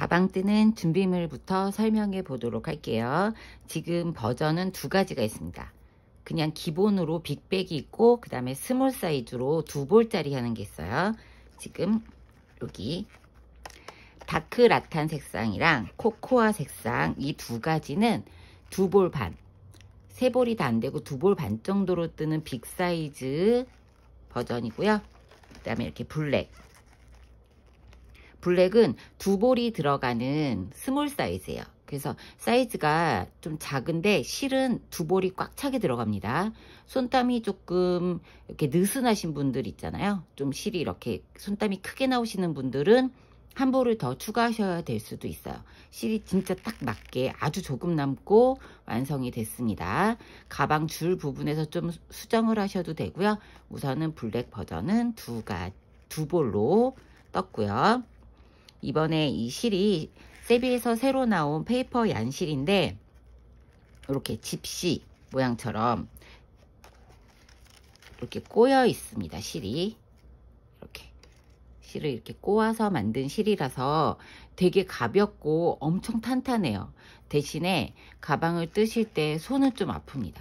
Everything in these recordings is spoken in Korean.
가방 뜨는 준비물부터 설명해 보도록 할게요. 지금 버전은 두 가지가 있습니다. 그냥 기본으로 빅백이 있고 그 다음에 스몰 사이즈로 2볼짜리 하는 게 있어요. 지금 여기 다크 라탄 색상이랑 코코아 색상 이 두 가지는 2볼 반, 3볼이 다 안 되고 2볼 반 정도로 뜨는 빅 사이즈 버전이고요. 그 다음에 이렇게 블랙은 2볼이 들어가는 스몰 사이즈예요. 그래서 사이즈가 좀 작은데 실은 2볼이 꽉 차게 들어갑니다. 손땀이 조금 이렇게 느슨하신 분들 있잖아요. 좀 실이 이렇게 손땀이 크게 나오시는 분들은 한 볼을 더 추가하셔야 될 수도 있어요. 실이 진짜 딱 맞게 아주 조금 남고 완성이 됐습니다. 가방 줄 부분에서 좀 수정을 하셔도 되고요. 우선은 블랙 버전은 2볼로 떴고요. 이번에 이 실이 세비에서 새로 나온 페이퍼 얀실인데 이렇게 집시 모양처럼 이렇게 꼬여 있습니다. 실이 이렇게 실을 이렇게 꼬아서 만든 실이라서 되게 가볍고 엄청 탄탄해요. 대신에 가방을 뜨실 때 손은 좀 아픕니다.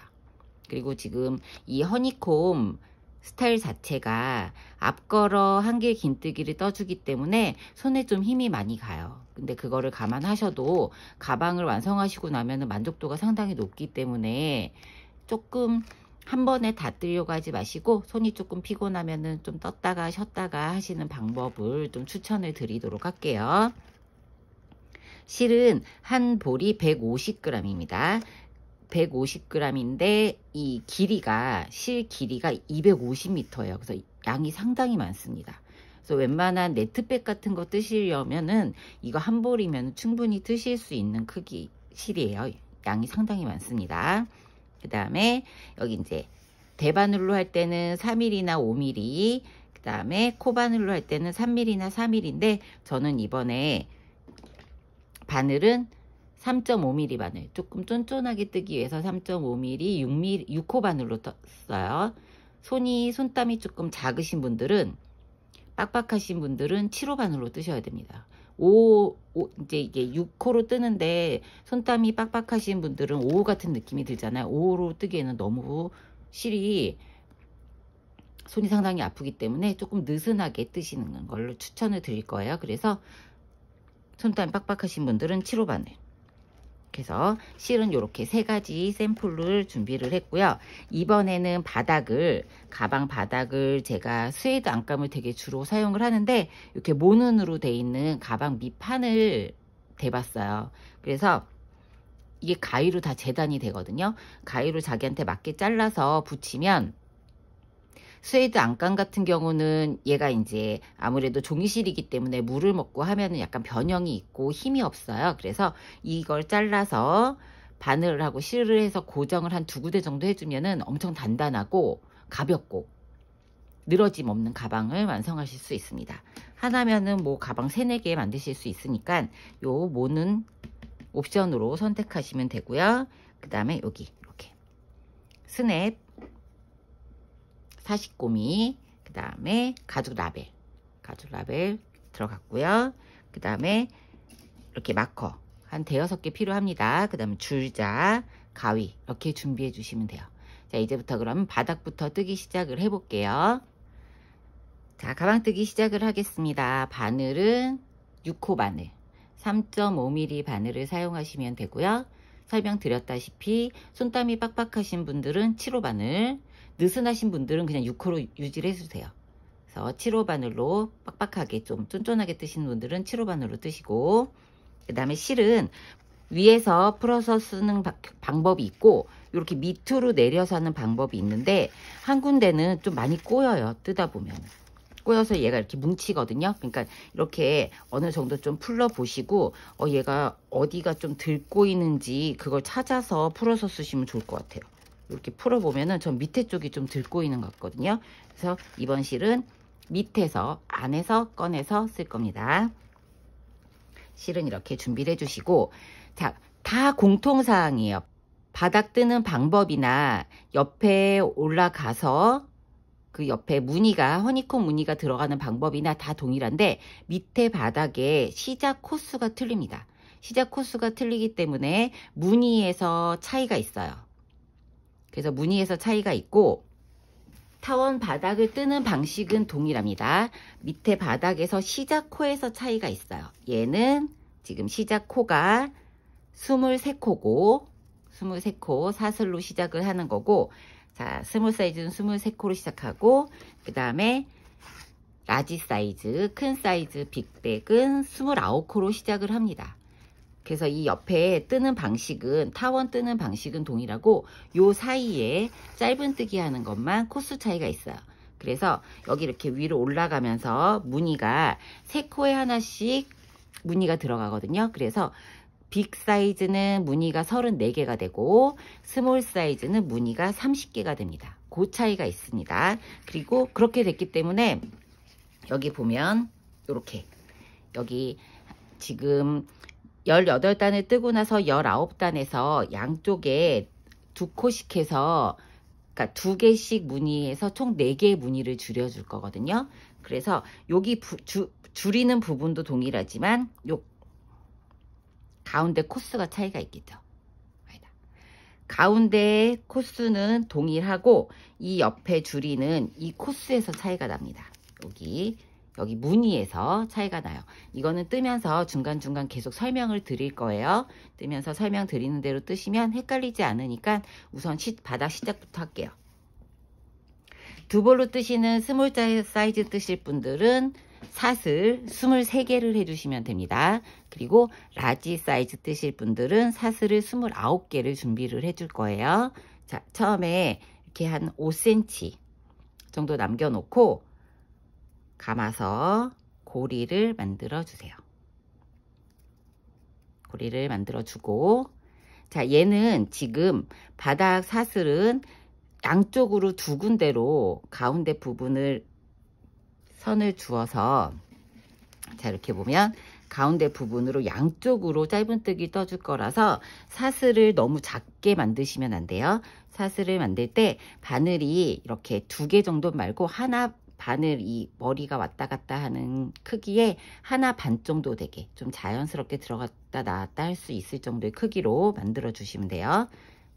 그리고 지금 이 허니콤 스타일 자체가 앞걸어 한길 긴뜨기를 떠주기 때문에 손에 좀 힘이 많이 가요. 근데 그거를 감안하셔도 가방을 완성하시고 나면 만족도가 상당히 높기 때문에 조금 한 번에 다 뜨려고 하지 마시고 손이 조금 피곤하면은 좀 떴다가 쉬었다가 하시는 방법을 좀 추천을 드리도록 할게요. 실은 한 볼이 150g입니다. 150g인데 이 길이가 실 길이가 250m예요. 그래서 양이 상당히 많습니다. 그래서 웬만한 네트백 같은 거 뜨시려면은 이거 한 볼이면 충분히 뜨실 수 있는 크기 실이에요. 양이 상당히 많습니다. 그 다음에 여기 이제 대바늘로 할 때는 4mm나 5mm, 그 다음에 코바늘로 할 때는 3mm나 4mm인데 저는 이번에 바늘은 3.5mm 바늘, 조금 쫀쫀하게 뜨기 위해서 3.5mm, 6호 바늘로 떴어요. 손땀이 조금 작으신 분들은, 빡빡하신 분들은 7호 바늘로 뜨셔야 됩니다. 이제 이게 6호로 뜨는데 손땀이 빡빡하신 분들은 5호 같은 느낌이 들잖아요. 5호로 뜨기에는 너무 실이 손이 상당히 아프기 때문에 조금 느슨하게 뜨시는 걸로 추천을 드릴 거예요. 그래서 손땀이 빡빡하신 분들은 7호 바늘. 그래서 실은 이렇게 3가지 샘플을 준비를 했고요. 이번에는 가방 바닥을 제가 스웨이드 안감을 되게 주로 사용을 하는데 이렇게 모눈으로 돼 있는 가방 밑판을 대봤어요. 그래서 이게 가위로 다 재단이 되거든요. 가위로 자기한테 맞게 잘라서 붙이면 스웨이드 안감 같은 경우는 얘가 이제 아무래도 종이실이기 때문에 물을 먹고 하면은 약간 변형이 있고 힘이 없어요. 그래서 이걸 잘라서 바늘을 하고 실을 해서 고정을 한 2군데 정도 해주면은 엄청 단단하고 가볍고 늘어짐 없는 가방을 완성하실 수 있습니다. 하나면은 뭐 가방 3, 4개 만드실 수 있으니까 요 모는 옵션으로 선택하시면 되고요. 그 다음에 여기 이렇게 스냅, 사식고미, 그 다음에 가죽 라벨 들어갔고요. 그 다음에 이렇게 마커 한 5-6개 필요합니다. 그 다음에 줄자, 가위 이렇게 준비해 주시면 돼요. 자, 이제부터 그러면 바닥부터 뜨기 시작을 해 볼게요. 자, 가방 뜨기 시작을 하겠습니다. 바늘은 6호 바늘 3.5mm 바늘을 사용하시면 되고요. 설명드렸다시피 손땀이 빡빡하신 분들은 7호 바늘, 느슨하신 분들은 그냥 6호로 유지를 해주세요. 그래서 7호 바늘로 빡빡하게 좀 쫀쫀하게 뜨시는 분들은 7호 바늘로 뜨시고, 그 다음에 실은 위에서 풀어서 쓰는 방법이 있고 이렇게 밑으로 내려서 하는 방법이 있는데 한 군데는 좀 많이 꼬여요. 뜨다 보면 꼬여서 얘가 이렇게 뭉치거든요. 그러니까 이렇게 어느 정도 좀 풀러 보시고 얘가 어디가 좀 덜 꼬이는지 그걸 찾아서 풀어서 쓰시면 좋을 것 같아요. 이렇게 풀어보면은 전 밑에 쪽이 좀 덜 꼬이는 것 같거든요. 그래서 이번 실은 밑에서 안에서 꺼내서 쓸 겁니다. 실은 이렇게 준비를 해주시고, 자, 다 공통사항이에요. 바닥 뜨는 방법이나 옆에 올라가서 그 옆에 무늬가 허니콤 무늬가 들어가는 방법이나 다 동일한데 밑에 바닥에 시작 코수가 틀립니다. 시작 코수가 틀리기 때문에 무늬에서 차이가 있어요. 그래서 무늬에서 차이가 있고 타원 바닥을 뜨는 방식은 동일합니다. 밑에 바닥에서 시작 코에서 차이가 있어요. 얘는 지금 시작 코가 23코고 23코 사슬로 시작을 하는 거고, 자, 스몰 사이즈는 23코로 시작하고, 그 다음에 라지 사이즈, 큰 사이즈 빅백은 29코로 시작을 합니다. 그래서 이 옆에 뜨는 방식은, 타원 뜨는 방식은 동일하고 요 사이에 짧은뜨기 하는 것만 코수 차이가 있어요. 그래서 여기 이렇게 위로 올라가면서 무늬가 3코에 하나씩 무늬가 들어가거든요. 그래서 빅 사이즈는 무늬가 34개가 되고 스몰 사이즈는 무늬가 30개가 됩니다. 그 차이가 있습니다. 그리고 그렇게 됐기 때문에 여기 보면 이렇게 여기 지금 18단을 뜨고 나서 19단에서 양쪽에 2코씩 해서, 그러니까 2개씩 무늬해서 총 4개의 무늬를 줄여줄 거거든요. 그래서 여기 줄이는 부분도 동일하지만 요 가운데 코스가 차이가 있겠죠. 가운데 코스는 동일하고 이 옆에 줄이는 이 코스에서 차이가 납니다. 여기 무늬에서 차이가 나요. 이거는 뜨면서 중간중간 계속 설명을 드릴 거예요. 뜨면서 설명 드리는 대로 뜨시면 헷갈리지 않으니까 우선 바닥 시작부터 할게요. 두 볼로 뜨시는 스몰 사이즈 뜨실 분들은 사슬 23개를 해주시면 됩니다. 그리고 라지 사이즈 뜨실 분들은 사슬을 29개를 준비를 해줄 거예요. 자, 처음에 이렇게 한 5cm 정도 남겨놓고 감아서 고리를 만들어 주세요. 고리를 만들어 주고, 자, 얘는 지금 바닥 사슬은 양쪽으로 2군데로 가운데 부분을 선을 주어서, 자, 이렇게 보면 가운데 부분으로 양쪽으로 짧은뜨기 떠줄 거라서 사슬을 너무 작게 만드시면 안 돼요. 사슬을 만들 때 바늘이 이렇게 2개 정도 말고 하나, 바늘 이 머리가 왔다 갔다 하는 크기에 하나 반 정도 되게 좀 자연스럽게 들어갔다 나왔다 할 수 있을 정도의 크기로 만들어 주시면 돼요.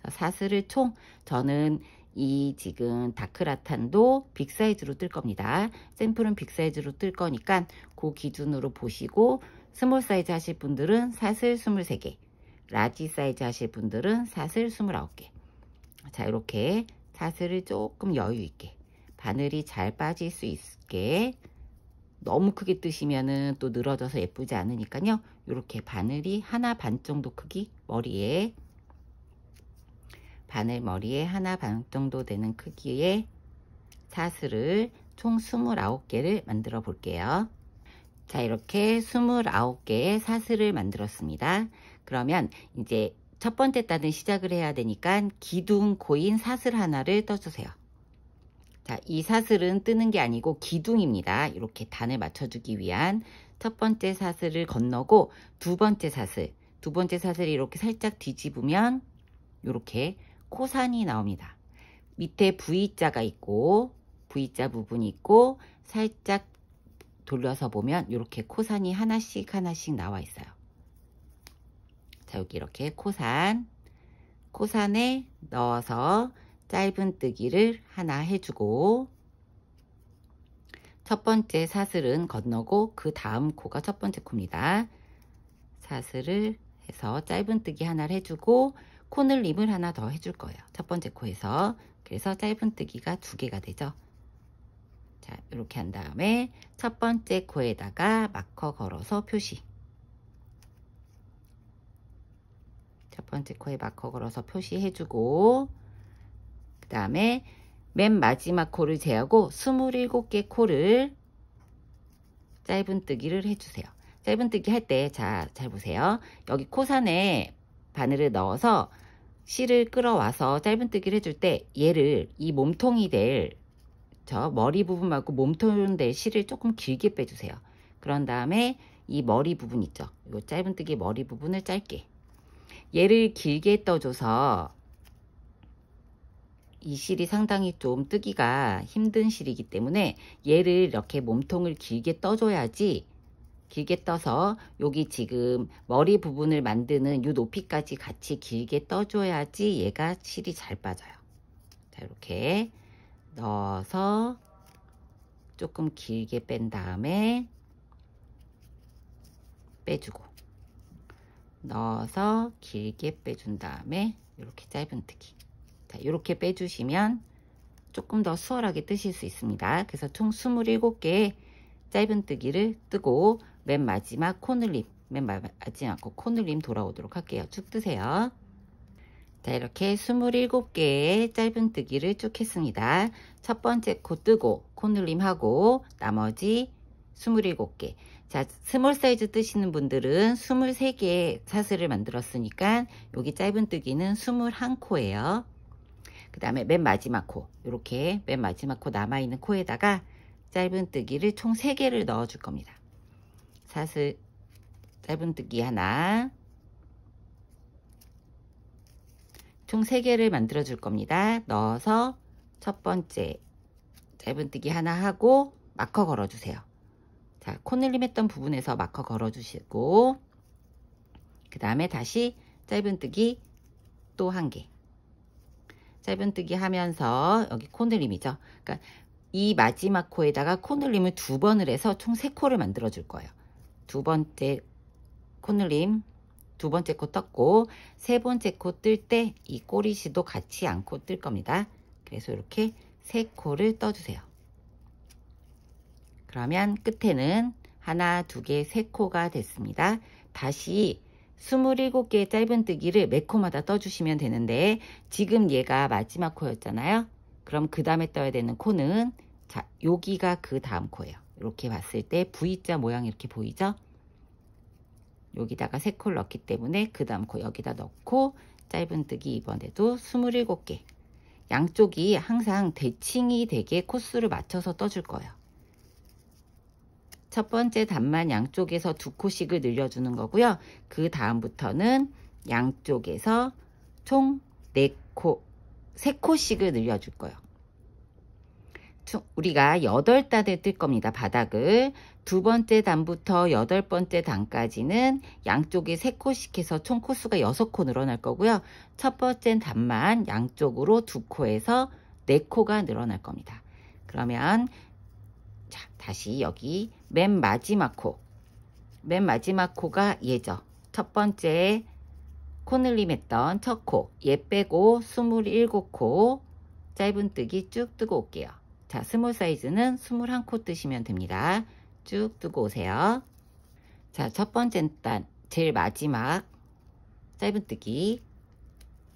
사슬을 총, 저는 이 지금 다크라탄도 빅 사이즈로 뜰 겁니다. 샘플은 빅 사이즈로 뜰 거니까 그 기준으로 보시고, 스몰 사이즈 하실 분들은 사슬 23개, 라지 사이즈 하실 분들은 사슬 29개. 자, 이렇게 사슬을 조금 여유 있게 바늘이 잘 빠질 수 있게, 너무 크게 뜨시면은 또 늘어져서 예쁘지 않으니까요. 이렇게 바늘이 하나 반 정도 크기, 머리에 바늘 머리에 하나 반 정도 되는 크기의 사슬을 총 29개를 만들어 볼게요. 자, 이렇게 29개의 사슬을 만들었습니다. 그러면 이제 첫 번째 단을 시작을 해야 되니까 기둥 고인 사슬 하나를 떠주세요. 자, 이 사슬은 뜨는 게 아니고 기둥입니다. 이렇게 단을 맞춰주기 위한 첫 번째 사슬을 건너고 두 번째 사슬이 이렇게 살짝 뒤집으면 이렇게 코산이 나옵니다. 밑에 V자가 있고 V자 부분이 있고 살짝 돌려서 보면 이렇게 코산이 하나씩 나와 있어요. 자, 여기 이렇게 코산에 넣어서 짧은뜨기를 하나 해주고, 첫 번째 사슬은 건너고 그 다음 코가 첫 번째 코입니다. 사슬을 해서 짧은뜨기 하나를 해주고 코늘림을 하나 더 해줄 거예요. 첫 번째 코에서. 그래서 짧은뜨기가 2개가 되죠. 자, 이렇게 한 다음에 첫 번째 코에다가 마커 걸어서 표시. 첫 번째 코에 마커 걸어서 표시해주고, 그 다음에 맨 마지막 코를 제하고 27개 코를 짧은뜨기를 해주세요. 짧은뜨기 할 때, 자, 잘 보세요. 여기 코산에 바늘을 넣어서 실을 끌어와서 짧은뜨기를 해줄 때 얘를 이 몸통이 될 저 머리 부분 말고 몸통 될 실을 조금 길게 빼주세요. 그런 다음에 이 머리 부분 있죠. 이 짧은뜨기 머리 부분을 짧게, 얘를 길게 떠줘서 이 실이 상당히 좀 뜨기가 힘든 실이기 때문에 얘를 이렇게 몸통을 길게 떠줘야지, 길게 떠서 여기 지금 머리 부분을 만드는 이 높이까지 같이 길게 떠줘야지 얘가 실이 잘 빠져요. 자, 이렇게 넣어서 조금 길게 뺀 다음에 빼주고, 넣어서 길게 빼준 다음에 이렇게 짧은뜨기. 자, 이렇게 빼주시면 조금 더 수월하게 뜨실 수 있습니다. 그래서 총 27개의 짧은뜨기를 뜨고 맨 마지막 코늘림, 맨 마지막 코늘림 돌아오도록 할게요. 쭉 뜨세요. 자, 이렇게 27개의 짧은뜨기를 쭉 했습니다. 첫 번째 코 뜨고 코늘림 하고 나머지 27개. 자, 스몰 사이즈 뜨시는 분들은 23개의 사슬을 만들었으니까 여기 짧은뜨기는 21코예요. 그 다음에 맨 마지막 코, 이렇게 맨 마지막 코 남아있는 코에다가 짧은뜨기를 총 3개를 넣어 줄 겁니다. 사슬 짧은뜨기 하나, 총 3개를 만들어 줄 겁니다. 넣어서 첫 번째 짧은뜨기 하나 하고 마커 걸어 주세요. 자, 코늘림 했던 부분에서 마커 걸어 주시고, 그 다음에 다시 짧은뜨기 또 1개. 짧은뜨기 하면서 여기 코늘림이죠. 그러니까 이 마지막 코에다가 코늘림을 2번을 해서 총 3코를 만들어 줄 거예요. 두 번째 코늘림, 두 번째 코 떴고, 세 번째 코 뜰 때 이 꼬리시도 같이 안고 뜰 겁니다. 그래서 이렇게 3코를 떠주세요. 그러면 끝에는 하나, 두 개, 3코가 됐습니다. 다시 27개의 짧은뜨기를 매 코마다 떠주시면 되는데, 지금 얘가 마지막 코였잖아요. 그럼 그 다음에 떠야 되는 코는, 자, 여기가 그 다음 코예요. 이렇게 봤을 때 V자 모양이 이렇게 보이죠? 여기다가 3코를 넣기 때문에 그 다음 코 여기다 넣고 짧은뜨기 이번에도 27개. 양쪽이 항상 대칭이 되게 코스를 맞춰서 떠줄 거예요. 첫 번째 단만 양쪽에서 2코씩을 늘려주는 거고요. 그 다음부터는 양쪽에서 총 4코, 3코씩을 늘려줄 거예요. 우리가 8단을 뜰 겁니다. 바닥을. 두 번째 단부터 8번째 단까지는 양쪽에 3코씩 해서 총 코수가 6코 늘어날 거고요. 첫 번째 단만 양쪽으로 2코에서 4코가 늘어날 겁니다. 그러면 자, 다시 여기 맨 마지막 코. 맨 마지막 코가 얘죠. 첫 번째 코늘림 했던 첫 코. 얘 빼고 27코 짧은뜨기 쭉 뜨고 올게요. 자, 스몰 사이즈는 21코 뜨시면 됩니다. 쭉 뜨고 오세요. 자, 첫 번째 단, 제일 마지막 짧은뜨기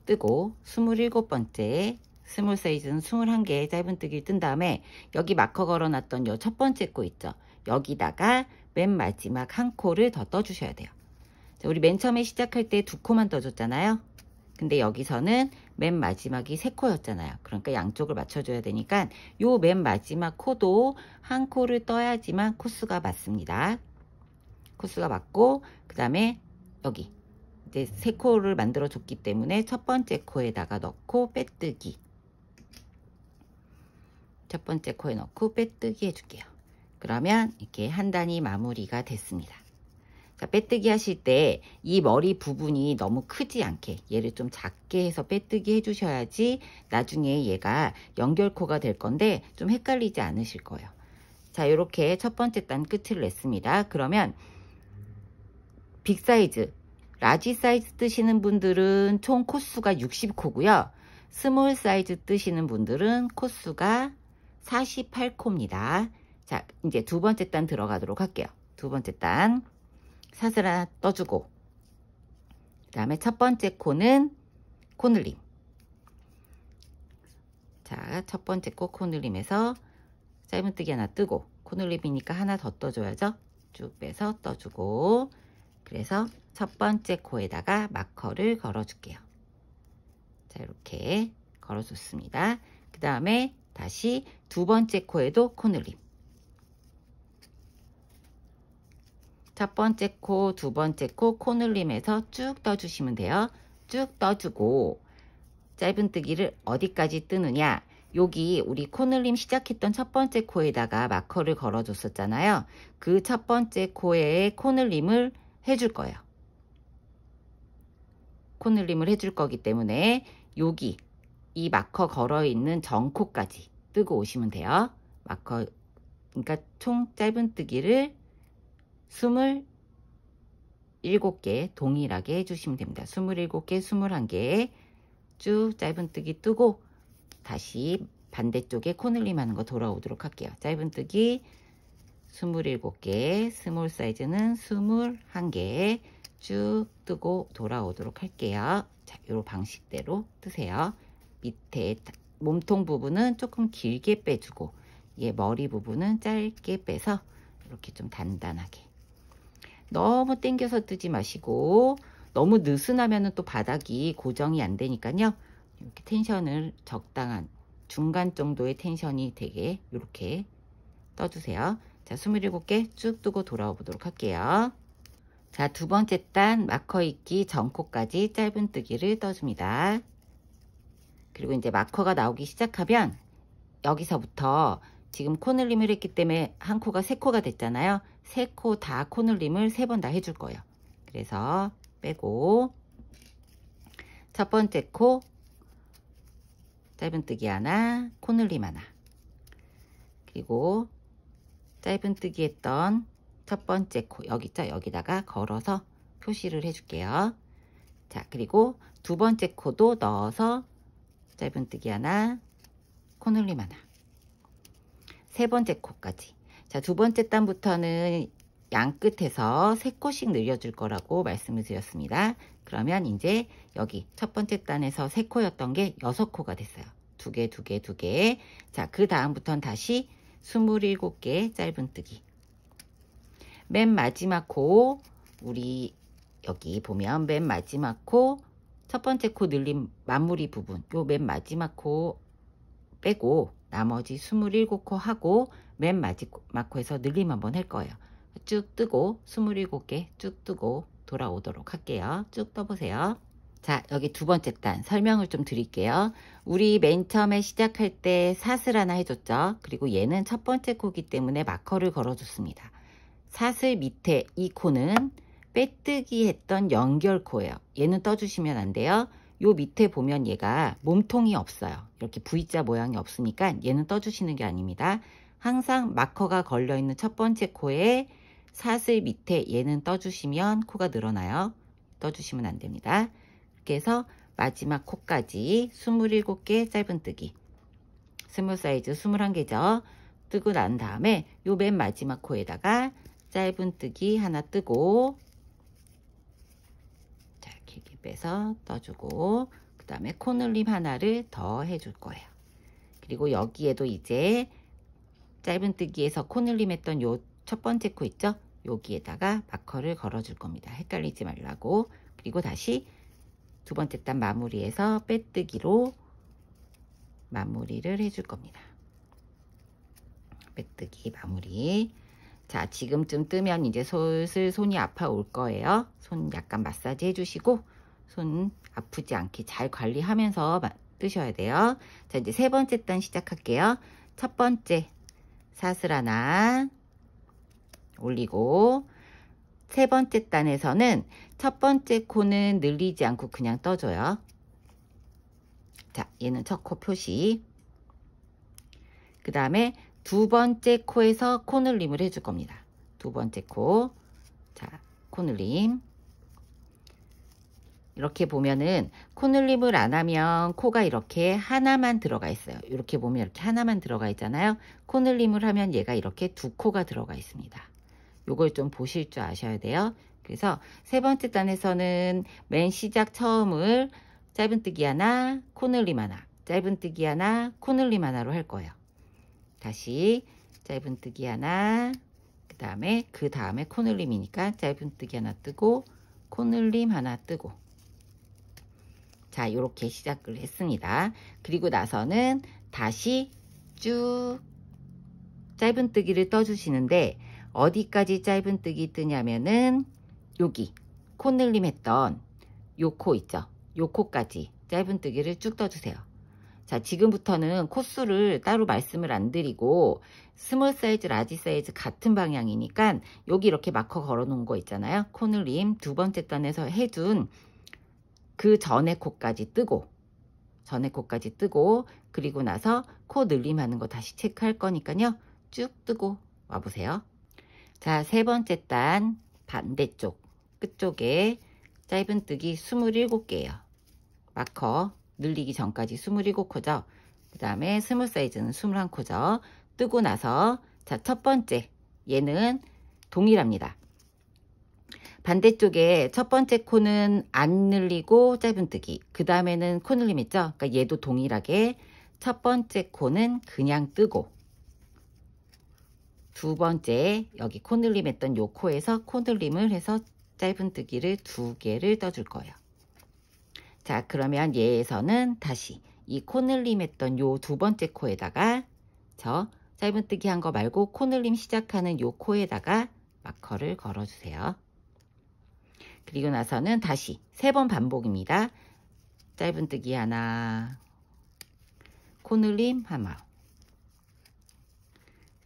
뜨고 27번째 스몰 사이즈는 21개 짧은뜨기를 뜬 다음에 여기 마커 걸어놨던 요 첫 번째 코 있죠. 여기다가 맨 마지막 1코를 더 떠주셔야 돼요. 자, 우리 맨 처음에 시작할 때 2코만 떠줬잖아요. 근데 여기서는 맨 마지막이 3코였잖아요. 그러니까 양쪽을 맞춰줘야 되니까 요 맨 마지막 코도 1코를 떠야지만 코수가 맞습니다. 코수가 맞고, 그 다음에 여기 이제 3코를 만들어 줬기 때문에 첫 번째 코에다가 넣고 빼뜨기. 첫 번째 코에 넣고 빼뜨기 해줄게요. 그러면 이렇게 한 단이 마무리가 됐습니다. 자, 빼뜨기 하실 때 이 머리 부분이 너무 크지 않게 얘를 좀 작게 해서 빼뜨기 해주셔야지 나중에 얘가 연결코가 될 건데 좀 헷갈리지 않으실 거예요. 자, 이렇게 첫 번째 단 끝을 냈습니다. 그러면 빅 사이즈, 라지 사이즈 뜨시는 분들은 총 코수가 60코고요. 스몰 사이즈 뜨시는 분들은 코수가 48코입니다. 자, 이제 두 번째 단 들어가도록 할게요. 두 번째 단 사슬 하나 떠주고, 그 다음에 첫 번째 코는 코늘림. 자, 첫 번째 코 코늘림에서 짧은뜨기 하나 뜨고, 코늘림이니까 하나 더 떠줘야죠. 쭉 빼서 떠주고, 그래서 첫 번째 코에다가 마커를 걸어줄게요. 자, 이렇게 걸어줬습니다. 그 다음에 다시 두 번째 코에도 코늘림. 첫 번째 코, 두 번째 코, 코늘림에서 쭉 떠주시면 돼요. 쭉 떠주고, 짧은뜨기를 어디까지 뜨느냐, 여기 우리 코늘림 시작했던 첫 번째 코에다가 마커를 걸어 줬었잖아요. 그 첫 번째 코에 코늘림을 해줄 거예요. 코늘림을 해줄 거기 때문에 여기 이 마커 걸어 있는 전코까지 뜨고 오시면 돼요. 마커, 그러니까 총 짧은뜨기를 27개 동일하게 해주시면 됩니다. 27개, 21개 쭉 짧은뜨기 뜨고 다시 반대쪽에 코늘림 하는 거 돌아오도록 할게요. 짧은뜨기 27개, 스몰 사이즈는 21개 쭉 뜨고 돌아오도록 할게요. 자, 요 방식대로 뜨세요. 밑에 몸통 부분은 조금 길게 빼주고 얘 머리 부분은 짧게 빼서 이렇게 좀 단단하게. 너무 당겨서 뜨지 마시고 너무 느슨하면 또 바닥이 고정이 안 되니까요. 이렇게 텐션을 적당한 중간 정도의 텐션이 되게 이렇게 떠주세요. 자, 27개 쭉 뜨고 돌아와 보도록 할게요. 자, 두 번째 단 마커 있기 전코까지 짧은뜨기를 떠줍니다. 그리고 이제 마커가 나오기 시작하면 여기서부터 지금 코늘림을 했기 때문에 한 코가 세 코가 됐잖아요. 세 코 다 코늘림을 3번 다 해줄 거예요. 그래서 빼고 첫 번째 코 짧은뜨기 하나, 코늘림 하나, 그리고 짧은뜨기 했던 첫 번째 코 여기 있죠? 여기다가 걸어서 표시를 해줄게요. 자, 그리고 두 번째 코도 넣어서 짧은뜨기 하나, 코늘림 하나, 세 번째 코까지. 자, 두 번째 단부터는 양 끝에서 3코씩 늘려줄 거라고 말씀을 드렸습니다. 그러면 이제 여기 첫 번째 단에서 3코였던 게 6코가 됐어요. 2개, 2개, 2개. 자, 그 다음부터는 다시 27개 짧은뜨기. 맨 마지막 코, 우리 여기 보면 맨 마지막 코, 첫 번째 코 늘림 마무리 부분, 요 맨 마지막 코 빼고 나머지 27코 하고 맨 마지막 코에서 늘림 한번 할 거예요. 쭉 뜨고 27개 쭉 뜨고 돌아오도록 할게요. 쭉 떠보세요. 자, 여기 두 번째 단 설명을 좀 드릴게요. 우리 맨 처음에 시작할 때 사슬 하나 해줬죠. 그리고 얘는 첫 번째 코기 때문에 마커를 걸어줬습니다. 사슬 밑에 이 코는 빼뜨기 했던 연결코예요. 얘는 떠주시면 안 돼요. 요 밑에 보면 얘가 몸통이 없어요. 이렇게 V자 모양이 없으니까 얘는 떠주시는 게 아닙니다. 항상 마커가 걸려있는 첫 번째 코에 사슬 밑에 얘는 떠주시면 코가 늘어나요. 떠주시면 안 됩니다. 이렇게 해서 마지막 코까지 27개 짧은뜨기, 스몰 사이즈 21개죠. 뜨고 난 다음에 요 맨 마지막 코에다가 짧은뜨기 하나 뜨고, 자, 길게 빼서 떠주고, 그 다음에 코늘림 하나를 더 해줄 거예요. 그리고 여기에도 이제 짧은뜨기에서 코늘림 했던 요 첫 번째 코 있죠? 여기에다가 마커를 걸어줄 겁니다. 헷갈리지 말라고. 그리고 다시 두 번째 단 마무리해서 빼뜨기로 마무리를 해줄 겁니다. 빼뜨기 마무리. 자, 지금쯤 뜨면 이제 슬슬 손이 아파올 거예요. 손 약간 마사지 해주시고 손 아프지 않게 잘 관리하면서 뜨셔야 돼요. 자, 이제 세 번째 단 시작할게요. 첫 번째 사슬 하나 올리고, 세 번째 단에서는 첫 번째 코는 늘리지 않고 그냥 떠줘요. 자, 얘는 첫 코 표시. 그 다음에 두 번째 코에서 코늘림을 해줄 겁니다. 두 번째 코. 자, 코늘림. 이렇게 보면은 코늘림을 안 하면 코가 이렇게 하나만 들어가 있어요. 이렇게 보면 이렇게 하나만 들어가 있잖아요. 코늘림을 하면 얘가 이렇게 두 코가 들어가 있습니다. 요걸 좀 보실 줄 아셔야 돼요. 그래서 세 번째 단에서는 맨 시작 처음을 짧은뜨기 하나, 코늘림 하나, 짧은뜨기 하나, 코늘림 하나로 할 거예요. 다시 짧은뜨기 하나, 그 다음에 코늘림이니까 짧은뜨기 하나 뜨고, 코늘림 하나 뜨고. 자, 이렇게 시작을 했습니다. 그리고 나서는 다시 쭉 짧은뜨기를 떠주시는데, 어디까지 짧은뜨기 뜨냐면은 여기 코늘림 했던 요 코 있죠? 요 코까지 짧은뜨기를 쭉 떠주세요. 자, 지금부터는 코수를 따로 말씀을 안 드리고 스몰 사이즈, 라지 사이즈 같은 방향이니까 여기 이렇게 마커 걸어 놓은 거 있잖아요. 코늘림 두 번째 단에서 해준 그 전에 코까지 뜨고 그리고 나서 코 늘림 하는 거 다시 체크할 거니까요. 쭉 뜨고 와보세요. 자, 세 번째 단 반대쪽 끝쪽에 짧은뜨기 27개예요. 마커 늘리기 전까지 27코죠. 그 다음에 스몰 사이즈는 21코죠. 뜨고 나서 자, 첫 번째 얘는 동일합니다. 반대쪽에 첫 번째 코는 안 늘리고 짧은뜨기, 그 다음에는 코 늘림 있죠. 그러니까 얘도 동일하게 첫 번째 코는 그냥 뜨고, 두 번째 여기 코 늘림 했던 요 코에서 코 늘림을 해서 짧은뜨기를 2개를 떠줄 거예요. 자, 그러면 얘에서는 다시 이 코 늘림 했던 요 두 번째 코에다가 저 짧은뜨기 한 거 말고 코 늘림 시작하는 요 코에다가 마커를 걸어주세요. 그리고 나서는 다시 3번 반복입니다. 짧은뜨기 하나, 코 늘림 하나.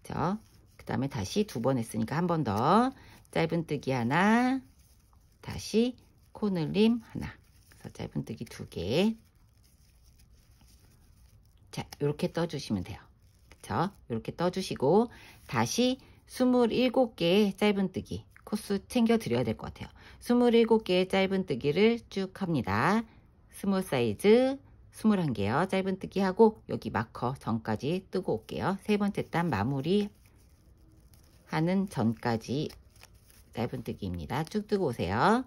그죠? 그 다음에 다시 2번 했으니까 한 번 더 짧은뜨기 하나, 다시 코 늘림 하나. 그래서 짧은뜨기 2개. 자, 이렇게 떠주시면 돼요. 그쵸? 이렇게 떠주시고 다시 27개의 짧은뜨기 코스 챙겨 드려야 될 것 같아요. 27개의 짧은뜨기를 쭉 합니다. 스몰 사이즈 21개요. 짧은뜨기 하고 여기 마커 전까지 뜨고 올게요. 세 번째 단 마무리 하는 전까지 짧은뜨기입니다. 쭉 뜨고 오세요.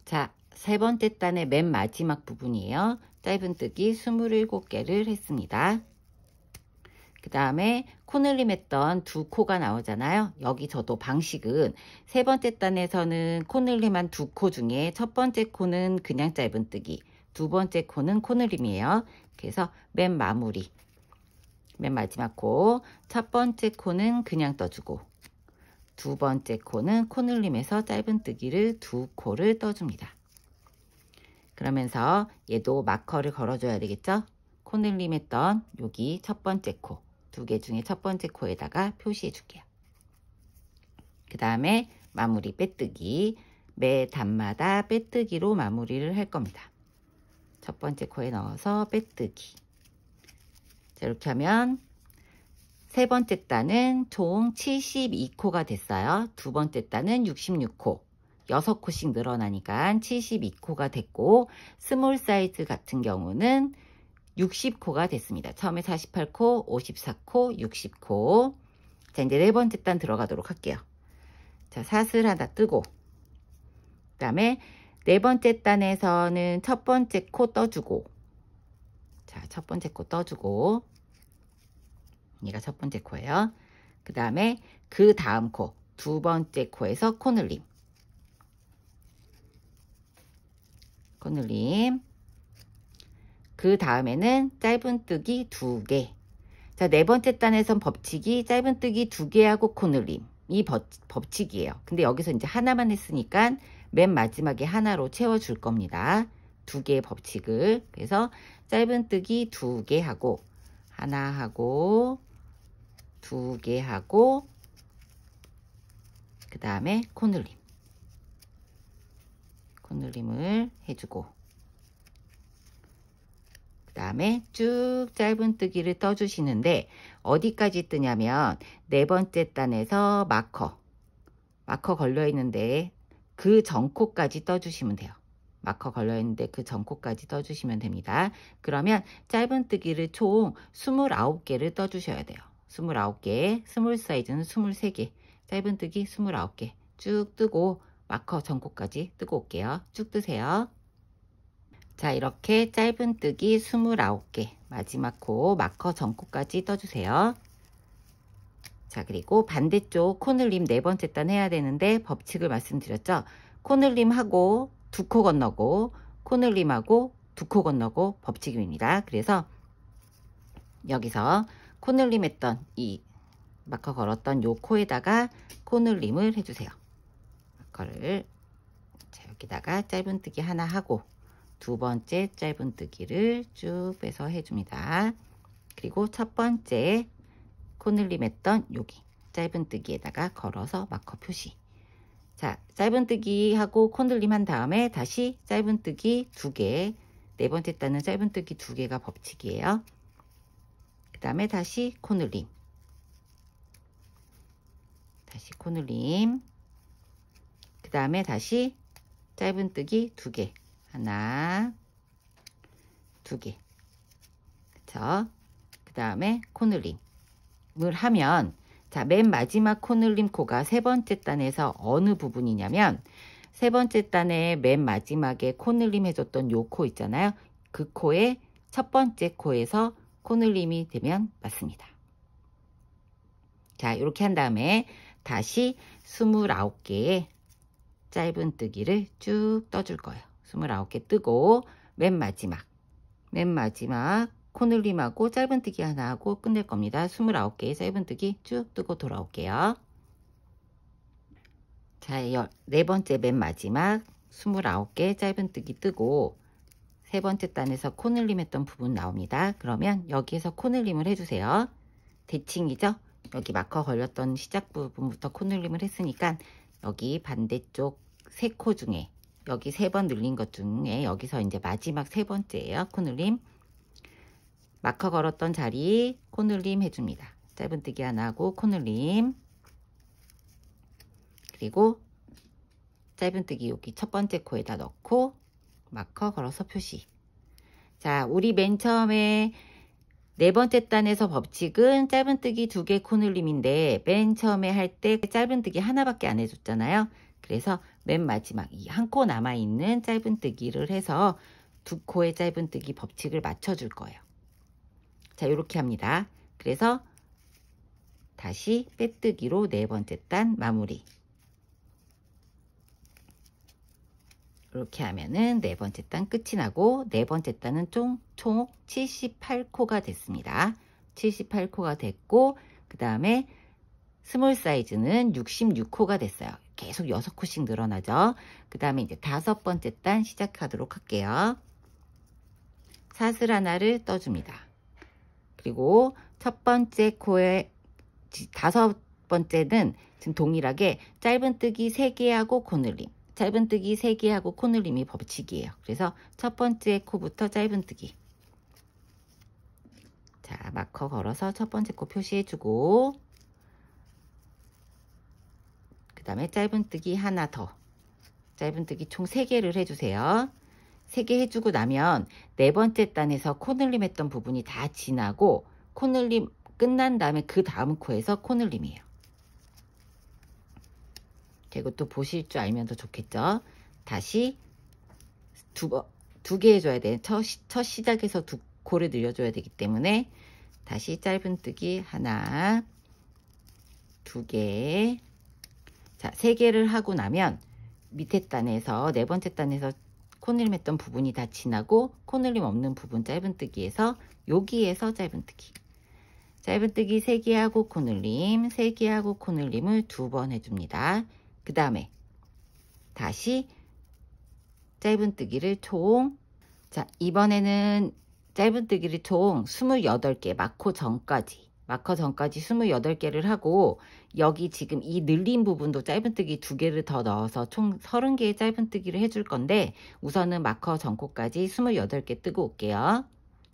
자, 세 번째 단의 맨 마지막 부분이에요. 짧은뜨기 27개를 했습니다. 그 다음에 코 늘림 했던 2코가 나오잖아요. 여기 저도 방식은 세 번째 단에서는 코 늘림한 2코 중에 첫 번째 코는 그냥 짧은뜨기, 두 번째 코는 코 늘림이에요. 그래서 맨 마무리, 맨 마지막 코, 첫 번째 코는 그냥 떠주고 두 번째 코는 코 늘림에서 짧은뜨기를 2코를 떠줍니다. 그러면서 얘도 마커를 걸어줘야 되겠죠? 코 늘림 했던 여기 첫 번째 코, 2개 중에 첫 번째 코에다가 표시해 줄게요. 그 다음에 마무리 빼뜨기, 매 단마다 빼뜨기로 마무리를 할 겁니다. 첫 번째 코에 넣어서 빼뜨기. 자, 이렇게 하면 세 번째 단은 총 72코가 됐어요. 두 번째 단은 66코. 6코씩 늘어나니까 72코가 됐고, 스몰 사이즈 같은 경우는 60코가 됐습니다. 처음에 48코, 54코, 60코. 자, 이제 네 번째 단 들어가도록 할게요. 자, 사슬 하나 뜨고, 그 다음에 네 번째 단에서는 첫 번째 코 떠주고, 자, 첫 번째 코 떠주고, 얘가 첫 번째 코예요. 그 다음에 그 다음 코, 두 번째 코에서 코 늘림. 코 늘림. 그 다음에는 짧은뜨기 2개. 자, 네 번째 단에선 법칙이 짧은뜨기 2개하고 코 늘림. 이 법칙이에요. 근데 여기서 이제 하나만 했으니까 맨 마지막에 하나로 채워줄 겁니다. 2개의 법칙을. 그래서 짧은뜨기 2개 하고, 하나 하고, 2개 하고, 그 다음에 코 늘림. 코 늘림을 해주고, 그 다음에 쭉 짧은뜨기를 떠주시는데 어디까지 뜨냐면 네 번째 단에서 마커 걸려있는데 그 전코까지 떠주시면 돼요. 마커 걸려있는데 그 전코까지 떠주시면 됩니다. 그러면 짧은뜨기를 총 29개를 떠주셔야 돼요. 29개, 스몰 사이즈는 23개, 짧은뜨기 29개 쭉 뜨고 마커 전코까지 뜨고 올게요. 쭉 뜨세요. 자, 이렇게 짧은뜨기 29개, 마지막 코 마커 전코까지 떠주세요. 자, 그리고 반대쪽 코 늘림 네 번째 단 해야 되는데 법칙을 말씀드렸죠. 코 늘림하고 2코 건너고, 코 늘림하고 2코 건너고 법칙입니다. 그래서 여기서 코 늘림 했던 이 마커 걸었던 요 코에다가 코 늘림을 해주세요. 마커를 자, 여기다가 짧은뜨기 하나 하고, 두 번째 짧은뜨기를 쭉 빼서 해줍니다. 그리고 첫 번째 코늘림 했던 여기 짧은뜨기에다가 걸어서 마커 표시. 자, 짧은뜨기 하고 코늘림 한 다음에 다시 짧은뜨기 2개, 네 번째 단은 짧은뜨기 2개가 법칙이에요. 그 다음에 다시 코늘림, 다시 코늘림, 그 다음에 다시 짧은뜨기 2개, 하나, 2개, 그쵸? 그 다음에 코늘림을 하면, 자, 맨 마지막 코늘림 코가 세 번째 단에서 어느 부분이냐면, 세 번째 단의 맨 마지막에 코늘림 해줬던 요 코 있잖아요. 그 코의 첫 번째 코에서 코늘림이 되면 맞습니다. 자, 이렇게 한 다음에 다시 29개의 짧은뜨기를 쭉 떠줄 거예요. 29개 뜨고 맨 마지막 코늘림하고 짧은뜨기 하나 하고 끝낼 겁니다. 29개의 짧은뜨기 쭉 뜨고 돌아올게요. 자, 네 번째 맨 마지막 29개 짧은뜨기 뜨고 세 번째 단에서 코늘림 했던 부분 나옵니다. 그러면 여기에서 코늘림을 해주세요. 대칭이죠? 여기 마커 걸렸던 시작 부분부터 코늘림을 했으니까 여기 반대쪽 3코 중에 여기 3번 늘린 것 중에 여기서 이제 마지막 세 번째예요. 코늘림. 마커 걸었던 자리 코늘림 해줍니다. 짧은뜨기 하나 하고 코늘림, 그리고 짧은뜨기 여기 첫 번째 코에다 넣고 마커 걸어서 표시. 자, 우리 맨 처음에 네 번째 단에서 법칙은 짧은뜨기 2개 코늘림인데 맨 처음에 할 때 짧은뜨기 하나밖에 안 해줬잖아요. 그래서 맨 마지막 이 한 코 남아있는 짧은뜨기를 해서 2코의 짧은뜨기 법칙을 맞춰줄 거예요. 자, 이렇게 합니다. 그래서 다시 빼뜨기로 네 번째 단 마무리. 이렇게 하면은 네 번째 단 끝이 나고 네 번째 단은 총 78코가 됐습니다. 78코가 됐고 그 다음에 스몰 사이즈는 66코가 됐어요. 계속 6코씩 늘어나죠. 그 다음에 이제 다섯 번째 단 시작하도록 할게요. 사슬 하나를 떠줍니다. 그리고 첫 번째 코에 다섯 번째는 지금 동일하게 짧은뜨기 3개 하고 코늘림, 짧은뜨기 3개 하고 코늘림이 법칙이에요. 그래서 첫 번째 코부터 짧은뜨기. 자, 마커 걸어서 첫 번째 코 표시해주고 그 다음에 짧은뜨기 하나 더. 짧은뜨기 총 3개를 해주세요. 3개 해주고 나면 네 번째 단에서 코늘림 했던 부분이 다 지나고 코늘림 끝난 다음에 그 다음 코에서 코늘림이에요. 이것도 보실 줄 알면 더 좋겠죠. 다시 두 개 해줘야 돼. 첫 시작에서 2코를 늘려줘야 되기 때문에 다시 짧은뜨기 하나, 2개. 자, 3개를 하고 나면 밑에 단에서 네 번째 단에서 코늘림 했던 부분이 다 지나고 코늘림 없는 부분 짧은뜨기에서 여기에서 짧은뜨기 3개 하고 코늘림, 3개 하고 코늘림을 2번 해줍니다. 그 다음에 다시 짧은뜨기를 총, 자, 이번에는 짧은뜨기를 총 28개, 마커 전까지 28개를 하고 여기 지금 이 늘린 부분도 짧은뜨기 2개를 더 넣어서 총 30개의 짧은뜨기를 해줄 건데 우선은 마커 전코까지 28개 뜨고 올게요.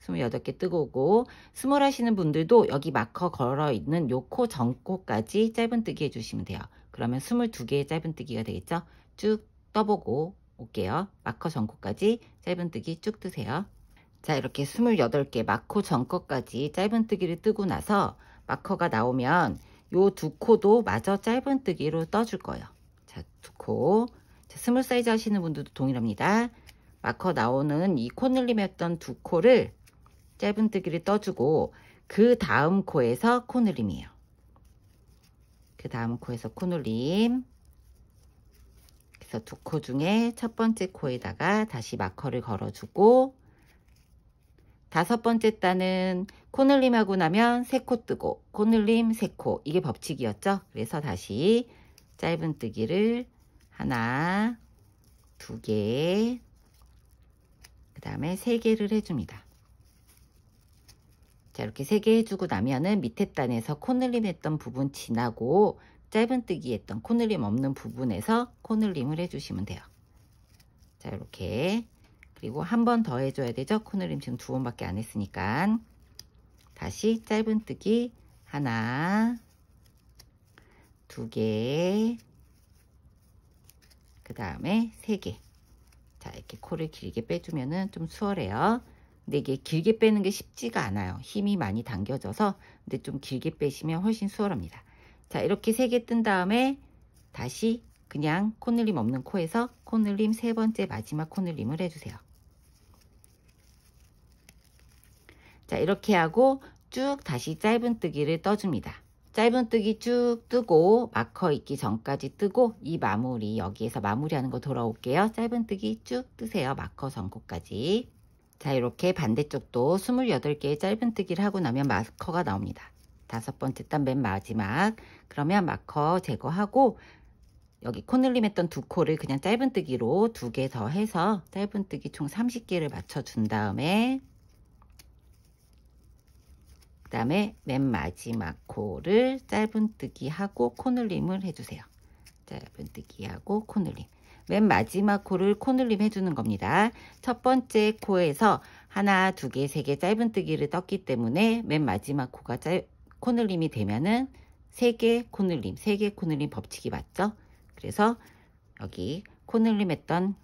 28개 뜨고 오고 스몰 하시는 분들도 여기 마커 걸어 있는 요 코 전코까지 짧은뜨기 해주시면 돼요. 그러면 22개의 짧은뜨기가 되겠죠. 쭉 떠보고 올게요. 마커 전코까지 짧은뜨기 쭉 뜨세요. 자, 이렇게 28개 마커 전코까지 짧은뜨기를 뜨고 나서 마커가 나오면 요 2코도 마저 짧은뜨기로 떠줄 거예요. 자, 2코. 자, 스몰 사이즈 하시는 분들도 동일합니다. 마커 나오는 이 코늘림이었던 2코를 짧은뜨기를 떠주고 그 다음 코에서 코늘림이에요. 그 다음 코에서 코늘림. 그래서 2코 중에 첫 번째 코에다가 다시 마커를 걸어주고 다섯 번째 단은 코늘림 하고 나면 3코 뜨고 코늘림 3코, 이게 법칙이었죠. 그래서 다시 짧은뜨기를 하나, 2개, 그 다음에 3개를 해줍니다. 자, 이렇게 3개 해주고 나면은 밑에 단에서 코늘림 했던 부분 지나고 짧은뜨기 했던 코늘림 없는 부분에서 코늘림을 해주시면 돼요. 자, 이렇게. 그리고 한 번 더 해줘야 되죠. 코늘림 지금 2번밖에 안 했으니까. 다시 짧은뜨기 하나, 2개, 그 다음에 3개. 자, 이렇게 코를 길게 빼주면은 좀 수월해요. 근데 이게 길게 빼는 게 쉽지가 않아요. 힘이 많이 당겨져서. 근데 좀 길게 빼시면 훨씬 수월합니다. 자, 이렇게 3개 뜬 다음에 다시 그냥 코늘림 없는 코에서 코늘림 3번째 마지막 코늘림을 해주세요. 자, 이렇게 하고 쭉 다시 짧은뜨기를 떠줍니다. 짧은뜨기 쭉 뜨고 마커 있기 전까지 뜨고 이 마무리 여기에서 마무리하는 거 돌아올게요. 짧은뜨기 쭉 뜨세요. 마커 전코까지. 자, 이렇게 반대쪽도 28개의 짧은뜨기를 하고 나면 마커가 나옵니다. 5번째 단 맨 마지막. 그러면 마커 제거하고 여기 코늘림 했던 2코를 그냥 짧은뜨기로 2개 더 해서 짧은뜨기 총 30개를 맞춰준 다음에 그 다음에 맨 마지막 코를 짧은뜨기 하고 코늘림을 해주세요. 짧은뜨기 하고 코늘림. 맨 마지막 코를 코늘림 해주는 겁니다. 첫 번째 코에서 하나, 2개, 3개 짧은뜨기를 떴기 때문에 맨 마지막 코가 코늘림이 되면은 3개 코늘림, 3개 코늘림 법칙이 맞죠? 그래서 여기 코늘림 했던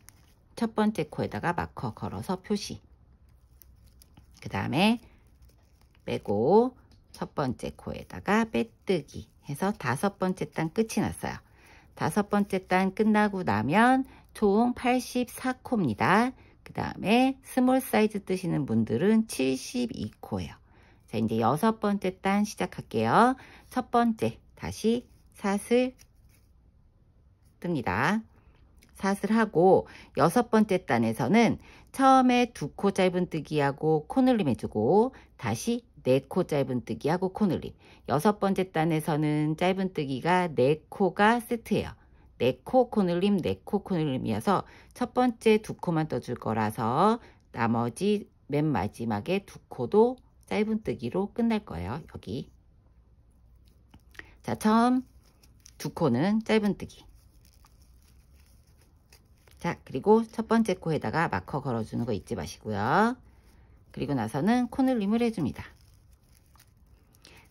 첫 번째 코에다가 마커 걸어서 표시. 그 다음에 빼고 첫 번째 코에다가 빼뜨기 해서 5번째 단 끝이 났어요. 5번째 단 끝나고 나면 총 84코입니다. 그 다음에 스몰 사이즈 뜨시는 분들은 72코예요. 자, 이제 6번째 단 시작할게요. 첫 번째 다시 사슬 뜹니다. 사슬 하고 6번째 단에서는 처음에 2코 짧은뜨기 하고 코늘림 해주고 다시 4코 짧은뜨기 하고 코늘림. 6번째 단에서는 짧은뜨기가 4코가 세트예요. 4코 코늘림, 4코 코늘림이어서 첫 번째 2코만 떠줄 거라서 나머지 맨 마지막에 2코도 짧은뜨기로 끝날 거예요. 여기. 자, 처음 2코는 짧은뜨기. 자, 그리고 첫 번째 코에다가 마커 걸어주는 거 잊지 마시고요. 그리고 나서는 코늘림을 해줍니다.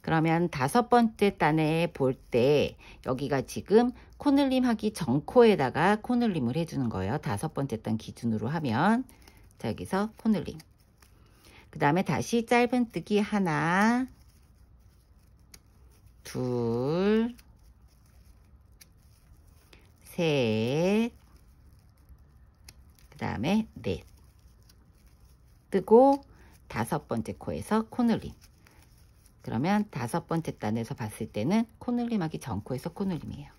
그러면 5번째 단에 볼 때 여기가 지금 코늘림 하기 전 코에다가 코늘림을 해주는 거예요. 5번째 단 기준으로 하면. 자, 여기서 코늘림. 그 다음에 다시 짧은뜨기 하나, 둘, 셋, 그 다음에 넷. 뜨고 5번째 코에서 코늘림. 그러면 5번째 단에서 봤을 때는 코늘림 하기 전 코에서 코늘림이에요.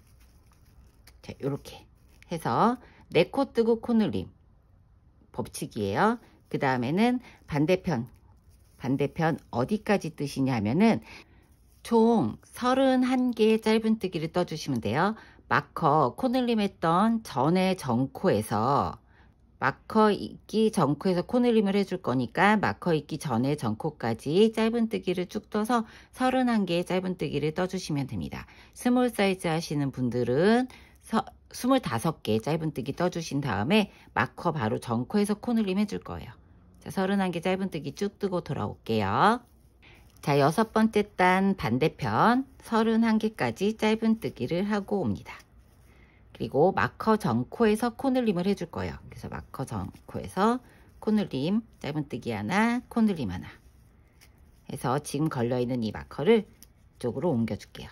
자, 요렇게 해서 4코 뜨고 코늘림 법칙이에요. 그 다음에는 반대편 어디까지 뜨시냐 하면은 총 31개의 짧은뜨기를 떠주시면 돼요. 마커 코늘림 했던 전에 전코에서 마커 있기 전코에서 코늘림을 해줄 거니까 마커 있기 전에 전코까지 짧은뜨기를 쭉 떠서 31개의 짧은뜨기를 떠주시면 됩니다. 스몰 사이즈 하시는 분들은 25개 짧은뜨기 떠주신 다음에 마커 바로 전코에서 코늘림 해줄 거예요. 자, 31개 짧은뜨기 쭉 뜨고 돌아올게요. 자, 6번째 단 반대편 31개까지 짧은뜨기를 하고 옵니다. 그리고 마커 전코에서 코늘림을 해줄 거예요. 그래서 마커 전코에서 코늘림, 짧은뜨기 하나, 코늘림 하나 해서 지금 걸려있는 이 마커를 이쪽으로 옮겨줄게요.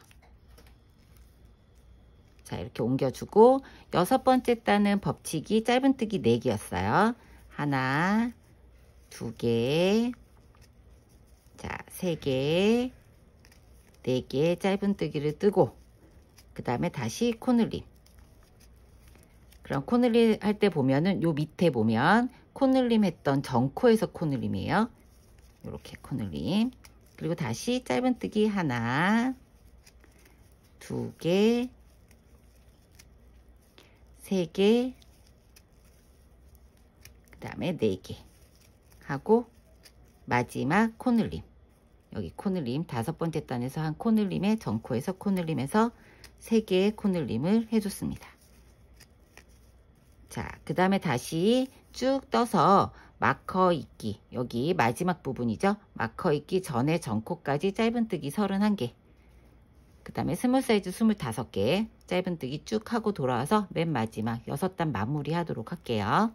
자, 이렇게 옮겨주고 6번째 단은 법칙이 짧은뜨기 4개였어요. 하나, 2개, 자, 3개, 4개 짧은뜨기를 뜨고 그 다음에 다시 코늘림. 그럼 코늘림 할 때 보면은 요 밑에 보면 코늘림 했던 전코에서 코늘림이에요. 이렇게 코늘림. 그리고 다시 짧은뜨기 하나, 2개, 3개, 그 다음에 4개. 하고 마지막 코늘림, 여기 코늘림 5번째 단에서 한 코늘림에 전코에서 코늘림에서 3개의 코늘림을 해줬습니다. 자, 그 다음에 다시 쭉 떠서 마커 있기, 여기 마지막 부분이죠. 마커 있기 전에 전코까지 짧은뜨기 31개, 그 다음에 스몰 사이즈 25개 짧은뜨기 쭉 하고 돌아와서 맨 마지막 6단 마무리 하도록 할게요.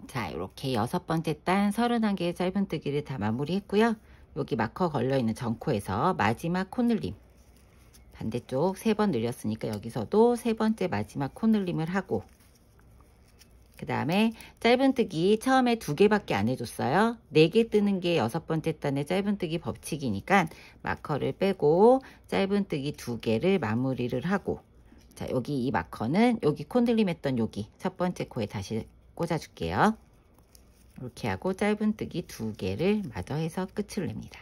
자, 이렇게 6번째 단 31개의 짧은뜨기를 다 마무리 했고요. 여기 마커 걸려있는 전코에서 마지막 코늘림, 반대쪽 3번 늘렸으니까 여기서도 3번째 마지막 코늘림을 하고, 그 다음에 짧은뜨기 처음에 2개밖에 안 해줬어요. 4개 뜨는 게 6번째 단의 짧은뜨기 법칙이니까 마커를 빼고 짧은뜨기 2개를 마무리를 하고, 자, 여기 이 마커는 여기 코늘림 했던 여기 첫 번째 코에 다시 꽂아줄게요. 이렇게 하고 짧은뜨기 2개를 마저 해서 끝을 냅니다.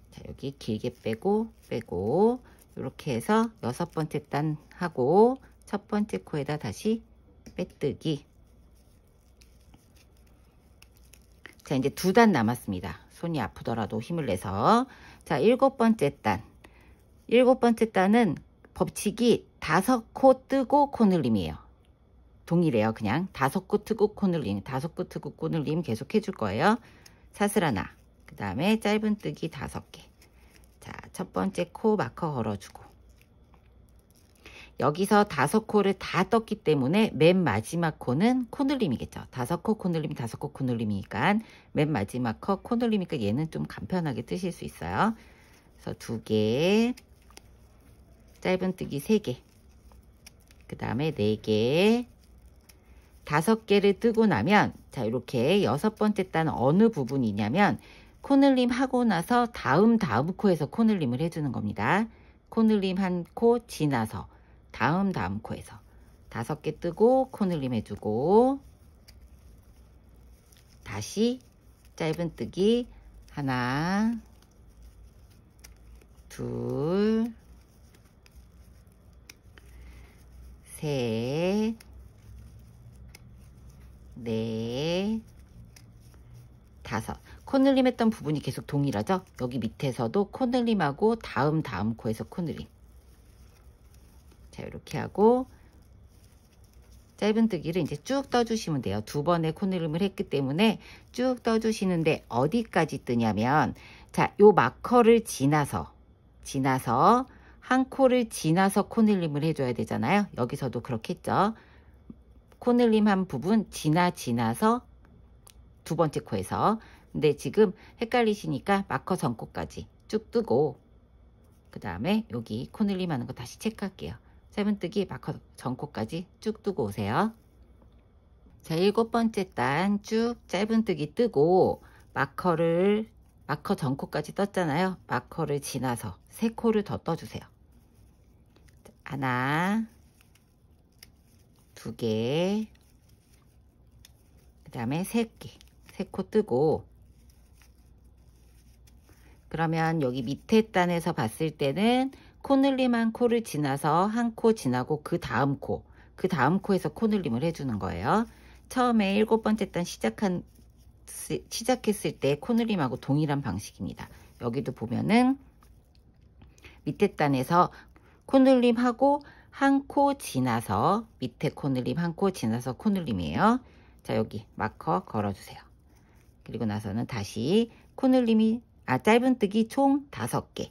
자, 여기 길게 빼고 이렇게 해서 6번째 단 하고 첫 번째 코에다 다시 빼뜨기. 자, 이제 2단 남았습니다. 손이 아프더라도 힘을 내서. 자, 7번째 단. 7번째 단은 법칙이 5코 뜨고 코늘림이에요. 동일해요. 그냥 5코 뜨고 코늘림, 5코 뜨고 코늘림 계속 해줄 거예요. 사슬 하나, 그 다음에 짧은뜨기 5개. 자, 첫 번째 코 마커 걸어주고, 여기서 5코를 다 떴기 때문에 맨 마지막 코는 코늘림이겠죠. 5코 코늘림, 5코 코늘림이니까 맨 마지막 코 코늘림이니까 얘는 좀 간편하게 뜨실 수 있어요. 그래서 2개, 짧은뜨기 3개, 그 다음에 4개, 5개를 뜨고 나면, 자, 이렇게 6번째 단 어느 부분이냐면 코늘림 하고 나서 다음 코에서 코늘림을 해주는 겁니다. 코늘림 한 코 지나서 다음 코에서 5개 뜨고 코늘림 해주고, 다시 짧은뜨기 하나, 둘, 셋, 넷, 5. 코늘림 했던 부분이 계속 동일하죠? 여기 밑에서도 코늘림하고 다음 코에서 코늘림. 자, 이렇게 하고 짧은뜨기를 이제 쭉 떠주시면 돼요. 2번의 코늘림을 했기 때문에 쭉 떠주시는데 어디까지 뜨냐면, 자, 요 마커를 지나서 한 코를 지나서 코늘림을 해줘야 되잖아요. 여기서도 그렇겠죠. 코늘림 한 부분 지나서 2번째 코에서. 근데 지금 헷갈리시니까 마커 전코까지 쭉 뜨고, 그 다음에 여기 코늘림 하는 거 다시 체크할게요. 짧은뜨기 마커 전코까지 쭉 뜨고 오세요. 자, 7번째 단 쭉 짧은뜨기 뜨고 마커 전코까지 떴잖아요. 마커를 지나서 3코를 더 떠주세요. 하나, 2개, 그 다음에 3개, 3코 뜨고, 그러면 여기 밑에 단에서 봤을 때는 코늘림 한 코를 지나서 한 코 지나고 그 다음 코에서 코늘림을 해주는 거예요. 처음에 7번째 단 시작했을 때 코늘림하고 동일한 방식입니다. 여기도 보면은 밑에 단에서 코늘림하고 한 코 지나서 밑에 코늘림 한 코 지나서 코늘림이에요. 자, 여기 마커 걸어주세요. 그리고 나서는 다시 코늘림이 짧은뜨기 총 5개.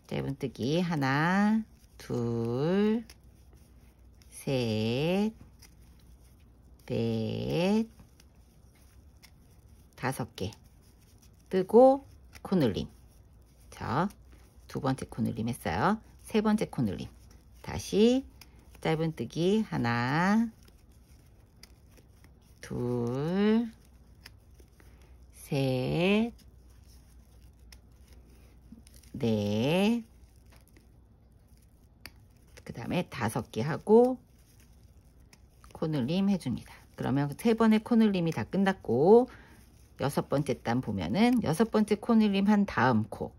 짧은뜨기 하나, 둘, 셋, 넷, 5개 뜨고 코늘림. 자, 2번째 코늘림 했어요. 3번째 코늘림. 다시 짧은뜨기 하나, 둘, 셋, 넷, 그 다음에 5개 하고 코늘림 해줍니다. 그러면 3번의 코늘림이 다 끝났고, 6번째 단 보면은 6번째 코늘림 한 다음 코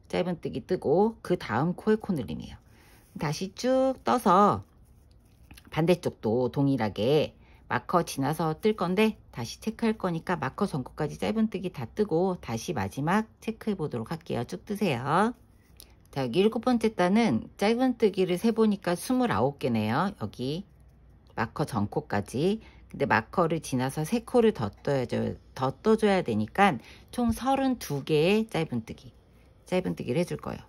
짧은뜨기 뜨고 그 다음 코에 코늘림이에요. 다시 쭉 떠서 반대쪽도 동일하게 마커 지나서 뜰 건데 다시 체크할 거니까 마커 전코까지 짧은뜨기 다 뜨고 다시 마지막 체크해 보도록 할게요. 쭉 뜨세요. 자, 여기 7번째 단은 짧은뜨기를 세보니까 29개네요. 여기 마커 전코까지. 근데 마커를 지나서 3코를 더 떠줘야 되니까 총 32개의 짧은뜨기를 해줄 거예요.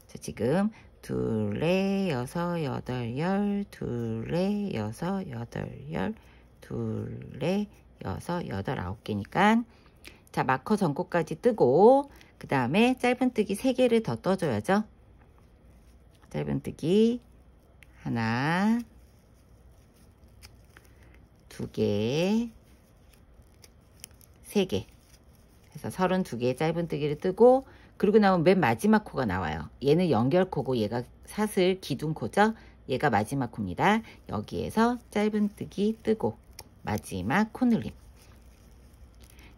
자, 지금 둘레, 6, 8, 10, 둘레, 6, 8, 10, 둘레, 6, 8, 9개니까 자, 마커 전코까지 뜨고 그 다음에 짧은뜨기 3개를 더 떠줘야죠. 짧은뜨기 하나, 2개, 3개 해서 32개의 짧은뜨기를 뜨고 그리고 나면 맨 마지막 코가 나와요. 얘는 연결코고 얘가 사슬 기둥코죠. 얘가 마지막 코입니다. 여기에서 짧은뜨기 뜨고 마지막 코늘림.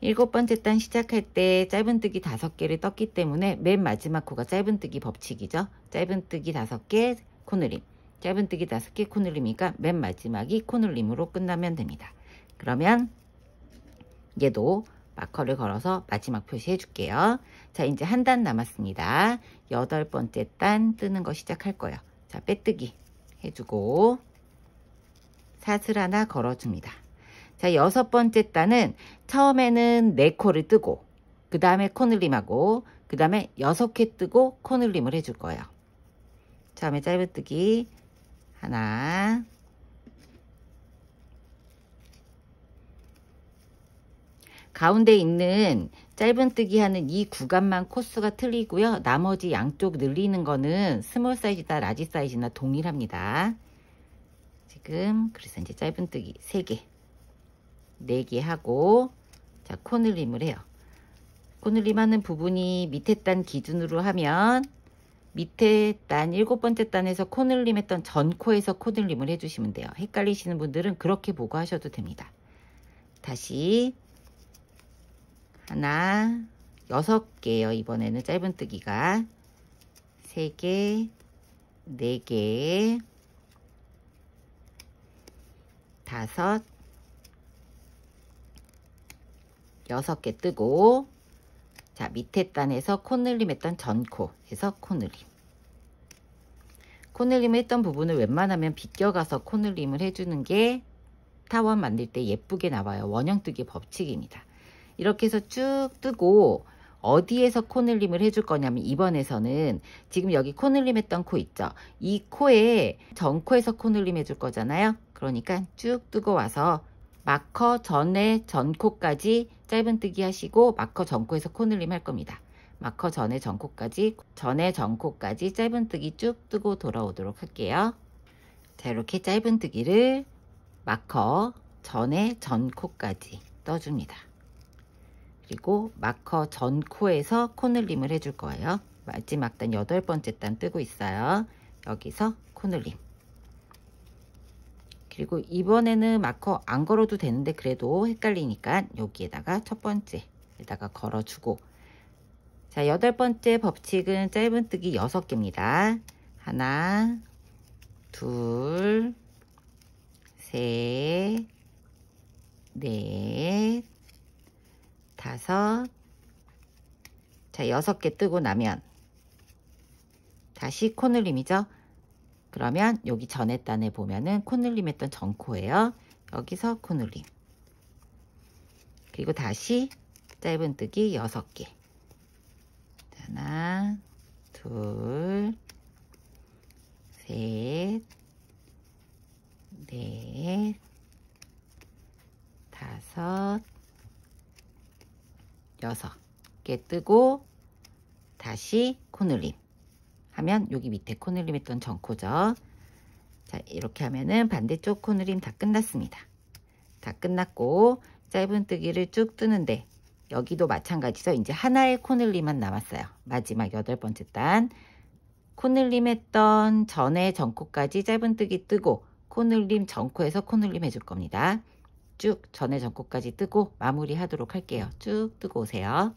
7번째 단 시작할 때 짧은뜨기 5개를 떴기 때문에 맨 마지막 코가 짧은뜨기 법칙이죠. 짧은뜨기 5개 코늘림. 짧은뜨기 5개 코늘림이니까 맨 마지막이 코늘림으로 끝나면 됩니다. 그러면 얘도 마커를 걸어서 마지막 표시해 줄게요. 자, 이제 한 단 남았습니다. 8번째 단 뜨는 거 시작할 거예요. 자, 빼뜨기 해주고 사슬 하나 걸어줍니다. 자, 6번째 단은 처음에는 4코를 뜨고 그 다음에 코늘림하고 그 다음에 6개 뜨고 코늘림을 해줄 거예요. 처음에 짧은뜨기 하나, 가운데 있는 짧은뜨기 하는 이 구간만 코스가 틀리고요. 나머지 양쪽 늘리는 거는 스몰 사이즈나 라지 사이즈나 동일합니다. 지금 그래서 이제 짧은뜨기 3개, 4개 하고 자, 코늘림을 해요. 코늘림 하는 부분이 밑에 단 기준으로 하면 밑에 단 7번째 단에서 코늘림 했던 전 코에서 코늘림을 해주시면 돼요. 헷갈리시는 분들은 그렇게 보고 하셔도 됩니다. 다시 하나, 6개예요. 이번에는 짧은뜨기가 3개, 4개, 5, 6개 뜨고 자, 밑에 단에서 코늘림 했던 전코 해서 코늘림. 코늘림을 했던 부분을 웬만하면 비껴가서 코늘림을 해주는 게 타원 만들 때 예쁘게 나와요. 원형뜨기 법칙입니다. 이렇게 해서 쭉 뜨고 어디에서 코늘림을 해줄 거냐면 이번에서는 지금 여기 코늘림 했던 코 있죠. 이 코에 전코에서 코늘림 해줄 거잖아요. 그러니까 쭉 뜨고 와서 마커 전에 전코까지 짧은뜨기 하시고 마커 전코에서 코늘림 할 겁니다. 마커 전에 전코까지 짧은뜨기 쭉 뜨고 돌아오도록 할게요. 자, 이렇게 짧은뜨기를 마커 전에 전코까지 떠줍니다. 그리고 마커 전 코에서 코늘림을 해줄 거예요. 마지막 단 8번째 단 뜨고 있어요. 여기서 코늘림. 그리고 이번에는 마커 안 걸어도 되는데 그래도 헷갈리니까 여기에다가 첫 번째에다가 걸어주고 자, 8번째 법칙은 짧은뜨기 6개입니다. 하나, 둘, 셋, 넷, 5. 자, 6개 뜨고 나면 다시 코늘림이죠. 그러면 여기 전에 단에 보면은 코늘림 했던 전코예요. 여기서 코늘림. 그리고 다시 짧은뜨기 6개. 하나, 둘, 셋, 넷, 5, 6개 뜨고 다시 코늘림 하면 여기 밑에 코늘림 했던 전코죠. 자, 이렇게 하면은 반대쪽 코늘림 다 끝났습니다. 다 끝났고 짧은뜨기를 쭉 뜨는데 여기도 마찬가지죠. 이제 하나의 코늘림만 남았어요. 마지막 8번째 단 코늘림 했던 전에 전코까지 짧은뜨기 뜨고 코늘림 전코에서 코늘림 해줄 겁니다. 쭉 전에 전코까지 뜨고 마무리 하도록 할게요. 쭉 뜨고 오세요.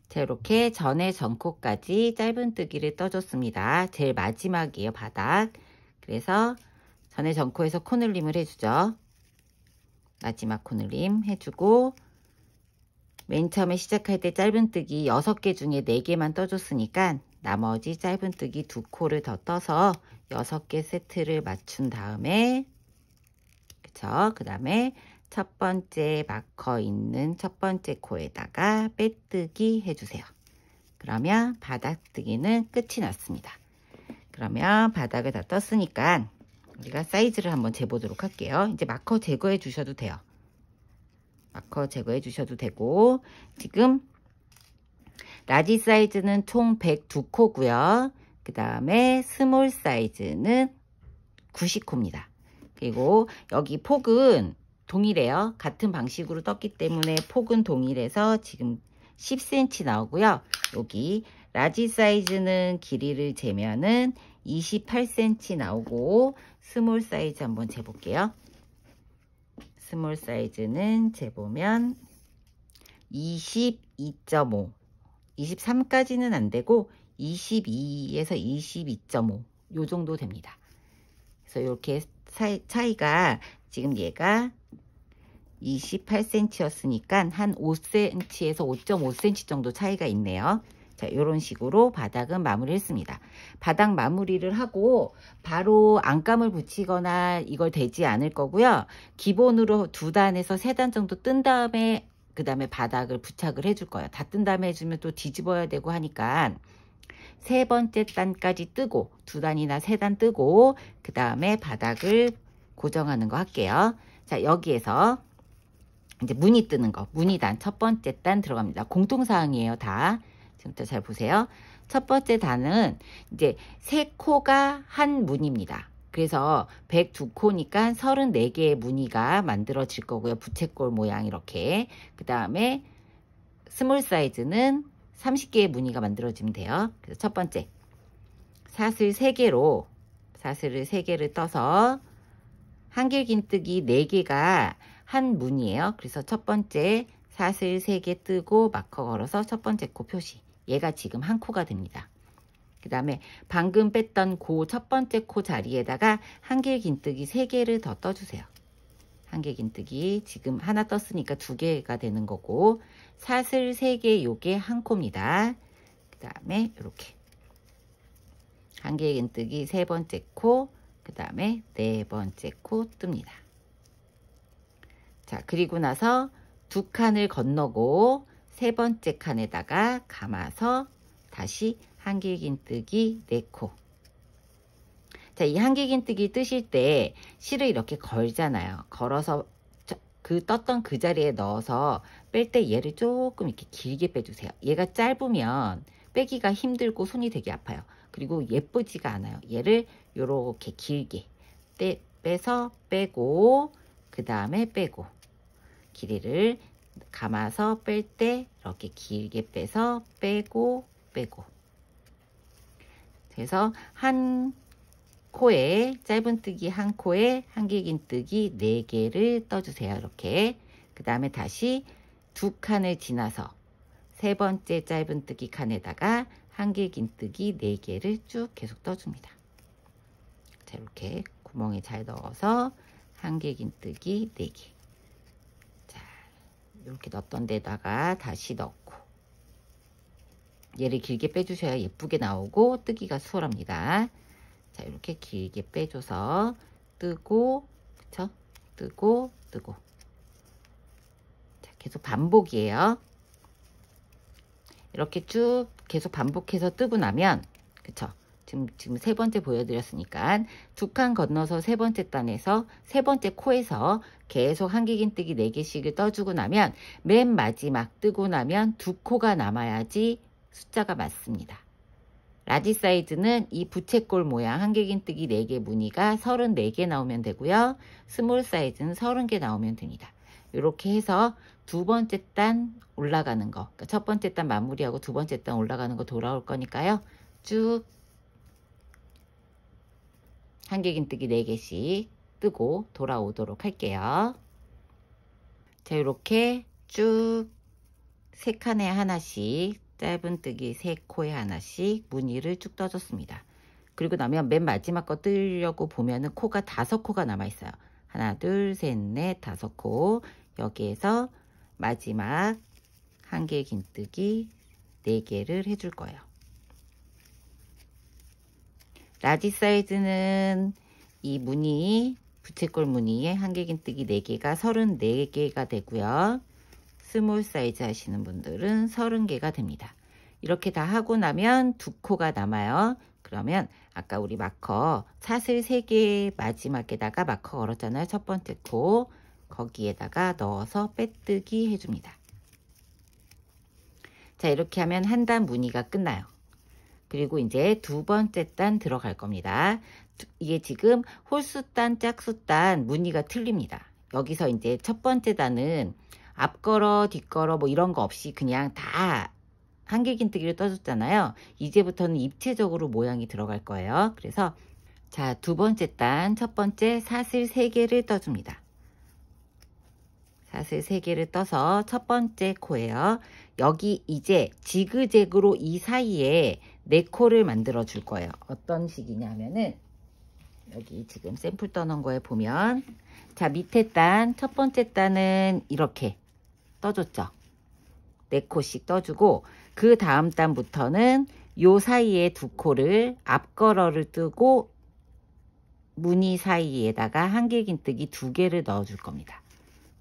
자, 이렇게 전에 전코까지 짧은뜨기를 떠줬습니다. 제일 마지막이에요. 바닥. 그래서 전에 전코에서 코늘림을 해주죠. 마지막 코늘림 해주고, 맨 처음에 시작할 때 짧은뜨기 6개 중에 4개만 떠줬으니까 나머지 짧은뜨기 2코를 더 떠서 6개 세트를 맞춘 다음에, 그쵸? 그 다음에 첫 번째 마커 있는 첫 번째 코에다가 빼뜨기 해주세요. 그러면 바닥뜨기는 끝이 났습니다. 그러면 바닥을 다 떴으니까 우리가 사이즈를 한번 재보도록 할게요. 이제 마커 제거해 주셔도 돼요. 마커 제거해 주셔도 되고, 지금 라지 사이즈는 총 102코고요. 그 다음에 스몰 사이즈는 90코입니다. 그리고 여기 폭은 동일해요. 같은 방식으로 떴기 때문에 폭은 동일해서 지금 10cm 나오고요. 여기 라지 사이즈는 길이를 재면은 28cm 나오고, 스몰 사이즈 한번 재볼게요. 스몰 사이즈는 재보면 22.5, 23까지는 안 되고 22에서 22.5 요 정도 됩니다. 그래서 이렇게 차이가, 지금 얘가 28cm였으니까 한 5cm에서 5.5cm 정도 차이가 있네요. 자, 이런 식으로 바닥은 마무리 했습니다. 바닥 마무리를 하고 바로 안감을 붙이거나 이걸 대지 않을 거고요. 기본으로 2단에서 3단 정도 뜬 다음에 그 다음에 바닥을 부착을 해줄 거예요. 다 뜬 다음에 해주면 또 뒤집어야 되고 하니까 3번째 단까지 뜨고 2단이나 3단 뜨고 그 다음에 바닥을 고정하는 거 할게요. 자, 여기에서 이제 무늬 뜨는 거, 무늬단 첫 번째 단 들어갑니다. 공통사항이에요, 다. 지금부터 잘 보세요. 첫 번째 단은 이제 3코가 한 무늬입니다. 그래서 102코니까 34개의 무늬가 만들어질 거고요. 부채꼴 모양 이렇게. 그 다음에 스몰 사이즈는 30개의 무늬가 만들어지면 돼요. 그래서 첫 번째 사슬 3개로 사슬을 3개를 떠서 한길긴뜨기 4개가 한 무늬예요. 그래서 첫 번째 사슬 3개 뜨고 마커 걸어서 첫 번째 코 표시. 얘가 지금 한 코가 됩니다. 그 다음에 방금 뺐던 그 첫 번째 코 자리에다가 한길긴뜨기 3개를 더 떠주세요. 한길긴뜨기 지금 하나 떴으니까 2개가 되는 거고, 사슬 3개 요게 한 코입니다. 그 다음에 이렇게 한길긴뜨기 3번째 코, 그 다음에 4번째 코 뜹니다. 자, 그리고 나서 2칸을 건너고 3번째 칸에다가 감아서 다시 한길긴뜨기 4코. 자, 이 한길긴뜨기 뜨실 때 실을 이렇게 걸잖아요. 걸어서 그 떴던 그 자리에 넣어서 뺄 때 얘를 조금 이렇게 길게 빼주세요. 얘가 짧으면 빼기가 힘들고 손이 되게 아파요. 그리고 예쁘지가 않아요. 얘를 요렇게 길게 빼서 빼고 그 다음에 빼고, 길이를 감아서 뺄 때 이렇게 길게 빼서 빼고 빼고. 그래서 한 코에 짧은뜨기 한 코에 한길긴뜨기 4개를 떠주세요. 이렇게. 그 다음에 다시 2칸을 지나서 3번째 짧은뜨기 칸에다가 한길긴뜨기 4개를 쭉 계속 떠줍니다. 자, 이렇게 구멍에 잘 넣어서 한길긴뜨기 4개. 자, 이렇게 넣었던 데다가 다시 넣고, 얘를 길게 빼주셔야 예쁘게 나오고 뜨기가 수월합니다. 자, 이렇게 길게 빼줘서 뜨고, 그쵸? 뜨고, 뜨고. 자, 계속 반복이에요. 이렇게 쭉 계속 반복해서 뜨고 나면, 그쵸? 지금 3번째 보여드렸으니까 2칸 건너서 3번째 단에서 3번째 코에서 계속 한길긴뜨기 4개씩을 떠주고 나면 맨 마지막 뜨고 나면 2코가 남아야지 숫자가 맞습니다. 라지 사이즈는 이 부채꼴 모양 한길긴뜨기 4개 무늬가 34개 나오면 되고요. 스몰 사이즈는 30개 나오면 됩니다. 이렇게 해서 2번째 단 올라가는 거, 그러니까 첫 번째 단 마무리하고 2번째 단 올라가는 거 돌아올 거니까요. 쭉 한길긴뜨기 4개씩 뜨고 돌아오도록 할게요. 자, 이렇게 쭉 3칸에 하나씩 짧은뜨기 3코에 하나씩 무늬를 쭉 떠줬습니다. 그리고 나면 맨 마지막 거 뜨려고 보면은 코가 5코가 남아 있어요. 하나, 둘, 셋, 넷, 다섯 코. 여기에서 마지막 한길긴뜨기 4개를 해줄 거예요. 라지 사이즈는 이 무늬, 부채꼴 무늬에 한길긴뜨기 4개가 34개가 되고요. 스몰 사이즈 하시는 분들은 30개가 됩니다. 이렇게 다 하고 나면 2코가 남아요. 그러면 아까 우리 마커 사슬 3개 마지막에다가 마커 걸었잖아요. 첫 번째 코. 거기에다가 넣어서 빼뜨기 해줍니다. 자, 이렇게 하면 한 단 무늬가 끝나요. 그리고 이제 두 번째 단 들어갈 겁니다. 이게 지금 홀수단, 짝수단 무늬가 틀립니다. 여기서 이제 첫 번째 단은 앞걸어, 뒷걸어 뭐 이런 거 없이 그냥 다 한길긴뜨기를 떠줬잖아요. 이제부터는 입체적으로 모양이 들어갈 거예요. 그래서 자, 두 번째 단, 첫 번째 사슬 3개를 떠줍니다. 사슬 3개를 떠서 첫 번째 코예요. 여기 이제 지그재그로 이 사이에 4코를 만들어 줄 거예요. 어떤 식이냐면은 여기 지금 샘플 떠놓은 거에 보면 자, 밑에 단, 첫 번째 단은 이렇게 떠줬죠. 4코씩 떠주고 그 다음 단부터는 요 사이에 2코를 앞걸어를 뜨고 무늬 사이에다가 한길긴뜨기 2개를 넣어 줄 겁니다.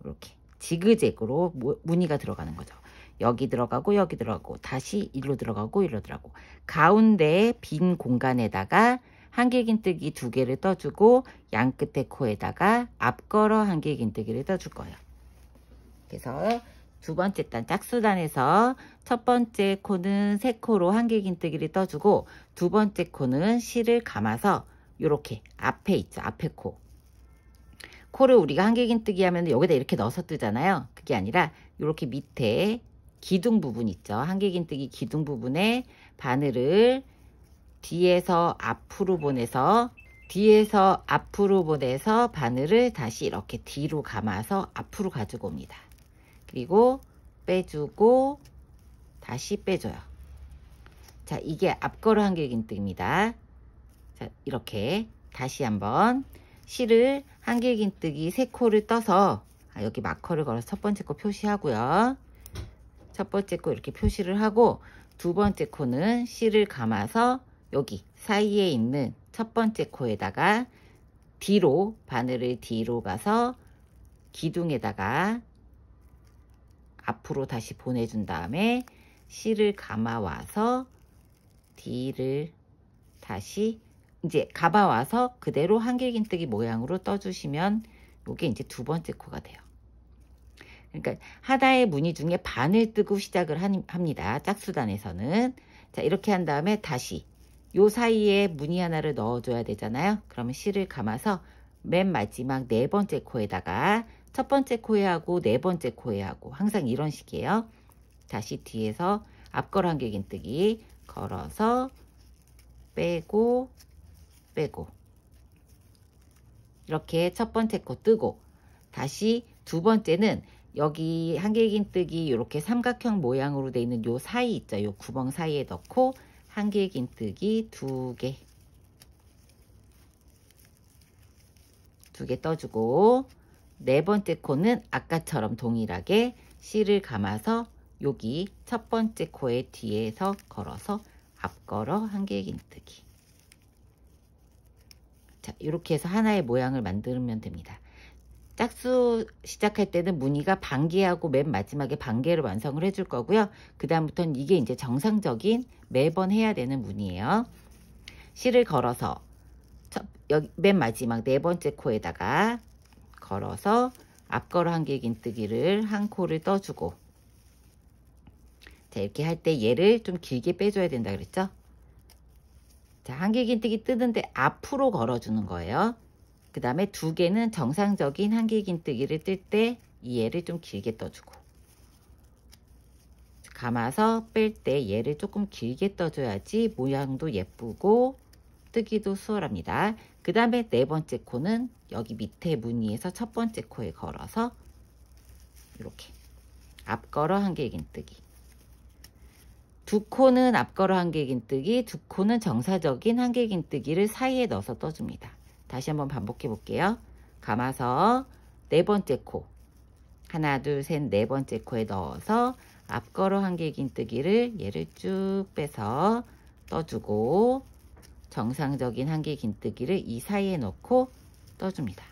이렇게 지그재그로 무늬가 들어가는 거죠. 여기 들어가고 여기 들어가고 다시 일로 들어가고 일로 들어가고 가운데 빈 공간에다가 한길긴뜨기 2개를 떠주고 양 끝에 코에다가 앞걸어 한길긴뜨기를 떠줄 거예요. 그래서 두 번째 단 짝수단에서 첫 번째 코는 3코로 한길긴뜨기를 떠주고 두 번째 코는 실을 감아서 이렇게 앞에 있죠. 앞에 코를 우리가 한길긴뜨기 하면 여기다 이렇게 넣어서 뜨잖아요. 그게 아니라 이렇게 밑에 기둥 부분 있죠. 한길긴뜨기 기둥 부분에 바늘을 뒤에서 앞으로 보내서 바늘을 다시 이렇게 뒤로 감아서 앞으로 가지고 옵니다. 그리고 빼주고 다시 빼줘요. 자, 이게 앞걸어 한길긴뜨기입니다. 자, 이렇게 다시 한번 실을 한길긴뜨기 3코를 떠서 여기 마커를 걸어서 첫 번째 코 표시하고요. 첫 번째 코 이렇게 표시를 하고 두 번째 코는 실을 감아서 여기 사이에 있는 첫 번째 코에다가 뒤로 바늘을 뒤로 가서 기둥에다가 앞으로 다시 보내준 다음에 실을 감아와서 뒤를 다시 이제 감아와서 그대로 한길긴뜨기 모양으로 떠주시면 이게 이제 두 번째 코가 돼요. 그러니까 하나의 무늬 중에 반을 뜨고 시작을 합니다. 짝수단에서는. 자, 이렇게 한 다음에 다시 요 사이에 무늬 하나를 넣어줘야 되잖아요. 그러면 실을 감아서 맨 마지막 4번째 코에다가 첫 번째 코에 하고 4번째 코에 하고 항상 이런 식이에요. 다시 뒤에서 앞걸어 한길긴뜨기 걸어서 빼고 이렇게 첫 번째 코 뜨고 다시 두 번째는 여기 한길긴뜨기 이렇게 삼각형 모양으로 되어 있는 요 사이 있죠. 요 구멍 사이에 넣고 한길긴뜨기 2개 떠주고 4번째 코는 아까처럼 동일하게 실을 감아서 여기 첫 번째 코의 뒤에서 걸어서 앞걸어 한길긴뜨기. 자, 이렇게 해서 하나의 모양을 만들면 됩니다. 짝수 시작할 때는 무늬가 반개하고 맨 마지막에 반개를 완성을 해줄 거고요. 그 다음부터는 이게 이제 정상적인 매번 해야 되는 무늬예요. 실을 걸어서 여기 맨 마지막 4번째 코에다가 걸어서 앞걸어 한길긴뜨기를 한 코를 떠주고 자, 이렇게 할 때 얘를 좀 길게 빼줘야 된다 그랬죠? 자, 한길긴뜨기 뜨는데 앞으로 걸어주는 거예요. 그 다음에 2개는 정상적인 한길긴뜨기를 뜰 때 이 얘를 좀 길게 떠주고 감아서 뺄 때 얘를 조금 길게 떠줘야지 모양도 예쁘고 뜨기도 수월합니다. 그 다음에 4번째 코는 여기 밑에 무늬에서 첫 번째 코에 걸어서 이렇게 앞걸어 한길긴뜨기 2코는 앞걸어 한길긴뜨기 2코는 정사적인 한길긴뜨기를 사이에 넣어서 떠줍니다. 다시 한번 반복해 볼게요. 감아서 네 번째 코, 하나 둘 셋 네 번째 코에 넣어서 앞걸어 한길긴뜨기를 얘를 쭉 빼서 떠주고 정상적인 한길긴뜨기를 이 사이에 넣고 떠줍니다.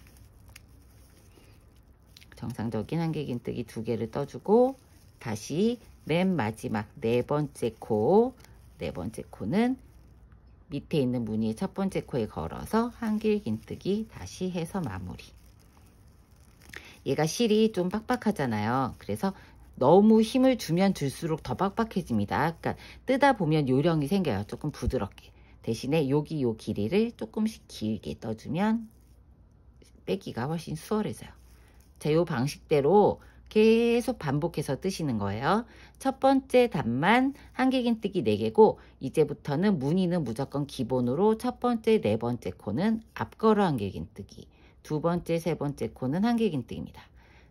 정상적인 한길긴뜨기 두 개를 떠주고 다시 맨 마지막 네 번째 코는 밑에 있는 무늬의 첫 번째 코에 걸어서 한길긴뜨기 다시 해서 마무리. 얘가 실이 좀 빡빡하잖아요. 그래서 너무 힘을 주면 줄수록 더 빡빡해집니다. 그러니까 뜨다 보면 요령이 생겨요. 조금 부드럽게. 대신에 여기 요 길이를 조금씩 길게 떠주면 빼기가 훨씬 수월해져요. 자, 요 방식대로 계속 반복해서 뜨시는 거예요. 첫 번째 단만 한길긴뜨기 4개고 이제부터는 무늬는 무조건 기본으로 첫 번째, 네 번째 코는 앞걸어 한길긴뜨기, 두 번째, 세 번째 코는 한길긴뜨기입니다.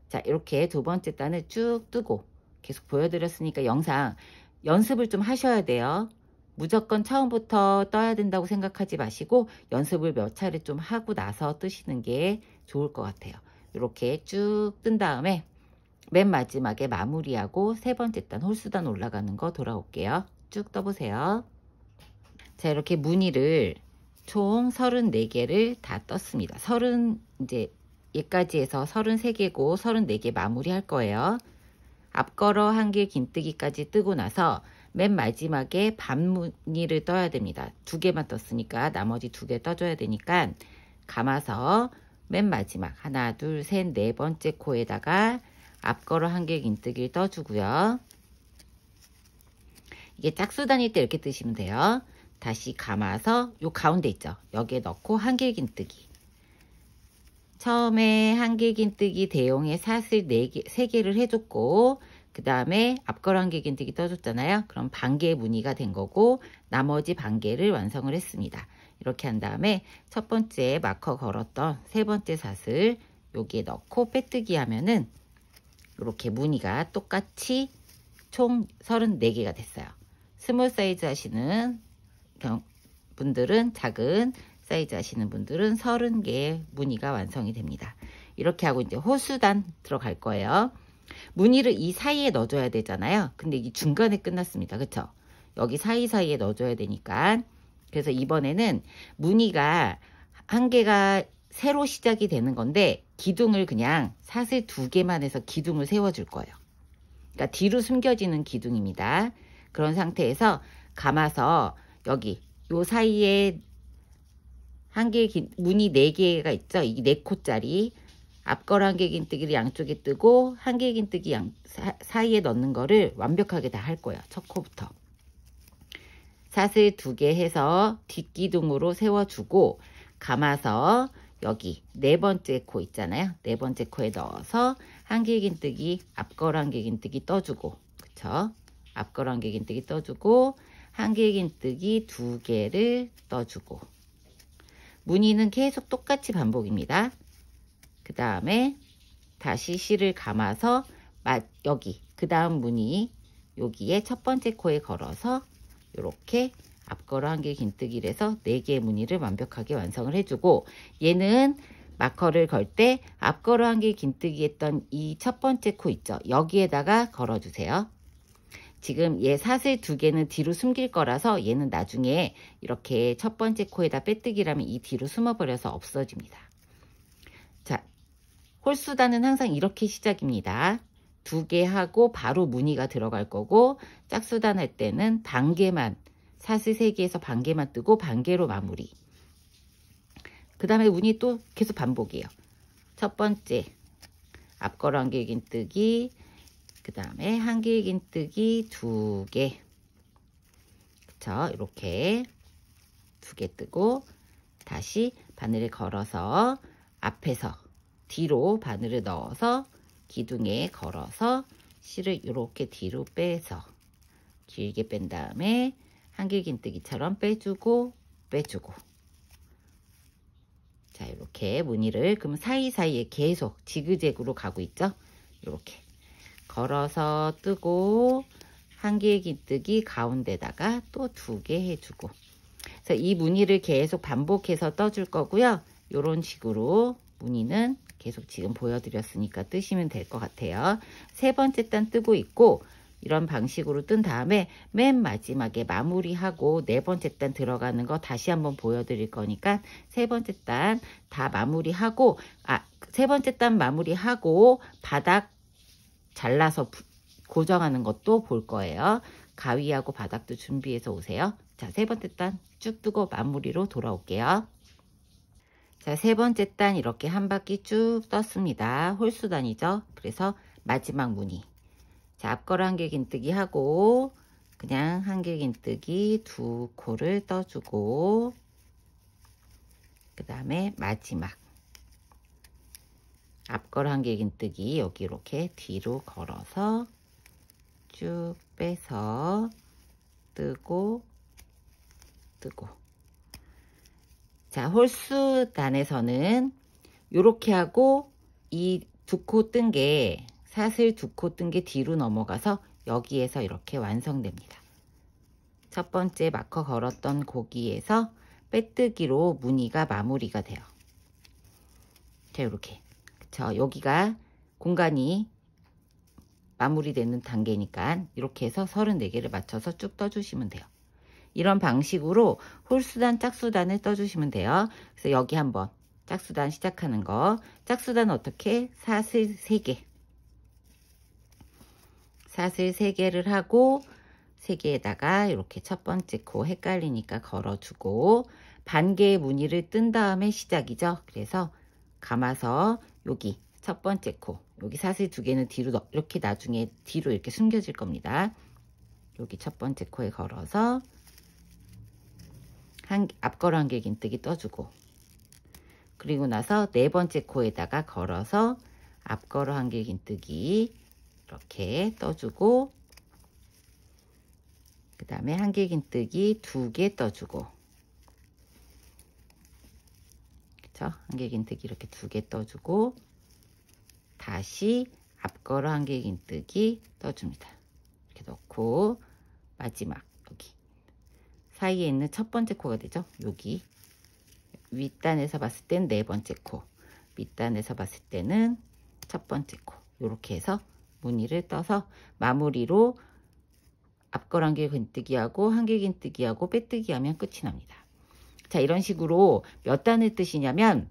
자, 이렇게 두 번째 단을 쭉 뜨고 계속 보여드렸으니까 영상 연습을 좀 하셔야 돼요. 무조건 처음부터 떠야 된다고 생각하지 마시고 연습을 몇 차례 좀 하고 나서 뜨시는 게 좋을 것 같아요. 이렇게 쭉 뜬 다음에 맨 마지막에 마무리하고 세 번째 단 홀수단 올라가는 거 돌아올게요. 쭉 떠보세요. 자, 이렇게 무늬를 총 34개를 다 떴습니다. 이제 얘까지 해서 33개고 34개 마무리 할 거예요. 앞걸어 한길긴뜨기까지 뜨고 나서 맨 마지막에 반무늬를 떠야 됩니다. 2개만 떴으니까 나머지 2개 떠줘야 되니까 감아서 맨 마지막 하나 둘 셋 네 번째 코에다가 앞걸어 한길긴뜨기를 떠주고요. 이게 짝수 다닐 때 이렇게 뜨시면 돼요. 다시 감아서 요 가운데 있죠. 여기에 넣고 한길긴뜨기. 처음에 한길긴뜨기 대용에 사슬 3개를 해줬고 그 다음에 앞걸어 한길긴뜨기 떠줬잖아요. 그럼 반개 무늬가 된 거고 나머지 반개를 완성을 했습니다. 이렇게 한 다음에 첫 번째 마커 걸었던 세 번째 사슬 여기에 넣고 빼뜨기 하면은 이렇게 무늬가 똑같이 총 34개가 됐어요. 스몰 사이즈 하시는 분들은 작은 사이즈 하시는 분들은 30개의 무늬가 완성이 됩니다. 이렇게 하고 이제 호수단 들어갈 거예요. 무늬를 이 사이에 넣어줘야 되잖아요. 근데 이 중간에 끝났습니다. 그쵸? 여기 사이사이에 넣어줘야 되니까. 그래서 이번에는 무늬가 한 개가 새로 시작이 되는 건데 기둥을 그냥 사슬 2개만 해서 기둥을 세워줄 거예요. 그러니까 뒤로 숨겨지는 기둥입니다. 그런 상태에서 감아서 여기 요 사이에 무늬 4개가 있죠. 이 4코짜리 앞걸어 한길긴뜨기를 양쪽에 뜨고 한길긴뜨기 사이에 넣는 거를 완벽하게 다 할 거예요. 첫 코부터. 사슬 2개 해서 뒷기둥으로 세워주고 감아서 여기 네 번째 코 있잖아요. 네 번째 코에 넣어서 한길긴뜨기 앞걸어 한길긴뜨기 떠주고 그쵸? 앞걸어 한길긴뜨기 떠주고 한길긴뜨기 2개를 떠주고 무늬는 계속 똑같이 반복입니다. 그 다음에 다시 실을 감아서 여기 그 다음 무늬 여기에 첫 번째 코에 걸어서 이렇게 앞걸어 한길긴뜨기를 해서 4개의 무늬를 완벽하게 완성을 해주고 얘는 마커를 걸 때 앞걸어 한길긴뜨기 했던 이 첫 번째 코 있죠. 여기에다가 걸어주세요. 지금 얘 사슬 2개는 뒤로 숨길 거라서 얘는 나중에 이렇게 첫 번째 코에다 빼뜨기를 하면 이 뒤로 숨어버려서 없어집니다. 자, 홀수단은 항상 이렇게 시작입니다. 2개 하고 바로 무늬가 들어갈 거고 짝수단 할 때는 반개만 사슬 3개에서 반개만 뜨고 반개로 마무리. 그 다음에 무늬 또 계속 반복이에요. 첫 번째 앞걸어 한길긴뜨기 그 다음에 한길긴뜨기 2개 그쵸? 이렇게 2개 뜨고 다시 바늘을 걸어서 앞에서 뒤로 바늘을 넣어서 기둥에 걸어서 실을 이렇게 뒤로 빼서 길게 뺀 다음에 한길긴뜨기처럼 빼주고 빼주고 자 이렇게 무늬를 그럼 사이사이에 계속 지그재그로 가고 있죠. 이렇게 걸어서 뜨고 한길긴뜨기 가운데다가 또 2개 해주고 그래서 이 무늬를 계속 반복해서 떠줄 거고요. 이런 식으로 무늬는 계속 지금 보여드렸으니까 뜨시면 될 것 같아요. 세 번째 단 뜨고 있고, 이런 방식으로 뜬 다음에 맨 마지막에 마무리하고 네 번째 단 들어가는 거 다시 한번 보여드릴 거니까 세 번째 단 다 마무리하고, 세 번째 단 마무리하고 바닥 잘라서 고정하는 것도 볼 거예요. 가위하고 바닥도 준비해서 오세요. 자, 세 번째 단 쭉 뜨고 마무리로 돌아올게요. 자, 세 번째 단 이렇게 한 바퀴 쭉 떴습니다. 홀수단이죠. 그래서 마지막 무늬. 자, 앞걸어 한길긴뜨기 하고 그냥 한길긴뜨기 두 코를 떠주고, 그 다음에 마지막 앞걸어 한길긴뜨기 여기 이렇게 뒤로 걸어서 쭉 빼서 뜨고 뜨고. 자, 홀수단에서는 이렇게 하고 이 두 코 뜬 게, 사슬 두 코 뜬 게 뒤로 넘어가서 여기에서 이렇게 완성됩니다. 첫 번째 마커 걸었던 고기에서 빼뜨기로 무늬가 마무리가 돼요. 자, 이렇게. 그쵸? 여기가 공간이 마무리되는 단계니까 이렇게 해서 34개를 맞춰서 쭉 떠주시면 돼요. 이런 방식으로 홀수단, 짝수단을 떠주시면 돼요. 그래서 여기 한번 짝수단 시작하는 거. 짝수단 어떻게? 사슬 3개. 사슬 3개를 하고 3개에다가 이렇게 첫 번째 코 헷갈리니까 걸어주고, 반 개의 무늬를 뜬 다음에 시작이죠. 그래서 감아서 여기 첫 번째 코, 여기 사슬 2개는 뒤로 이렇게 나중에 뒤로 이렇게 숨겨질 겁니다. 여기 첫 번째 코에 걸어서 앞걸어 한길긴뜨기 떠주고, 그리고 나서 네 번째 코에다가 걸어서 앞걸어 한길긴뜨기 이렇게 떠주고, 그 다음에 한길긴뜨기 2개 떠주고, 그쵸? 한길긴뜨기 이렇게 2개 떠주고, 다시 앞걸어 한길긴뜨기 떠줍니다. 이렇게 넣고 마지막 여기 사이에 있는 첫 번째 코가 되죠. 여기 윗단에서 봤을 땐 네 번째 코, 밑단에서 봤을 때는 첫 번째 코, 이렇게 해서 무늬를 떠서 마무리로 앞걸어 한길긴뜨기하고 한길긴뜨기하고 빼뜨기 하면 끝이 납니다. 자, 이런 식으로 몇 단을 뜨시냐면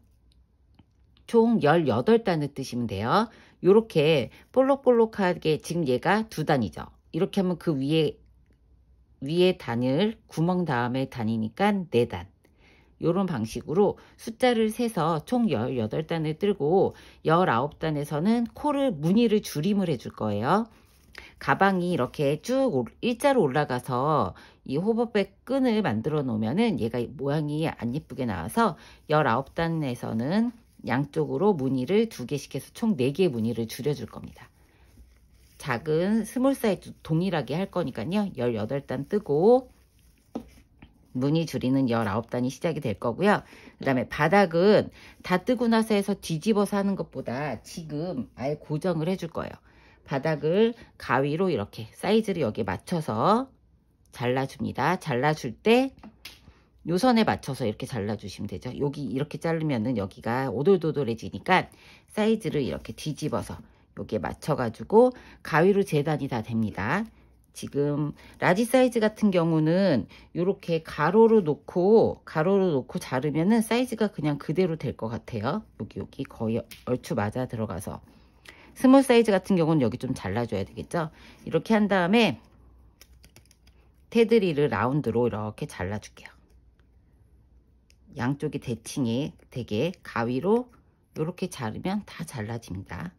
총 18단을 뜨시면 돼요. 이렇게 볼록볼록하게, 지금 얘가 2단이죠. 이렇게 하면 그 위에 단을 구멍 다음에 단이니까 4단. 이런 방식으로 숫자를 세서 총 18단을 뜨고 19단에서는 코를, 무늬를 줄임을 해줄 거예요. 가방이 이렇게 쭉 일자로 올라가서 이 호버백 끈을 만들어 놓으면은 얘가 모양이 안 예쁘게 나와서 19단에서는 양쪽으로 무늬를 2개씩 해서 총 4개의 무늬를 줄여줄 겁니다. 작은 스몰 사이즈 동일하게 할 거니까요. 18단 뜨고 무늬 줄이는 19단이 시작이 될 거고요. 그 다음에 바닥은 다 뜨고 나서 해서 뒤집어서 하는 것보다 지금 아예 고정을 해줄 거예요. 바닥을 가위로 이렇게 사이즈를 여기에 맞춰서 잘라줍니다. 잘라줄 때 요 선에 맞춰서 이렇게 잘라주시면 되죠. 여기 이렇게 자르면은 여기가 오돌도돌해지니까 사이즈를 이렇게 뒤집어서 여기에 맞춰가지고 가위로 재단이 다 됩니다. 지금 라지 사이즈 같은 경우는 이렇게 가로로 놓고 자르면은 사이즈가 그냥 그대로 될 것 같아요. 여기 거의 얼추 맞아 들어가서. 스몰 사이즈 같은 경우는 여기 좀 잘라줘야 되겠죠. 이렇게 한 다음에 테두리를 라운드로 이렇게 잘라줄게요. 양쪽이 대칭이 되게 가위로 이렇게 자르면 다 잘라집니다.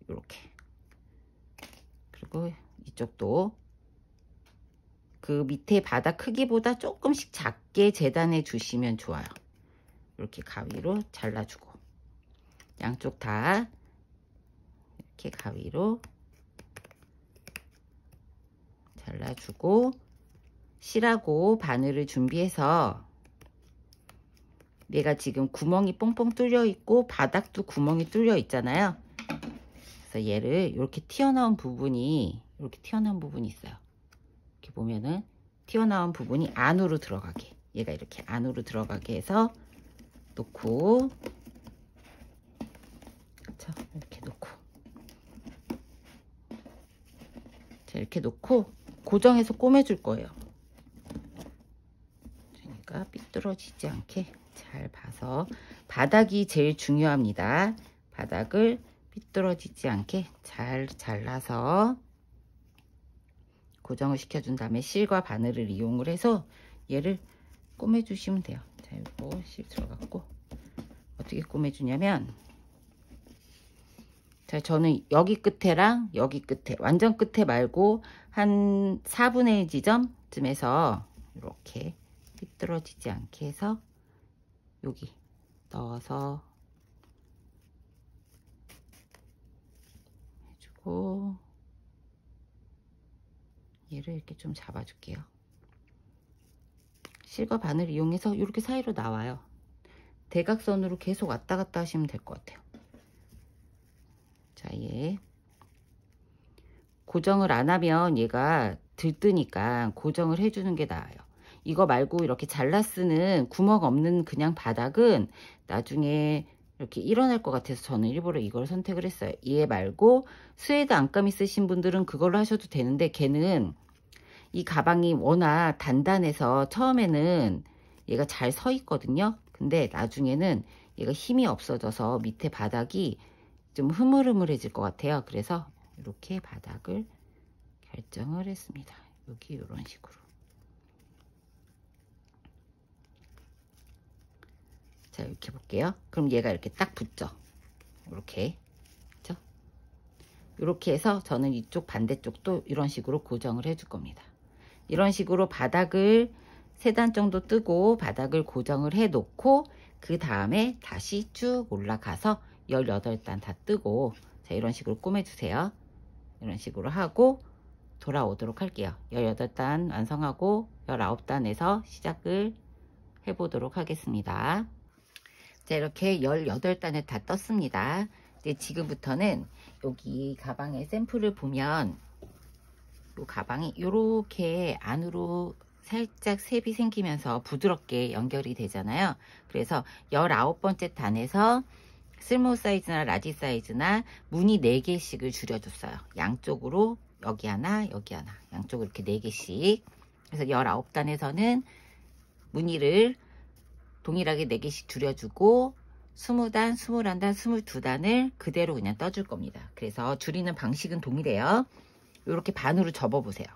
이렇게. 그리고 이쪽도 그 밑에 바닥 크기보다 조금씩 작게 재단해 주시면 좋아요. 이렇게 가위로 잘라주고, 양쪽 다 이렇게 가위로 잘라주고, 실하고 바늘을 준비해서, 얘가 지금 구멍이 뻥뻥 뚫려 있고 바닥도 구멍이 뚫려 있잖아요. 그래서 얘를 이렇게 튀어나온 부분이 있어요. 이렇게 보면은 튀어나온 부분이 안으로 들어가게, 얘가 이렇게 안으로 들어가게 해서 놓고, 이렇게 놓고, 자, 이렇게 놓고 고정해서 꼬매줄 거예요. 그러니까 삐뚤어지지 않게 잘 봐서, 바닥이 제일 중요합니다. 바닥을 삐뚤어지지 않게 잘 잘라서 고정을 시켜준 다음에 실과 바늘을 이용을 해서 얘를 꼬매주시면 돼요. 자, 이거 실 들어갔고, 어떻게 꼬매주냐면, 자, 저는 여기 끝에랑 여기 끝에, 완전 끝에 말고 한 4분의 1 지점쯤에서 이렇게 삐뚤어지지 않게 해서 여기 넣어서 해주고, 얘를 이렇게 좀 잡아줄게요. 실과 바늘 이용해서 이렇게 사이로 나와요. 대각선으로 계속 왔다 갔다 하시면 될 것 같아요. 자, 얘 고정을 안 하면 얘가 들뜨니까 고정을 해주는 게 나아요. 이거 말고 이렇게 잘라 쓰는 구멍 없는 그냥 바닥은 나중에 이렇게 일어날 것 같아서 저는 일부러 이걸 선택을 했어요. 얘 말고 스웨이드 안감이 쓰신 분들은 그걸로 하셔도 되는데, 걔는 이 가방이 워낙 단단해서 처음에는 얘가 잘 서 있거든요. 근데 나중에는 얘가 힘이 없어져서 밑에 바닥이 좀 흐물흐물해질 것 같아요. 그래서 이렇게 바닥을 결정을 했습니다. 여기 이런 식으로. 자, 이렇게 볼게요. 그럼 얘가 이렇게 딱 붙죠. 이렇게. 그렇죠? 이렇게 해서 저는 이쪽 반대쪽도 이런 식으로 고정을 해줄 겁니다. 이런 식으로 바닥을 3단 정도 뜨고 바닥을 고정을 해 놓고, 그 다음에 다시 쭉 올라가서 18단 다 뜨고, 자, 이런 식으로 꼬매주세요. 이런 식으로 하고 돌아오도록 할게요. 18단 완성하고 19단에서 시작을 해보도록 하겠습니다. 자, 이렇게 18단을 다 떴습니다. 이제 지금부터는 여기 가방의 샘플을 보면 이 가방이 이렇게 안으로 살짝 셉이 생기면서 부드럽게 연결이 되잖아요. 그래서 19번째 단에서 스몰 사이즈나 라지 사이즈나 무늬 4개씩을 줄여줬어요. 양쪽으로 여기 하나, 여기 하나, 양쪽으로 이렇게 4개씩. 그래서 19단에서는 무늬를 동일하게 4개씩 줄여주고 20단, 21단, 22단을 그대로 그냥 떠줄 겁니다. 그래서 줄이는 방식은 동일해요. 이렇게 반으로 접어보세요.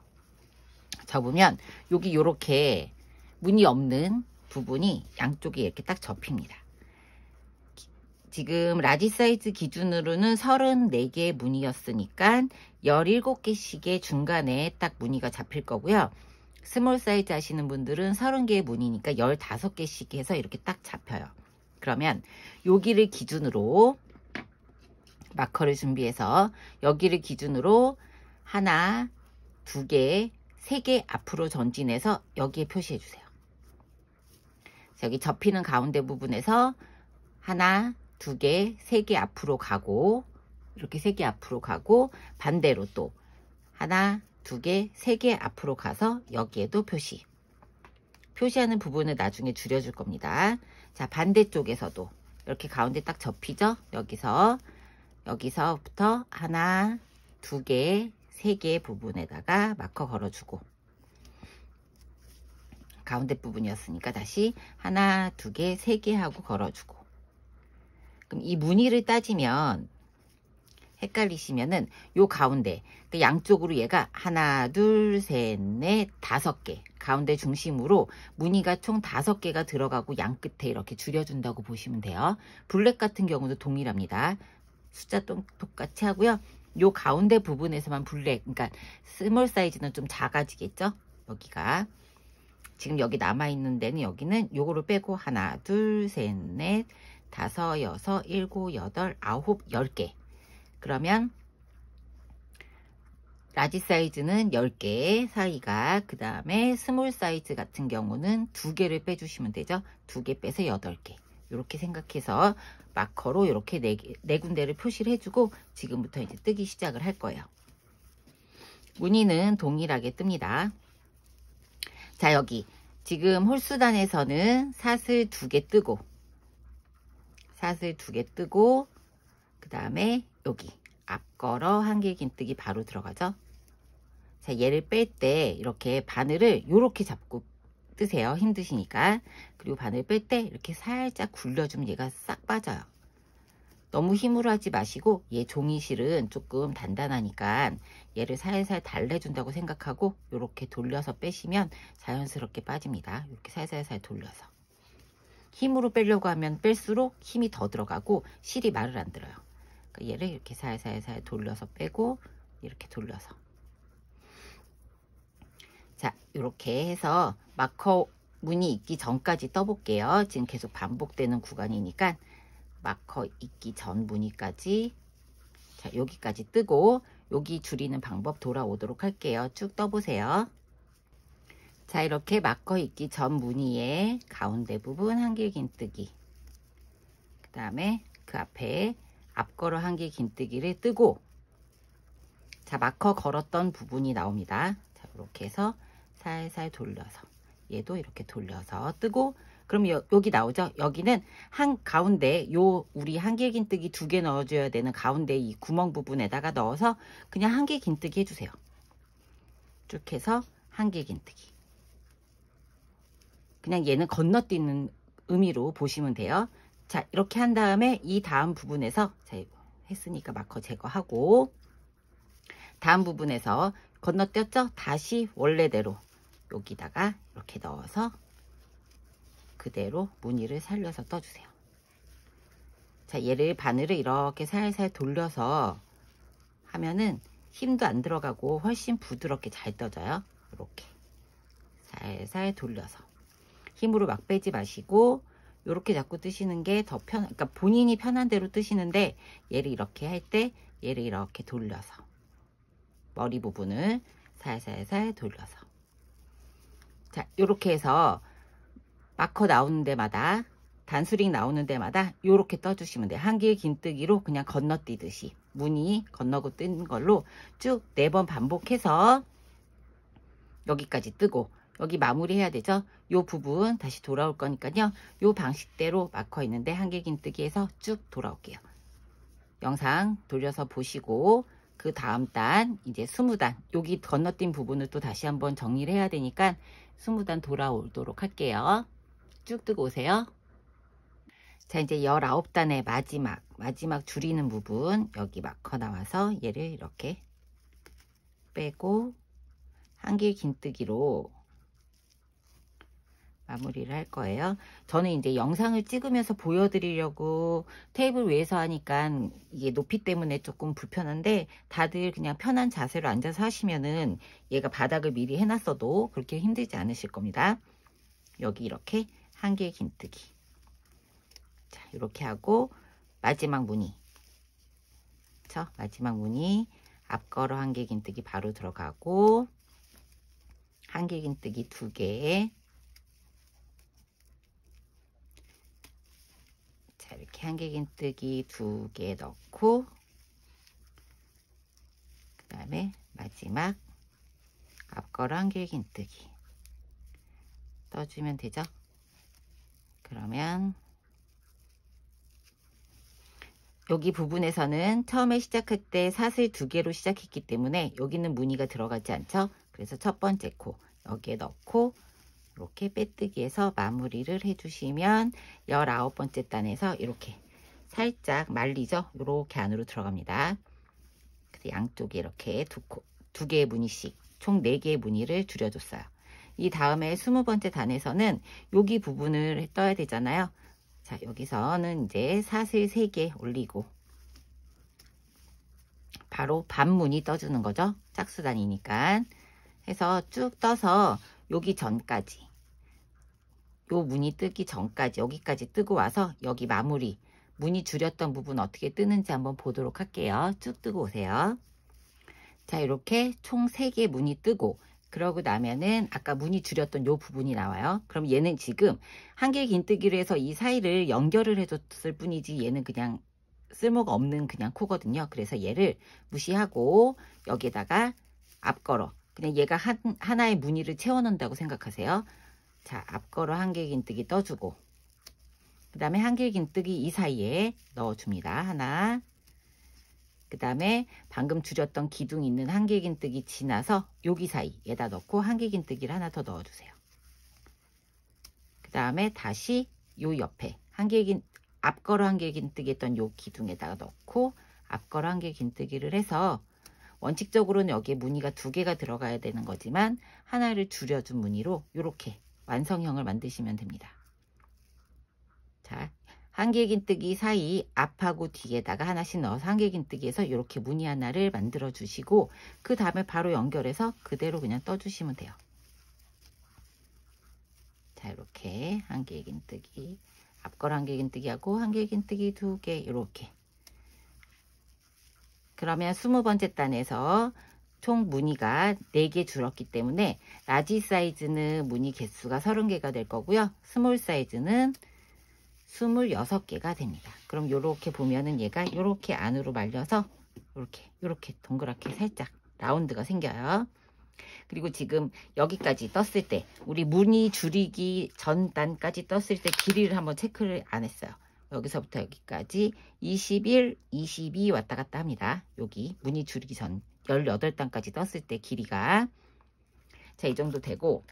접으면 여기 이렇게 무늬 없는 부분이 양쪽에 이렇게 딱 접힙니다. 지금 라지 사이즈 기준으로는 34개의 무늬였으니까 17개씩의 중간에 딱 무늬가 잡힐 거고요. 스몰 사이즈 하시는 분들은 30개의 무늬니까 15개씩 해서 이렇게 딱 잡혀요. 그러면 여기를 기준으로 마커를 준비해서 여기를 기준으로 하나, 2개, 3개 앞으로 전진해서 여기에 표시해 주세요. 여기 접히는 가운데 부분에서 하나, 2개, 3개 앞으로 가고, 이렇게 3개 앞으로 가고, 반대로 또 하나, 2개, 3개 앞으로 가서 여기에도 표시하는 부분을 나중에 줄여줄 겁니다. 자, 반대쪽에서도 이렇게 가운데 딱 접히죠? 여기서부터 하나, 2개, 3개 부분에다가 마커 걸어주고, 가운데 부분이었으니까 다시 하나, 2개, 3개 하고 걸어주고. 그럼 이 무늬를 따지면 헷갈리시면은 요 가운데 그 양쪽으로 얘가 하나, 둘, 셋, 넷, 5개 가운데 중심으로 무늬가 총 5개가 들어가고 양 끝에 이렇게 줄여준다고 보시면 돼요. 블랙 같은 경우도 동일합니다. 숫자 똑같이 하고요. 요 가운데 부분에서만 블랙, 그러니까 스몰 사이즈는 좀 작아지겠죠. 여기가 지금 여기 남아있는 데는 여기는 요거를 빼고 하나, 둘, 셋, 넷, 5, 6, 7, 8, 9, 10개. 그러면 라지 사이즈는 10개 사이가, 그 다음에 스몰 사이즈 같은 경우는 2개를 빼주시면 되죠. 2개 빼서 8개. 이렇게 생각해서 마커로 이렇게 네 군데를 표시를 해주고 지금부터 이제 뜨기 시작을 할 거예요. 무늬는 동일하게 뜹니다. 자, 여기 지금 홀수단에서는 사슬 2개 뜨고 그 다음에 여기 앞걸어 한길긴뜨기 바로 들어가죠. 자, 얘를 뺄 때 이렇게 바늘을 이렇게 잡고 뜨세요. 힘드시니까. 그리고 바늘 뺄 때 이렇게 살짝 굴려주면 얘가 싹 빠져요. 너무 힘으로 하지 마시고, 얘 종이실은 조금 단단하니까 얘를 살살 달래준다고 생각하고 이렇게 돌려서 빼시면 자연스럽게 빠집니다. 이렇게 살살살 돌려서. 힘으로 빼려고 하면 뺄수록 힘이 더 들어가고 실이 말을 안 들어요. 그러니까 얘를 이렇게 살살살 돌려서 빼고, 이렇게 돌려서. 자, 이렇게 해서 마커 무늬 있기 전까지 떠볼게요. 지금 계속 반복되는 구간이니까 마커 있기 전 무늬까지, 자, 여기까지 뜨고, 여기 줄이는 방법 돌아오도록 할게요. 쭉 떠보세요. 자, 이렇게 마커 있기 전 무늬의 가운데 부분 한길긴뜨기, 그 다음에 그 앞에 앞걸어 한길긴뜨기를 뜨고, 자, 마커 걸었던 부분이 나옵니다. 자, 이렇게 해서 살살 돌려서, 얘도 이렇게 돌려서 뜨고, 그럼 여기 나오죠? 여기는 한 가운데 요 우리 한길긴뜨기 2개 넣어줘야 되는 가운데 이 구멍 부분에다가 넣어서 그냥 한길긴뜨기 해주세요. 쭉 해서 한길긴뜨기. 그냥 얘는 건너뛰는 의미로 보시면 돼요. 자, 이렇게 한 다음에 이 다음 부분에서, 자, 이거 했으니까 마커 제거하고, 다음 부분에서 건너뛰었죠? 다시 원래대로 여기다가 이렇게 넣어서 그대로 무늬를 살려서 떠주세요. 자, 얘를 바늘을 이렇게 살살 돌려서 하면은 힘도 안 들어가고 훨씬 부드럽게 잘 떠져요. 이렇게 살살 돌려서 힘으로 막 빼지 마시고 이렇게 자꾸 뜨시는 게 더 그러니까 본인이 편한 대로 뜨시는데, 얘를 이렇게 할 때 얘를 이렇게 돌려서 머리 부분을 살살살 돌려서, 자, 이렇게 해서 마커 나오는 데마다, 단수링 나오는 데마다 이렇게 떠주시면 돼요. 한길긴뜨기로 그냥 건너뛰듯이 무늬 건너고 뜬 걸로 쭉 4번 반복해서 여기까지 뜨고, 여기 마무리 해야 되죠. 요 부분 다시 돌아올 거니까요. 요 방식대로 마커 있는데 한길긴뜨기해서 쭉 돌아올게요. 영상 돌려서 보시고, 그 다음 단 이제 20단, 여기 건너뛴 부분을 또 다시 한번 정리를 해야 되니까 20단 돌아오도록 할게요. 쭉 뜨고 오세요. 자, 이제 19단의 마지막 줄이는 부분, 여기 마커 나와서 얘를 이렇게 빼고 한길긴뜨기로 마무리를 할 거예요. 저는 이제 영상을 찍으면서 보여드리려고 테이블 위에서 하니까 이게 높이 때문에 조금 불편한데, 다들 그냥 편한 자세로 앉아서 하시면은 얘가 바닥을 미리 해놨어도 그렇게 힘들지 않으실 겁니다. 여기 이렇게 한길긴뜨기, 자, 이렇게 하고 마지막 무늬, 그쵸? 마지막 무늬 앞걸어 한길긴뜨기 바로 들어가고, 한길긴뜨기 2개, 자, 이렇게 한길긴뜨기 2개 넣고, 그 다음에 마지막 앞걸어 한길긴뜨기 떠주면 되죠. 그러면 여기 부분에서는 처음에 시작할 때 사슬 2개로 시작했기 때문에 여기는 무늬가 들어가지 않죠. 그래서 첫 번째 코 여기에 넣고 이렇게 빼뜨기해서 마무리를 해주시면 19번째 단에서 이렇게 살짝 말리죠. 이렇게 안으로 들어갑니다. 그래서 양쪽에 이렇게 2개의 무늬씩 총 4개의 무늬를 줄여줬어요. 이 다음에 20번째 단에서는 여기 부분을 떠야 되잖아요. 자, 여기서는 이제 사슬 3개 올리고 바로 반무늬 떠주는 거죠. 짝수단이니까. 해서 쭉 떠서 여기 전까지, 요 무늬 뜨기 전까지 여기까지 뜨고 와서 여기 마무리, 무늬 줄였던 부분 어떻게 뜨는지 한번 보도록 할게요. 쭉 뜨고 오세요. 자, 이렇게 총 3개 무늬 뜨고, 그러고 나면은 아까 무늬 줄였던 요 부분이 나와요. 그럼 얘는 지금 한길긴뜨기로 해서 이 사이를 연결을 해줬을 뿐이지 얘는 그냥 쓸모가 없는 그냥 코거든요. 그래서 얘를 무시하고 여기에다가 앞걸어, 그냥 얘가 하나의 무늬를 채워넣는다고 생각하세요. 자, 앞걸어 한길긴뜨기 떠주고, 그 다음에 한길긴뜨기 이 사이에 넣어줍니다. 하나, 그 다음에 방금 줄였던 기둥 있는 한길긴뜨기 지나서 여기 사이에다 넣고 한길긴뜨기를 하나 더 넣어주세요. 그 다음에 다시 요 옆에 앞걸어 한길긴뜨기 했던 요 기둥에다가 넣고 앞걸어 한길긴뜨기를 해서, 원칙적으로는 여기에 무늬가 2개가 들어가야 되는 거지만 하나를 줄여준 무늬로 이렇게 완성형을 만드시면 됩니다. 자, 한길긴뜨기 사이 앞하고 뒤에다가 하나씩 넣어서 한길긴뜨기에서 이렇게 무늬 하나를 만들어 주시고, 그 다음에 바로 연결해서 그대로 그냥 떠주시면 돼요. 자, 이렇게 한길긴뜨기, 앞걸 한길긴뜨기하고 한길긴뜨기 2개 이렇게. 그러면 20번째 단에서 총 무늬가 4개 줄었기 때문에 라지 사이즈는 무늬 개수가 30개가 될 거고요. 스몰 사이즈는 26개가 됩니다. 그럼 요렇게 보면은 얘가 요렇게 안으로 말려서 요렇게 동그랗게 살짝 라운드가 생겨요. 그리고 지금 여기까지 떴을 때, 우리 무늬 줄이기 전 단까지 떴을 때 길이를 한번 체크를 안 했어요. 여기서부터 여기까지 21, 22 왔다 갔다 합니다. 여기 무늬 줄이기 전 18단까지 떴을 때 길이가. 자, 이 정도 되고,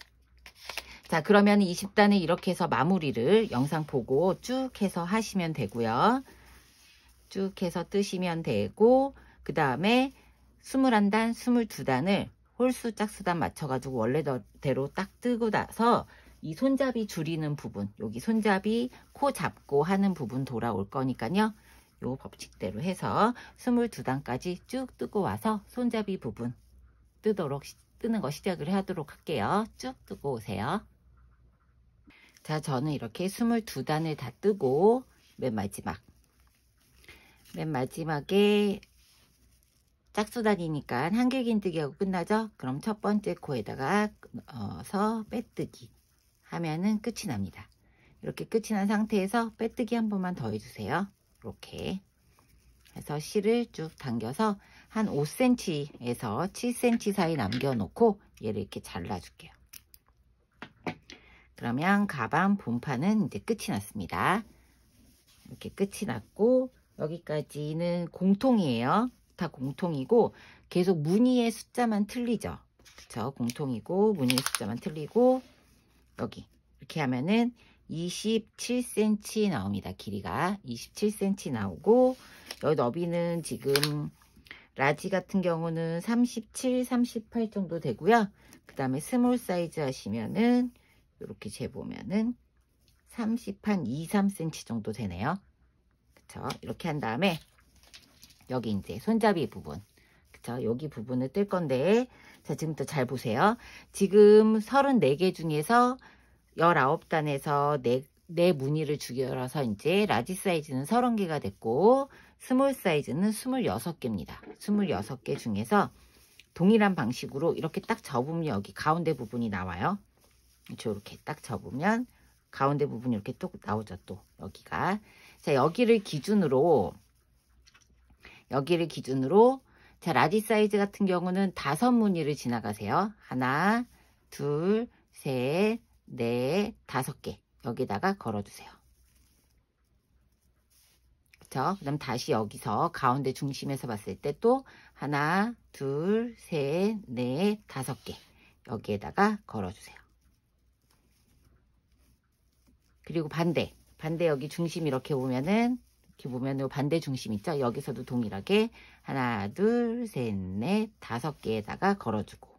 자, 그러면 20단을 이렇게 해서 마무리를 영상 보고 쭉 해서 하시면 되고요. 쭉 해서 뜨시면 되고, 그 다음에 21단, 22단을 홀수 짝수단 맞춰가지고 원래대로 딱 뜨고 나서 이 손잡이 줄이는 부분, 여기 손잡이 코 잡고 하는 부분 돌아올 거니까요. 요 법칙대로 해서 22단까지 쭉 뜨고 와서 손잡이 부분 뜨는 거 시작을 하도록 할게요. 쭉 뜨고 오세요. 자, 저는 이렇게 22단을 다 뜨고 맨 마지막에 짝수단이니까 한길긴뜨기하고 끝나죠? 그럼 첫 번째 코에다가 넣어서 빼뜨기 하면은 끝이 납니다. 이렇게 끝이 난 상태에서 빼뜨기 한 번만 더 해주세요. 이렇게 해서 실을 쭉 당겨서 한 5cm에서 7cm 사이 남겨놓고 얘를 이렇게 잘라줄게요. 그러면 가방 본판은 이제 끝이 났습니다. 이렇게 끝이 났고, 여기까지는 공통이에요. 다 공통이고 계속 무늬의 숫자만 틀리죠. 그쵸? 공통이고 무늬의 숫자만 틀리고, 여기 이렇게 하면은 27cm 나옵니다. 길이가 27cm 나오고, 여기 너비는 지금 라지 같은 경우는 37, 38 정도 되고요. 그 다음에 스몰 사이즈 하시면은 이렇게 재보면은 30한 2, 3cm 정도 되네요. 그쵸? 이렇게 한 다음에 여기 이제 손잡이 부분, 그쵸? 여기 부분을 뜰 건데, 자, 지금부터 잘 보세요. 지금 34개 중에서 19단에서 네 무늬를 죽여서 이제 라지 사이즈는 30개가 됐고, 스몰 사이즈는 26개입니다. 26개 중에서 동일한 방식으로 이렇게 딱 접으면 여기 가운데 부분이 나와요. 이렇게 딱 접으면 가운데 부분이 이렇게 또 나오죠. 또 여기가. 자, 여기를 기준으로 자, 라지 사이즈 같은 경우는 5무늬를 지나가세요. 하나, 둘, 셋, 넷, 5개 여기다가 걸어주세요. 그쵸? 그 다음 다시 여기서 가운데 중심에서 봤을 때 또 하나, 둘, 셋, 넷, 5개 여기에다가 걸어주세요. 그리고 반대 여기 중심 이렇게 보면은, 요 반대 중심 있죠? 여기서도 동일하게 하나, 둘, 셋, 넷, 5개에다가 걸어주고,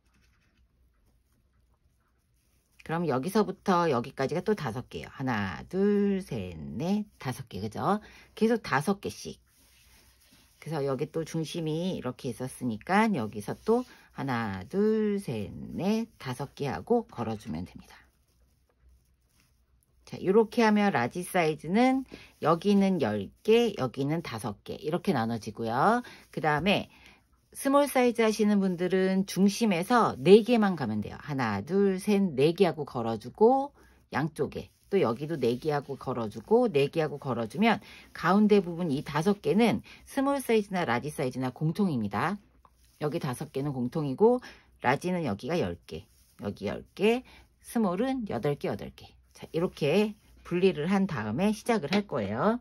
그럼 여기서부터 여기까지가 또 5개예요. 하나, 둘, 셋, 넷, 5개. 그죠? 계속 5개씩. 그래서 여기 또 중심이 이렇게 있었으니까 여기서 또 하나, 둘, 셋, 넷, 5개 하고 걸어주면 됩니다. 자, 이렇게 하면 라지 사이즈는 여기는 10개, 여기는 5개 이렇게 나눠지고요. 그 다음에 스몰 사이즈 하시는 분들은 중심에서 4개만 가면 돼요. 하나, 둘, 셋, 4개 하고 걸어주고, 양쪽에 또 여기도 4개 하고 걸어주고, 4개 하고 걸어주면 가운데 부분 이 5개는 스몰 사이즈나 라지 사이즈나 공통입니다. 여기 5개는 공통이고, 라지는 여기가 10개, 여기 10개, 스몰은 8개, 8개. 자, 이렇게 분리를 한 다음에 시작을 할 거예요.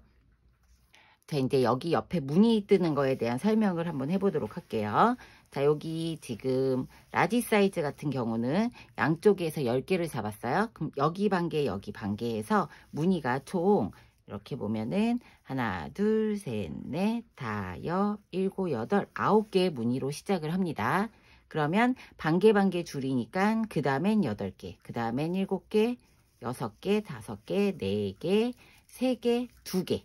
자, 이제 여기 옆에 무늬 뜨는 거에 대한 설명을 한번 해보도록 할게요. 자, 여기 지금 라지 사이즈 같은 경우는 양쪽에서 10개를 잡았어요. 그럼 여기 반개, 여기 반개에서 무늬가 총 이렇게 보면은 하나, 둘, 셋, 넷, 다, 여, 일곱, 여덟, 9개의 무늬로 시작을 합니다. 그러면 반개 줄이니까 그 다음엔 8개, 그 다음엔 7개, 6개, 5개, 4개, 3개, 2개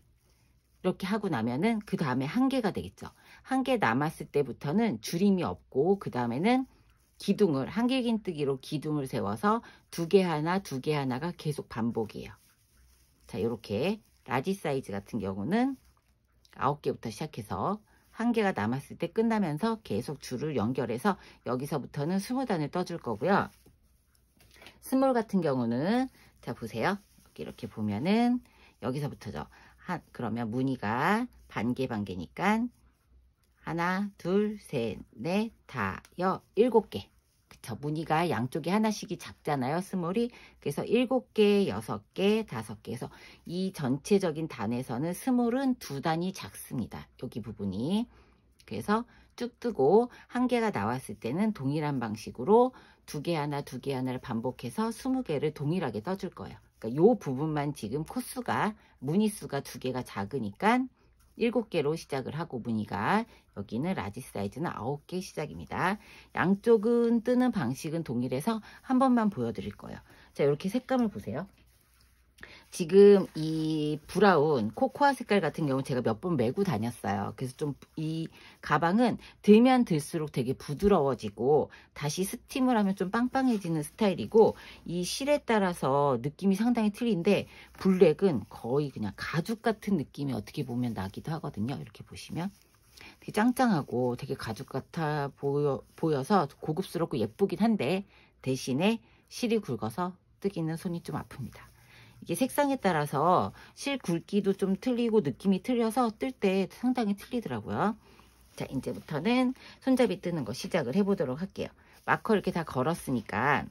이렇게 하고 나면은 그 다음에 1개가 되겠죠. 1개 남았을 때부터는 줄임이 없고 그 다음에는 기둥을 한길긴뜨기로 기둥을 세워서 2개 하나, 2개 하나가 계속 반복이에요. 자, 이렇게 라지 사이즈 같은 경우는 9개부터 시작해서 1개가 남았을 때 끝나면서 계속 줄을 연결해서 여기서부터는 20단을 떠줄 거고요. 스몰 같은 경우는 자 보세요. 이렇게 보면은 여기서부터죠. 그러면 무늬가 반개니까 하나, 둘, 셋, 넷, 다, 여, 7개. 그쵸? 무늬가 양쪽에 하나씩이 작잖아요. 스몰이. 그래서 7개, 6개, 5개에서 이 전체적인 단에서는 스몰은 2단이 작습니다. 여기 부분이. 그래서 쭉 뜨고 1개가 나왔을 때는 동일한 방식으로 2개 하나, 2개 하나를 반복해서 20개를 동일하게 떠줄 거예요. 그러니까 이 부분만 지금 코수가 무늬수가 2개가 작으니까 7개로 시작을 하고 무늬가 여기는 라지 사이즈는 9개 시작입니다. 양쪽은 뜨는 방식은 동일해서 한 번만 보여드릴 거예요. 자, 이렇게 색감을 보세요. 지금 이 브라운 코코아 색깔 같은 경우 제가 몇 번 메고 다녔어요. 그래서 좀 이 가방은 들면 들수록 되게 부드러워지고 다시 스팀을 하면 좀 빵빵해지는 스타일이고 이 실에 따라서 느낌이 상당히 틀린데 블랙은 거의 그냥 가죽 같은 느낌이 어떻게 보면 나기도 하거든요. 이렇게 보시면 되게 짱짱하고 되게 가죽 같아 보여서 고급스럽고 예쁘긴 한데 대신에 실이 굵어서 뜨기는 손이 좀 아픕니다. 이게 색상에 따라서 실 굵기도 좀 틀리고 느낌이 틀려서 뜰 때 상당히 틀리더라고요. 자, 이제부터는 손잡이 뜨는 거 시작을 해보도록 할게요. 마커 이렇게 다 걸었으니까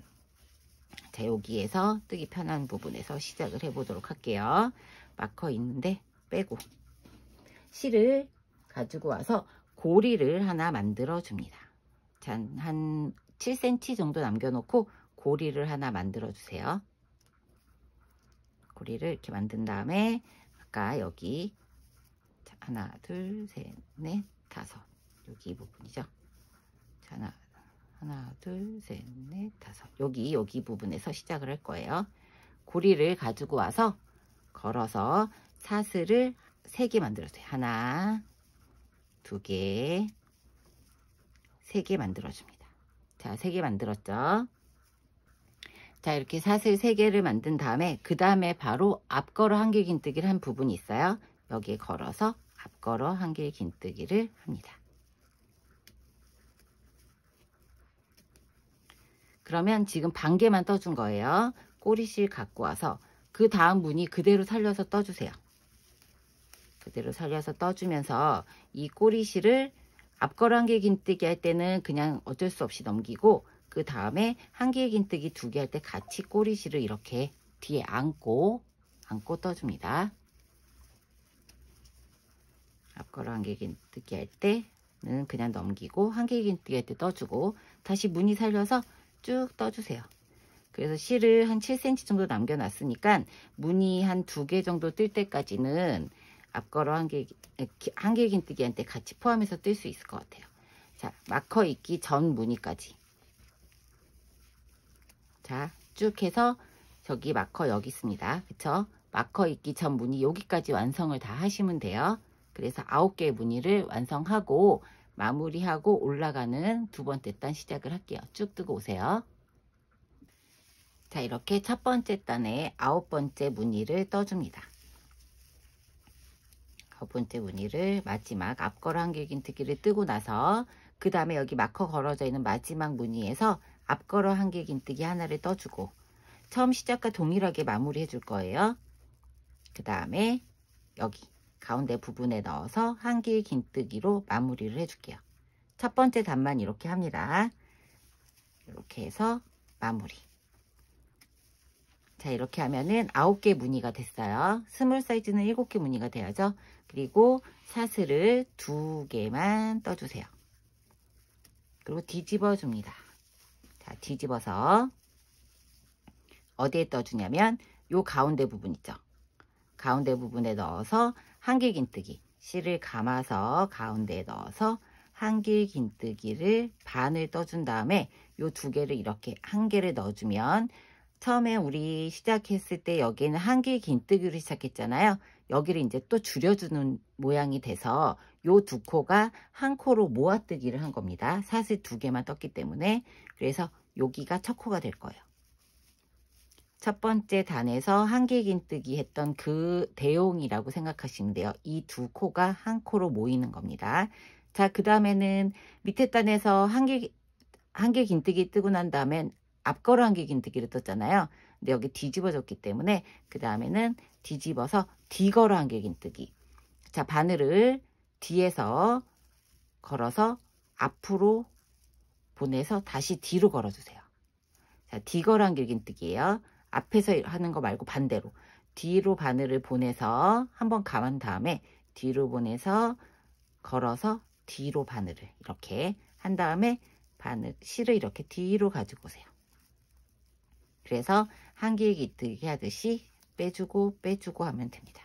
자, 여기에서 뜨기 편한 부분에서 시작을 해보도록 할게요. 마커 있는데 빼고 실을 가지고 와서 고리를 하나 만들어 줍니다. 자, 한 7cm 정도 남겨놓고 고리를 하나 만들어 주세요. 고리를 이렇게 만든 다음에 아까 여기 하나, 둘, 셋, 넷, 다섯 여기 이 부분이죠. 자, 하나, 둘, 셋, 넷, 다섯 여기 부분에서 시작을 할 거예요. 고리를 가지고 와서 걸어서 사슬을 3개 만들어줘요. 하나, 2개, 3개 만들어줍니다. 자, 3개 만들었죠. 자, 이렇게 사슬 3개를 만든 다음에 그 다음에 바로 앞걸어 한길긴뜨기를 한 부분이 있어요. 여기에 걸어서 앞걸어 한길긴뜨기를 합니다. 그러면 지금 반개만 떠준 거예요. 꼬리실 갖고 와서 그 다음 무늬 그대로 살려서 떠주세요. 그대로 살려서 떠주면서 이 꼬리실을 앞걸어 한길긴뜨기 할 때는 그냥 어쩔 수 없이 넘기고 그 다음에 한길긴뜨기 2개 할 때 같이 꼬리실을 이렇게 뒤에 안고 떠줍니다. 앞걸어 한길긴뜨기 할 때는 그냥 넘기고 한길긴뜨기 할 때 떠주고 다시 무늬 살려서 쭉 떠주세요. 그래서 실을 한 7cm 정도 남겨놨으니까 무늬 한 2개 정도 뜰 때까지는 앞걸어 한길긴뜨기 할 때 같이 포함해서 뜰 수 있을 것 같아요. 자, 마커 있기 전 무늬까지. 자, 쭉 해서 저기 마커 여기 있습니다. 그쵸? 마커 있기 전 무늬 여기까지 완성을 다 하시면 돼요. 그래서 9개의 무늬를 완성하고 마무리하고 올라가는 2번째 단 시작을 할게요. 쭉 뜨고 오세요. 자, 이렇게 첫 번째 단에 9번째 무늬를 떠줍니다. 9번째 무늬를 마지막 앞걸어 한길긴뜨기를 뜨고 나서 그 다음에 여기 마커 걸어져 있는 마지막 무늬에서 앞걸어 한길긴뜨기 하나를 떠주고 처음 시작과 동일하게 마무리 해줄 거예요. 그 다음에 여기 가운데 부분에 넣어서 한길긴뜨기로 마무리를 해줄게요. 첫 번째 단만 이렇게 합니다. 이렇게 해서 마무리. 자, 이렇게 하면은 9개 무늬가 됐어요. 스몰 사이즈는 7개 무늬가 돼야죠. 그리고 사슬을 2개만 떠주세요. 그리고 뒤집어 줍니다. 자, 뒤집어서 어디에 떠주냐면 요 가운데 부분 있죠. 가운데 부분에 넣어서 한길긴뜨기, 실을 감아서 가운데에 넣어서 한길긴뜨기를 반을 떠준 다음에 요 2개를 이렇게 1개를 넣어주면, 처음에 우리 시작했을 때 여기에는 한길긴뜨기로 시작했잖아요. 여기를 이제 또 줄여주는 모양이 돼서 요 2코가 한 코로 모아뜨기를 한 겁니다. 사슬 2개만 떴기 때문에. 그래서 여기가 첫 코가 될 거예요. 첫 번째 단에서 한길긴뜨기 했던 그 대용이라고 생각하시면 돼요. 이 2코가 한 코로 모이는 겁니다. 자, 그 다음에는 밑에 단에서 한길긴뜨기 뜨고 난 다음엔 앞걸어 한길긴뜨기를 떴잖아요. 근데 여기 뒤집어졌기 때문에 그 다음에는 뒤집어서 뒤걸어 한길긴뜨기. 자, 바늘을 뒤에서 걸어서 앞으로 보내서 다시 뒤로 걸어주세요. 자, 뒤걸어 한길긴뜨기예요. 앞에서 하는 거 말고 반대로 뒤로 바늘을 보내서 한번 감은 다음에 뒤로 보내서 걸어서 뒤로 바늘을 이렇게 한 다음에 실을 이렇게 뒤로 가지고 오세요. 그래서 한길긴뜨기 하듯이 빼주고 빼주고 하면 됩니다.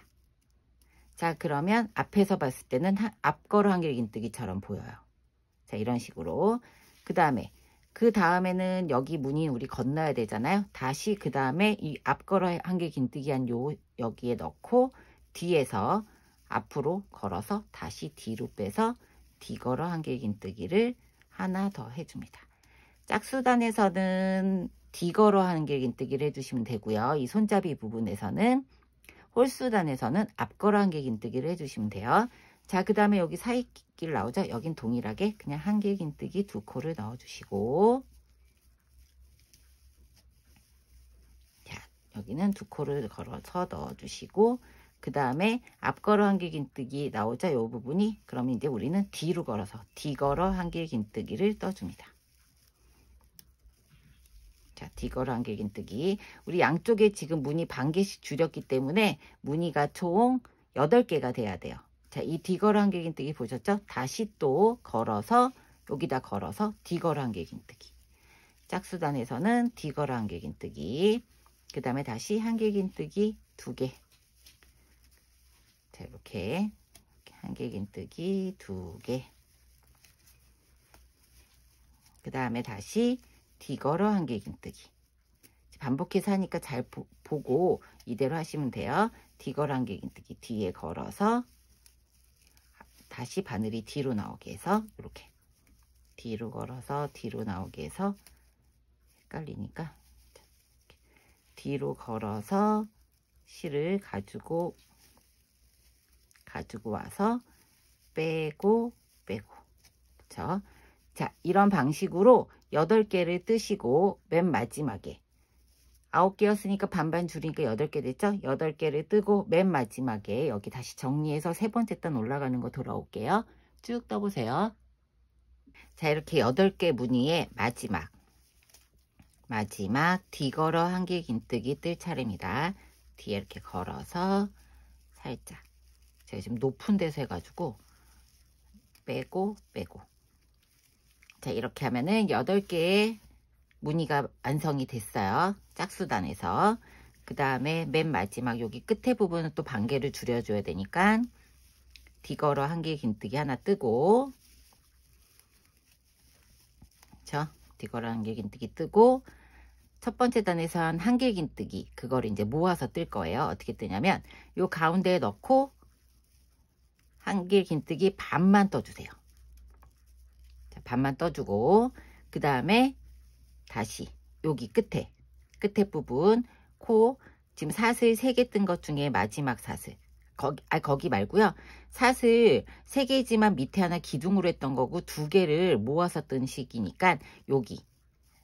자, 그러면 앞에서 봤을 때는 앞걸어 한길긴뜨기처럼 보여요. 자, 이런 식으로. 그 다음에는 여기 무늬 우리 건너야 되잖아요. 다시 그 다음에 이 앞걸어 한길긴뜨기 한 여기에 넣고 뒤에서 앞으로 걸어서 다시 뒤로 빼서 뒤걸어 한길긴뜨기를 하나 더 해줍니다. 짝수단에서는 뒤걸어 한길긴뜨기를 해주시면 되고요. 이 손잡이 부분에서는, 홀수단에서는 앞걸어 한길긴뜨기를 해주시면 돼요. 자, 그 다음에 여기 사이길 나오죠? 여긴 동일하게 그냥 한길긴뜨기 2코를 넣어주시고, 자, 여기는 2코를 걸어서 넣어주시고, 그 다음에 앞걸어 한길긴뜨기 나오죠? 이 부분이. 그러면 이제 우리는 뒤로 걸어서 뒤걸어 한길긴뜨기를 떠줍니다. 자, 뒤걸어 한길긴뜨기. 우리 양쪽에 지금 무늬 반 개씩 줄였기 때문에 무늬가 총 8개가 돼야 돼요. 자, 이 뒤걸어 한길긴뜨기 보셨죠? 다시 또 걸어서 여기다 걸어서 뒤걸어 한길긴뜨기. 짝수단에서는 뒤걸어 한길긴뜨기. 그 다음에 다시 한길긴뜨기 2개. 자, 이렇게 한길긴뜨기 2개. 그 다음에 다시 뒤걸어 한길긴뜨기. 반복해서 하니까 잘 보고 이대로 하시면 돼요. 뒤걸어 한길긴뜨기 뒤에 걸어서 다시 바늘이 뒤로 나오게 해서 이렇게 뒤로 걸어서 뒤로 나오게 해서, 헷갈리니까 뒤로 걸어서 실을 가지고 와서 빼고 그쵸? 자, 이런 방식으로 8개를 뜨시고 맨 마지막에 9개였으니까 반반 줄이니까 8개 됐죠? 8개를 뜨고 맨 마지막에 여기 다시 정리해서 3번째 단 올라가는 거 돌아올게요. 쭉 떠보세요. 자, 이렇게 8개 무늬의 마지막 뒤걸어 한길긴뜨기 뜰 차례입니다. 뒤에 이렇게 걸어서 살짝, 제가 지금 높은 데서 해가지고 빼고 자, 이렇게 하면은 8개의 무늬가 완성이 됐어요. 짝수단에서. 그 다음에 맨 마지막 여기 끝에 부분은 또 반개를 줄여줘야 되니까 뒤걸어 한길긴뜨기 하나 뜨고, 그쵸? 뒤걸어 한길긴뜨기 뜨고, 첫 번째 단에서 한 한길긴뜨기, 그걸 이제 모아서 뜰 거예요. 어떻게 뜨냐면 요 가운데에 넣고 한길긴뜨기 반만 떠주세요. 자, 반만 떠주고, 그 다음에 다시 여기 끝에 부분 지금 사슬 3개 뜬 것 중에 마지막 사슬, 거기 말고요. 사슬 3개지만 밑에 하나 기둥으로 했던 거고 2개를 모아서 뜬 식이니까 여기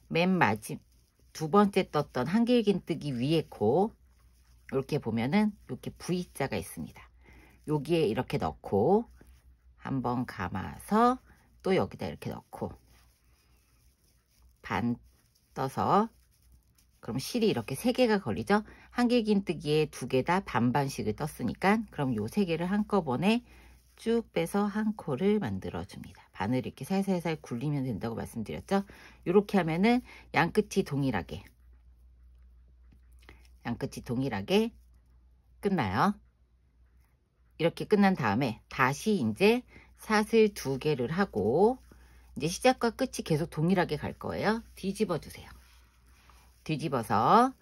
맨 마지막 2번째 떴던 한길긴뜨기 위에 코, 이렇게 보면은 이렇게 V자가 있습니다. 여기에 이렇게 넣고 한번 감아서 또 여기다 이렇게 넣고 반 떠서 그럼 실이 이렇게 3개가 걸리죠. 한길긴뜨기에 2개 다 반반씩을 떴으니까 그럼 요 3개를 한꺼번에 쭉 빼서 한 코를 만들어 줍니다. 바늘 이렇게 살살살 굴리면 된다고 말씀드렸죠. 이렇게 하면은 양끝이 동일하게 끝나요. 이렇게 끝난 다음에 다시 이제 사슬 2개를 하고 이제 시작과 끝이 계속 동일하게 갈 거예요. 뒤집어 주세요. 뒤집어서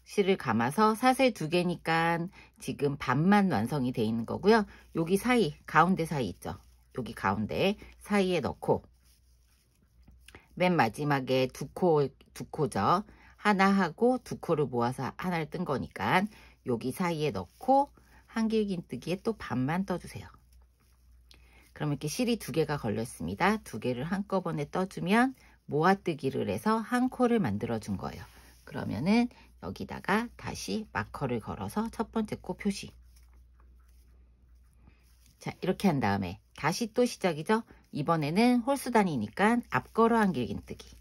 실을 감아서 사슬 2개니까 지금 반만 완성이 되어 있는 거고요. 여기 사이, 가운데 사이 있죠. 여기 가운데 사이에 넣고 맨 마지막에 두 코죠. 하나 하고 2코를 모아서 하나를 뜬 거니까 여기 사이에 넣고 한길긴뜨기에 또 반만 떠주세요. 그럼 이렇게 실이 2개가 걸렸습니다. 2개를 한꺼번에 떠주면 모아뜨기를 해서 한 코를 만들어 준 거예요. 그러면은 여기다가 다시 마커를 걸어서 첫 번째 코 표시. 자, 이렇게 한 다음에 다시 또 시작이죠. 이번에는 홀수단이니까 앞걸어 한길긴뜨기.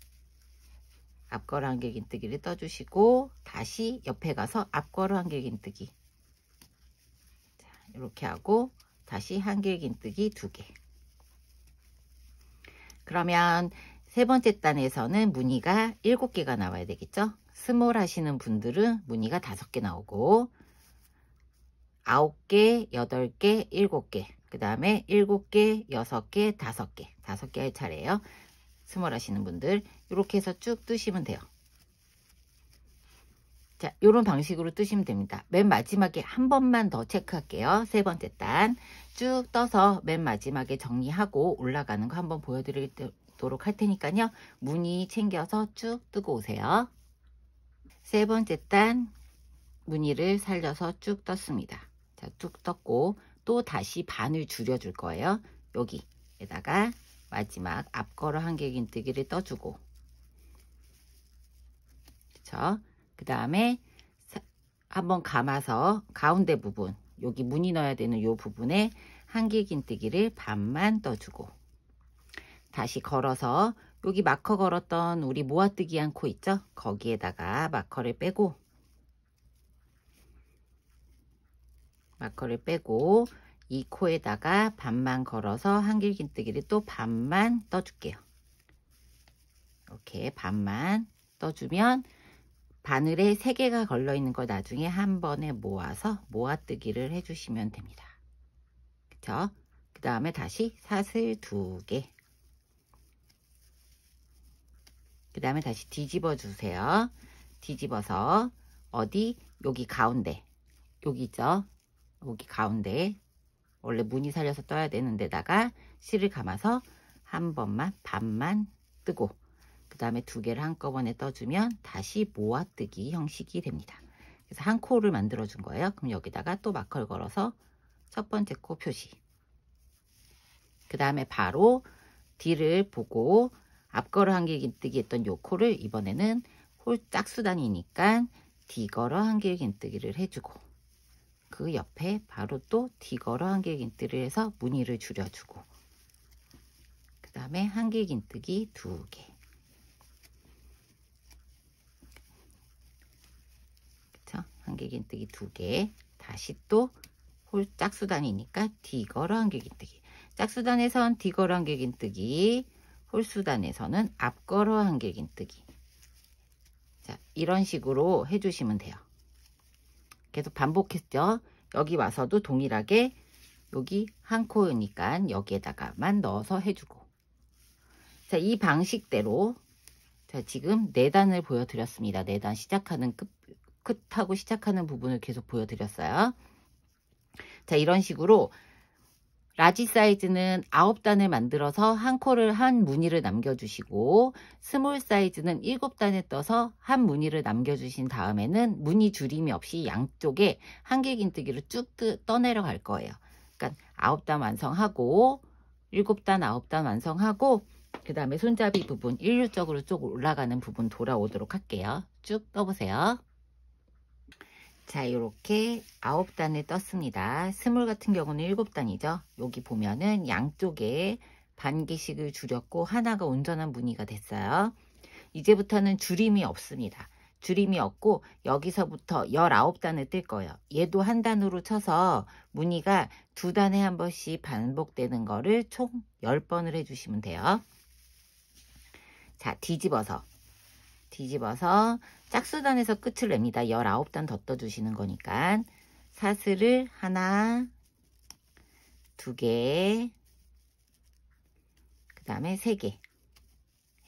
앞걸어 한길긴뜨기를 떠주시고 다시 옆에 가서 앞걸어 한길긴뜨기. 자, 이렇게 하고 다시 한길긴뜨기 2개. 그러면 세 번째 단에서는 무늬가 7개가 나와야 되겠죠. 스몰 하시는 분들은 무늬가 5개 나오고 9개, 8개, 7개, 그 다음에 7개, 6개, 5개, 5개 할 차례예요. 스몰 하시는 분들 이렇게 해서 쭉 뜨시면 돼요. 자, 이런 방식으로 뜨시면 됩니다. 맨 마지막에 한 번만 더 체크할게요. 세 번째 단 쭉 떠서 맨 마지막에 정리하고 올라가는 거 한번 보여드리도록 할 테니까요. 무늬 챙겨서 쭉 뜨고 오세요. 세 번째 단 무늬를 살려서 쭉 떴습니다. 자, 쭉 떴고 또 다시 반을 줄여줄 거예요. 여기에다가 마지막 앞걸어 한길긴뜨기를 떠주고, 그쵸? 그 다음에 한번 감아서 가운데 부분, 여기 무늬 넣어야 되는 이 부분에 한길긴뜨기를 반만 떠주고, 다시 걸어서 여기 마커 걸었던 우리 모아뜨기 한 코 있죠? 거기에다가 마커를 빼고 이 코에다가 반만 걸어서 한길긴뜨기를 또 반만 떠줄게요. 이렇게 반만 떠주면 바늘에 3개가 걸려 있는 거 나중에 한 번에 모아서 모아뜨기를 해주시면 됩니다. 그쵸? 그 다음에 다시 사슬 2개. 그 다음에 다시 뒤집어 주세요. 뒤집어서 어디? 여기 가운데. 여기 있죠? 여기 가운데. 원래 무늬 살려서 떠야 되는 데다가 실을 감아서 한 번만 반만 뜨고 그 다음에 2개를 한꺼번에 떠주면 다시 모아뜨기 형식이 됩니다. 그래서 한 코를 만들어 준 거예요. 그럼 여기다가 또 마커를 걸어서 첫 번째 코 표시. 그 다음에 바로 뒤를 보고 앞걸어 한길긴뜨기 했던 요 코를 이번에는 홀 짝수단이니까 뒤걸어 한길긴뜨기를 해주고 그 옆에 바로 또 뒤걸어 한길긴뜨기를 해서 무늬를 줄여주고 그 다음에 한길긴뜨기 2개. 그쵸? 한길긴뜨기 2개. 다시 또 홀 짝수단이니까 뒤걸어 한길긴뜨기. 짝수단에선 뒤걸어 한길긴뜨기, 홀수단에서는 앞걸어 한길긴뜨기. 자, 이런 식으로 해주시면 돼요. 계속 반복했죠. 여기 와서도 동일하게 여기 한 코니까 여기에다가만 넣어서 해주고. 자, 이 방식대로 자, 지금 4단을 보여드렸습니다. 4단 시작하는 끝하고 시작하는 부분을 계속 보여드렸어요. 자, 이런 식으로 라지 사이즈는 9단을 만들어서 한 코를 한 무늬를 남겨주시고 스몰 사이즈는 7단을 떠서 한 무늬를 남겨주신 다음에는 무늬 줄임이 없이 양쪽에 한길긴뜨기를 쭉 떠내려 갈 거예요. 그러니까 9단 완성하고 7단, 9단 완성하고 그 다음에 손잡이 부분 일률적으로 쭉 올라가는 부분 돌아오도록 할게요. 쭉 떠보세요. 자, 이렇게 9단을 떴습니다. 스몰 같은 경우는 7단이죠. 여기 보면은 양쪽에 반개씩을 줄였고 하나가 온전한 무늬가 됐어요. 이제부터는 줄임이 없습니다. 줄임이 없고 여기서부터 19단을 뜰 거예요. 얘도 한 단으로 쳐서 무늬가 2단에 한 번씩 반복되는 거를 총 10번을 해주시면 돼요. 자, 뒤집어서 짝수단에서 끝을 냅니다. 19단 더 떠주시는 거니까 사슬을 하나, 2개, 그 다음에 3개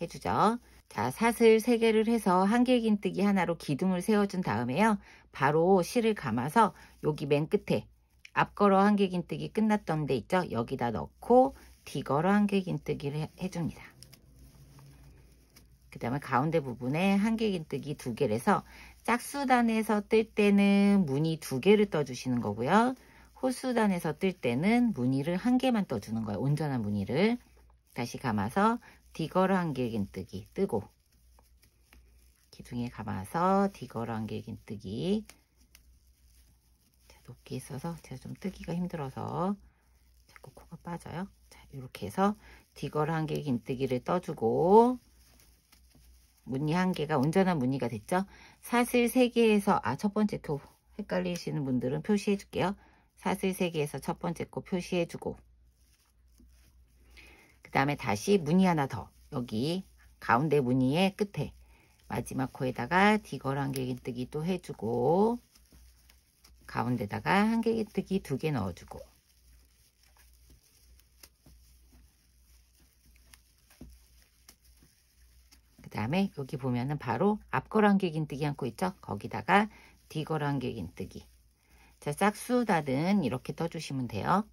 해주죠. 자, 사슬 3개를 해서 한길긴뜨기 하나로 기둥을 세워준 다음에요. 바로 실을 감아서 여기 맨 끝에 앞걸어 한길긴뜨기 끝났던 데 있죠. 여기다 넣고 뒤걸어 한길긴뜨기를 해줍니다. 그 다음에 가운데 부분에 한길긴뜨기 2개를 해서 짝수단에서 뜰 때는 무늬 2개를 떠주시는 거고요. 홀수단에서 뜰 때는 무늬를 1개만 떠주는 거예요. 온전한 무늬를. 다시 감아서 뒤걸어 한길긴뜨기 뜨고 기둥에 감아서 뒤걸어 한길긴뜨기. 높게 있어서 제가 좀 뜨기가 힘들어서 자꾸 코가 빠져요. 자, 이렇게 해서 뒤걸어 한길긴뜨기를 떠주고 무늬 1개가 온전한 무늬가 됐죠. 사슬 3개에서 첫 번째 코 헷갈리시는 분들은 표시해 줄게요. 사슬 3개에서 첫 번째 코 표시해 주고 그 다음에 다시 무늬 하나 더 여기 가운데 무늬의 끝에 마지막 코에다가 뒤걸어 한길긴뜨기 또 해주고 가운데다가 한길긴뜨기 2개 넣어주고 그 다음에 여기 보면은 바로 앞걸어 한길긴뜨기 한 코 있죠. 거기다가 뒤걸어 한길긴뜨기. 자, 짝수단은 이렇게 떠주시면 돼요.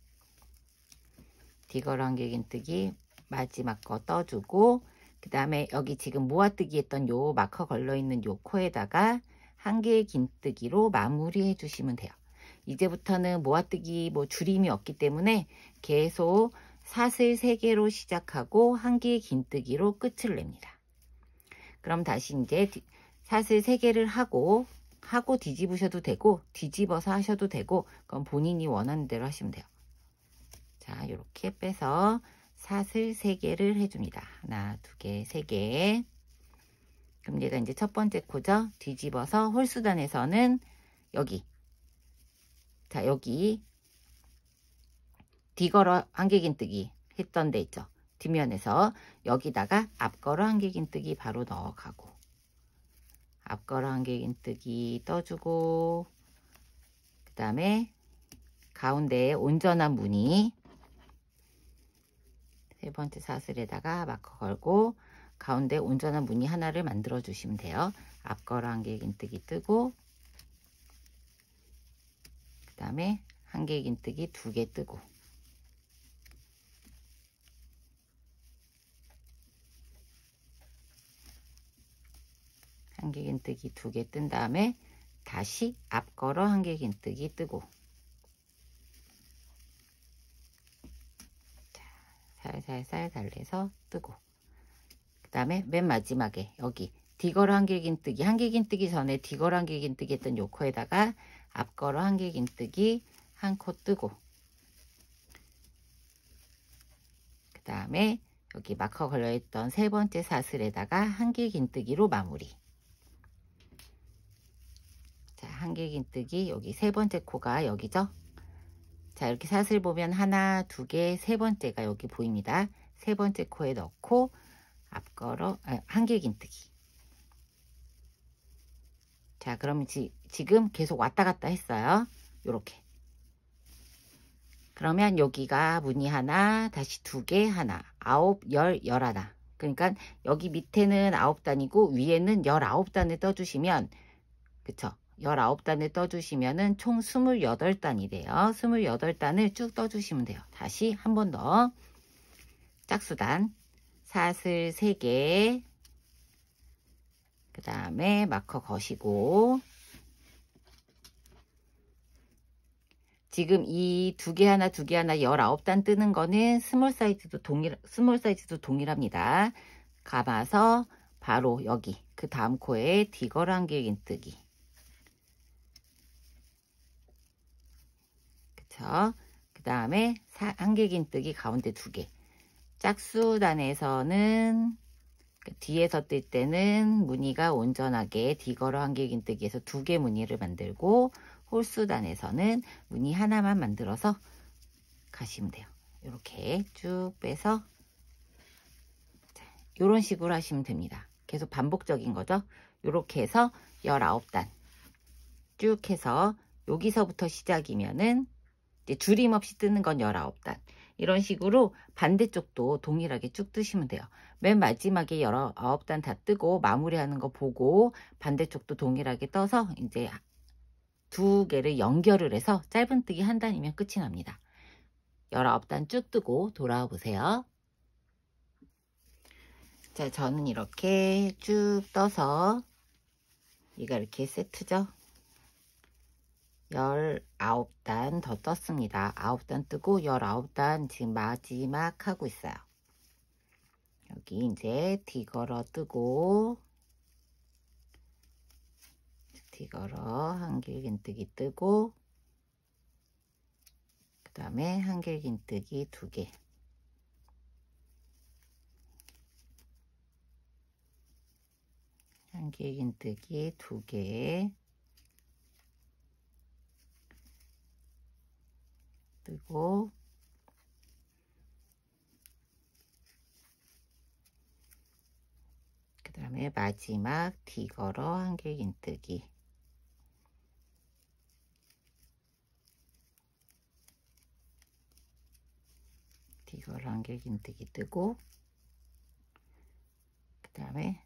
뒤걸어 한길긴뜨기 마지막 거 떠주고 그 다음에 여기 지금 모아뜨기 했던 요 마커 걸려있는 요 코에다가 한길긴뜨기로 마무리해 주시면 돼요. 이제부터는 모아뜨기 줄임이 없기 때문에 계속 사슬 3개로 시작하고 한길긴뜨기로 끝을 냅니다. 그럼 다시 이제 사슬 3개를 하고 뒤집으셔도 되고 뒤집어서 하셔도 되고 그건 본인이 원하는 대로 하시면 돼요. 자, 이렇게 빼서 사슬 3개를 해줍니다. 하나, 2개, 3개. 그럼 얘가 이제 첫 번째 코죠. 뒤집어서 홀수단에서는 여기 자, 여기 뒤걸어 한길긴뜨기 했던 데 있죠. 뒷면에서 여기다가 앞걸어 한길긴뜨기 바로 넣어가고 앞걸어 한길긴뜨기 떠주고 그 다음에 가운데에 온전한 무늬 세 번째 사슬에다가 마커 걸고 가운데 온전한 무늬 하나를 만들어 주시면 돼요. 앞걸어 한길긴뜨기 뜨고 그 다음에 한길긴뜨기 2개 뜨고 한길긴뜨기 2개 뜬 다음에 다시 앞걸어 한길긴뜨기 뜨고 자, 살살살 달래서 뜨고 그 다음에 맨 마지막에 여기 뒤걸어 한길긴뜨기 한길긴뜨기 전에 뒤걸어 한길긴뜨기 했던 요 코에다가 앞걸어 한길긴뜨기 한 코 뜨고 그 다음에 여기 마커 걸려있던 세 번째 사슬에다가 한길긴뜨기로 마무리. 자, 한길긴뜨기 여기 세 번째 코가 여기죠. 자, 이렇게 사슬 보면 하나, 2개, 세 번째가 여기 보입니다. 세 번째 코에 넣고 앞걸어 한길긴뜨기. 자, 그럼 지금 계속 왔다 갔다 했어요. 요렇게. 그러면 여기가 무늬 하나, 다시 2개, 하나, 9, 10, 11. 그러니까 여기 밑에는 9단이고 위에는 19단을 떠주시면 그쵸? 19단을 떠주시면은 총 28단이 돼요. 28단을 쭉 떠주시면 돼요. 다시 한 번 더 짝수단 사슬 3개 그 다음에 마커 거시고 지금 이 2개 하나 2개 하나 19단 뜨는 거는 스몰 사이즈도 동일합니다. 감아서 바로 여기 그 다음 코에 뒤걸어 한길긴뜨기 그쵸? 그 다음에 한길긴뜨기 가운데 2개 짝수단에서는 뒤에서 뜰 때는 무늬가 온전하게 뒤걸어 한길긴뜨기에서 2개 무늬를 만들고 홀수단에서는 무늬 하나만 만들어서 가시면 돼요. 이렇게 쭉 빼서 이런 식으로 하시면 됩니다. 계속 반복적인 거죠. 이렇게 해서 19단 쭉 해서 여기서부터 시작이면은 이제 줄임 없이 뜨는 건 19단. 이런 식으로 반대쪽도 동일하게 쭉 뜨시면 돼요. 맨 마지막에 19단 다 뜨고 마무리하는 거 보고 반대쪽도 동일하게 떠서 이제 2개를 연결을 해서 짧은뜨기 한 단이면 끝이 납니다. 19단 쭉 뜨고 돌아와 보세요. 자, 저는 이렇게 쭉 떠서 얘가 이렇게 세트죠. 19단 더 떴습니다. 9단 뜨고 19단 지금 마지막 하고 있어요. 여기 이제 뒤걸어 뜨고 뒤걸어 한길긴뜨기 뜨고 그 다음에 한길긴뜨기 2개 한길긴뜨기 2개 뜨고 그 다음에 마지막 뒤걸어 한길긴뜨기 뒤걸어 한길긴뜨기 뜨고 그 다음에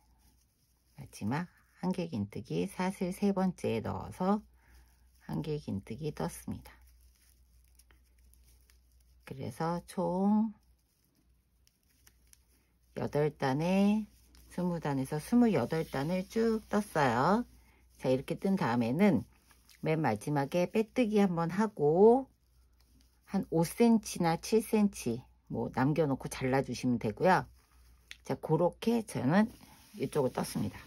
마지막 한길긴뜨기 사슬 3번째에 넣어서 한길긴뜨기 떴습니다. 그래서 총 8단에 20단에서 28단을 쭉 떴어요. 자, 이렇게 뜬 다음에는 맨 마지막에 빼뜨기 한번 하고 한 5cm나 7cm 뭐 남겨놓고 잘라주시면 되고요. 자, 그렇게 저는 이쪽을 떴습니다.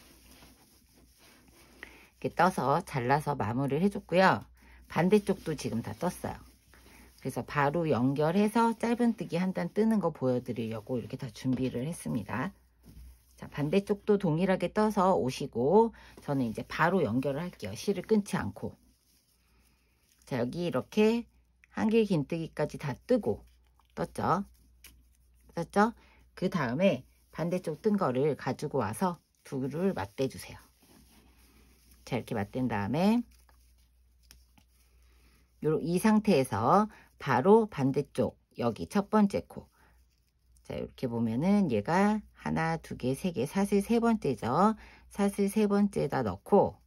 이렇게 떠서 잘라서 마무리를 해줬고요. 반대쪽도 지금 다 떴어요. 그래서 바로 연결해서 짧은뜨기 한 단 뜨는 거 보여드리려고 이렇게 다 준비를 했습니다. 자, 반대쪽도 동일하게 떠서 오시고 저는 이제 바로 연결을 할게요. 실을 끊지 않고. 자, 여기 이렇게 한길긴뜨기까지 다 뜨고 떴죠? 떴죠? 그 다음에 반대쪽 뜬 거를 가지고 와서 둘을 맞대주세요. 자, 이렇게 맞댄 다음에 이 상태에서 바로 반대쪽 여기 첫 번째 코. 자, 이렇게 보면은 얘가 하나, 2개, 3개, 사슬 3번째죠. 사슬 3번째에다 넣고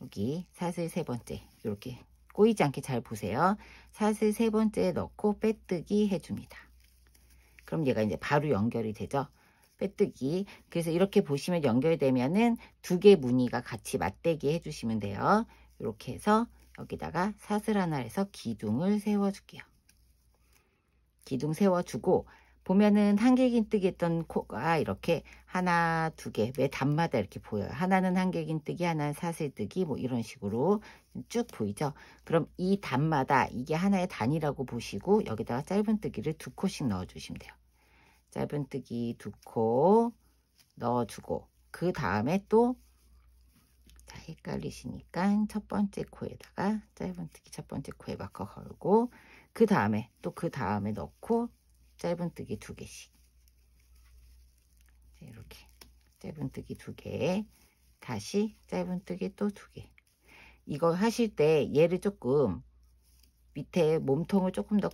여기 사슬 3번째 이렇게 꼬이지 않게 잘 보세요. 사슬 3번째에 넣고 빼뜨기 해줍니다. 그럼 얘가 이제 바로 연결이 되죠. 빼뜨기. 그래서 이렇게 보시면 연결되면은 2개 무늬가 같이 맞대기 해주시면 돼요. 이렇게 해서 여기다가 사슬 하나 해서 기둥을 세워줄게요. 기둥 세워주고 보면은 한길긴뜨기 했던 코가 이렇게 하나, 2개 매 단마다 이렇게 보여요. 하나는 한길긴뜨기, 하나는 사슬뜨기 뭐 이런 식으로 쭉 보이죠. 그럼 이 단마다 이게 하나의 단이라고 보시고 여기다가 짧은뜨기를 2코씩 넣어주시면 돼요. 짧은뜨기 2코 넣어주고 그 다음에 또 자, 헷갈리시니까 첫 번째 코에다가 짧은뜨기 첫 번째 코에 바꿔 걸고 그 다음에 또 그 다음에 넣고 짧은뜨기 2개씩 이렇게 짧은뜨기 2개 다시 짧은뜨기 또 2개 이거 하실 때 얘를 조금 밑에 몸통을 조금 더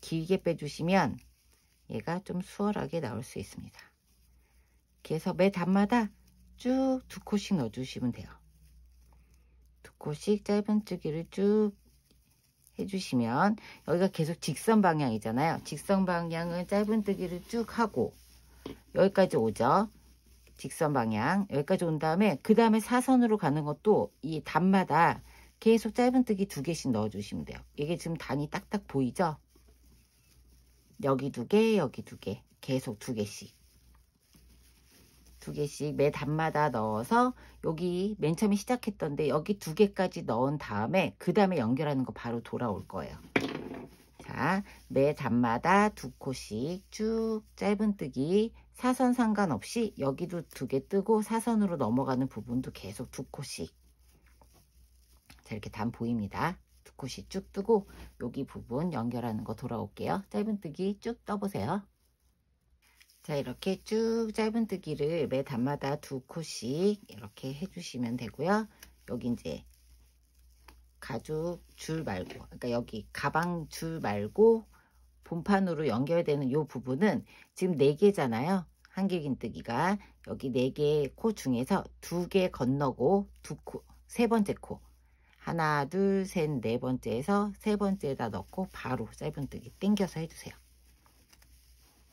길게 빼주시면 얘가 좀 수월하게 나올 수 있습니다. 이렇게 해서 매 단마다 쭉 2코씩 넣어주시면 돼요. 2코씩 짧은뜨기를 쭉 해주시면 여기가 계속 직선 방향이잖아요. 직선 방향은 짧은뜨기를 쭉 하고 여기까지 오죠. 직선 방향 여기까지 온 다음에 그 다음에 사선으로 가는 것도 이 단마다 계속 짧은뜨기 2개씩 넣어주시면 돼요. 이게 지금 단이 딱딱 보이죠? 여기 2개 여기 2개 계속 2개씩 2개씩 매 단마다 넣어서 여기 맨 처음에 시작했던데 여기 2개까지 넣은 다음에 그 다음에 연결하는 거 바로 돌아올 거예요. 자, 매 단마다 2코씩 쭉 짧은뜨기 사선 상관없이 여기도 2개 뜨고 사선으로 넘어가는 부분도 계속 2코씩. 자, 이렇게 단 보입니다. 2코씩 쭉 뜨고 여기 부분 연결하는 거 돌아올게요. 짧은뜨기 쭉 떠보세요. 자, 이렇게 쭉 짧은뜨기를 매 단마다 2코씩 이렇게 해주시면 되고요. 여기 이제 가죽 줄 말고, 그러니까 여기 가방 줄 말고 본판으로 연결되는 이 부분은 지금 4개잖아요. 한길긴뜨기가 여기 4개의 코 중에서 2개 건너고 2코, 3번째 코 하나 둘 셋 네 번째에서 3번째에다 넣고 바로 짧은뜨기 당겨서 해주세요.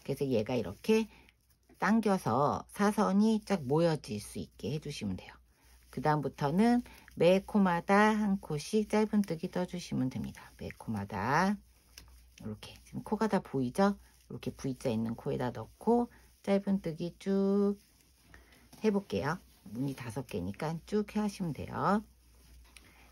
그래서 얘가 이렇게 당겨서 사선이 쫙 모여질 수 있게 해주시면 돼요. 그 다음부터는 매 코마다 한 코씩 짧은뜨기 떠주시면 됩니다. 매 코마다 이렇게 지금 코가 다 보이죠? 이렇게 V자 있는 코에다 넣고 짧은뜨기 쭉 해볼게요. 무늬 5개니까 쭉 하시면 돼요.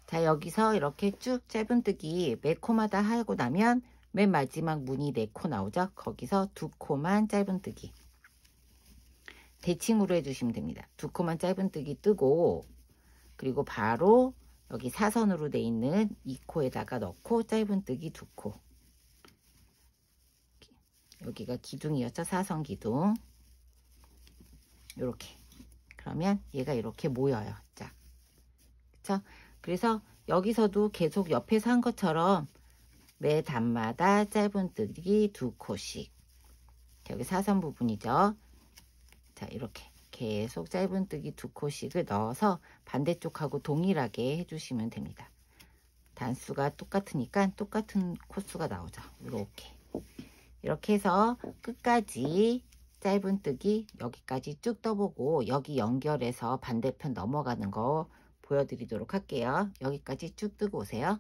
자, 여기서 이렇게 쭉 짧은뜨기 매 코마다 하고 나면 맨 마지막 무늬 4코 나오죠? 거기서 2코만 짧은뜨기 대칭으로 해주시면 됩니다. 2코만 짧은뜨기 뜨고 그리고 바로 여기 사선으로 돼 있는 이 코에다가 넣고 짧은뜨기 2코. 여기가 기둥이었죠? 사선 기둥. 이렇게. 그러면 얘가 이렇게 모여요. 자, 그쵸? 그래서 여기서도 계속 옆에서 한 것처럼 매 단마다 짧은뜨기 2코씩. 여기 사선 부분이죠. 자, 이렇게 계속 짧은뜨기 2코씩을 넣어서 반대쪽하고 동일하게 해주시면 됩니다. 단수가 똑같으니까 똑같은 코수가 나오죠. 이렇게 해서 끝까지 짧은뜨기 여기까지 쭉 떠보고 여기 연결해서 반대편 넘어가는 거 보여드리도록 할게요. 여기까지 쭉 뜨고 오세요.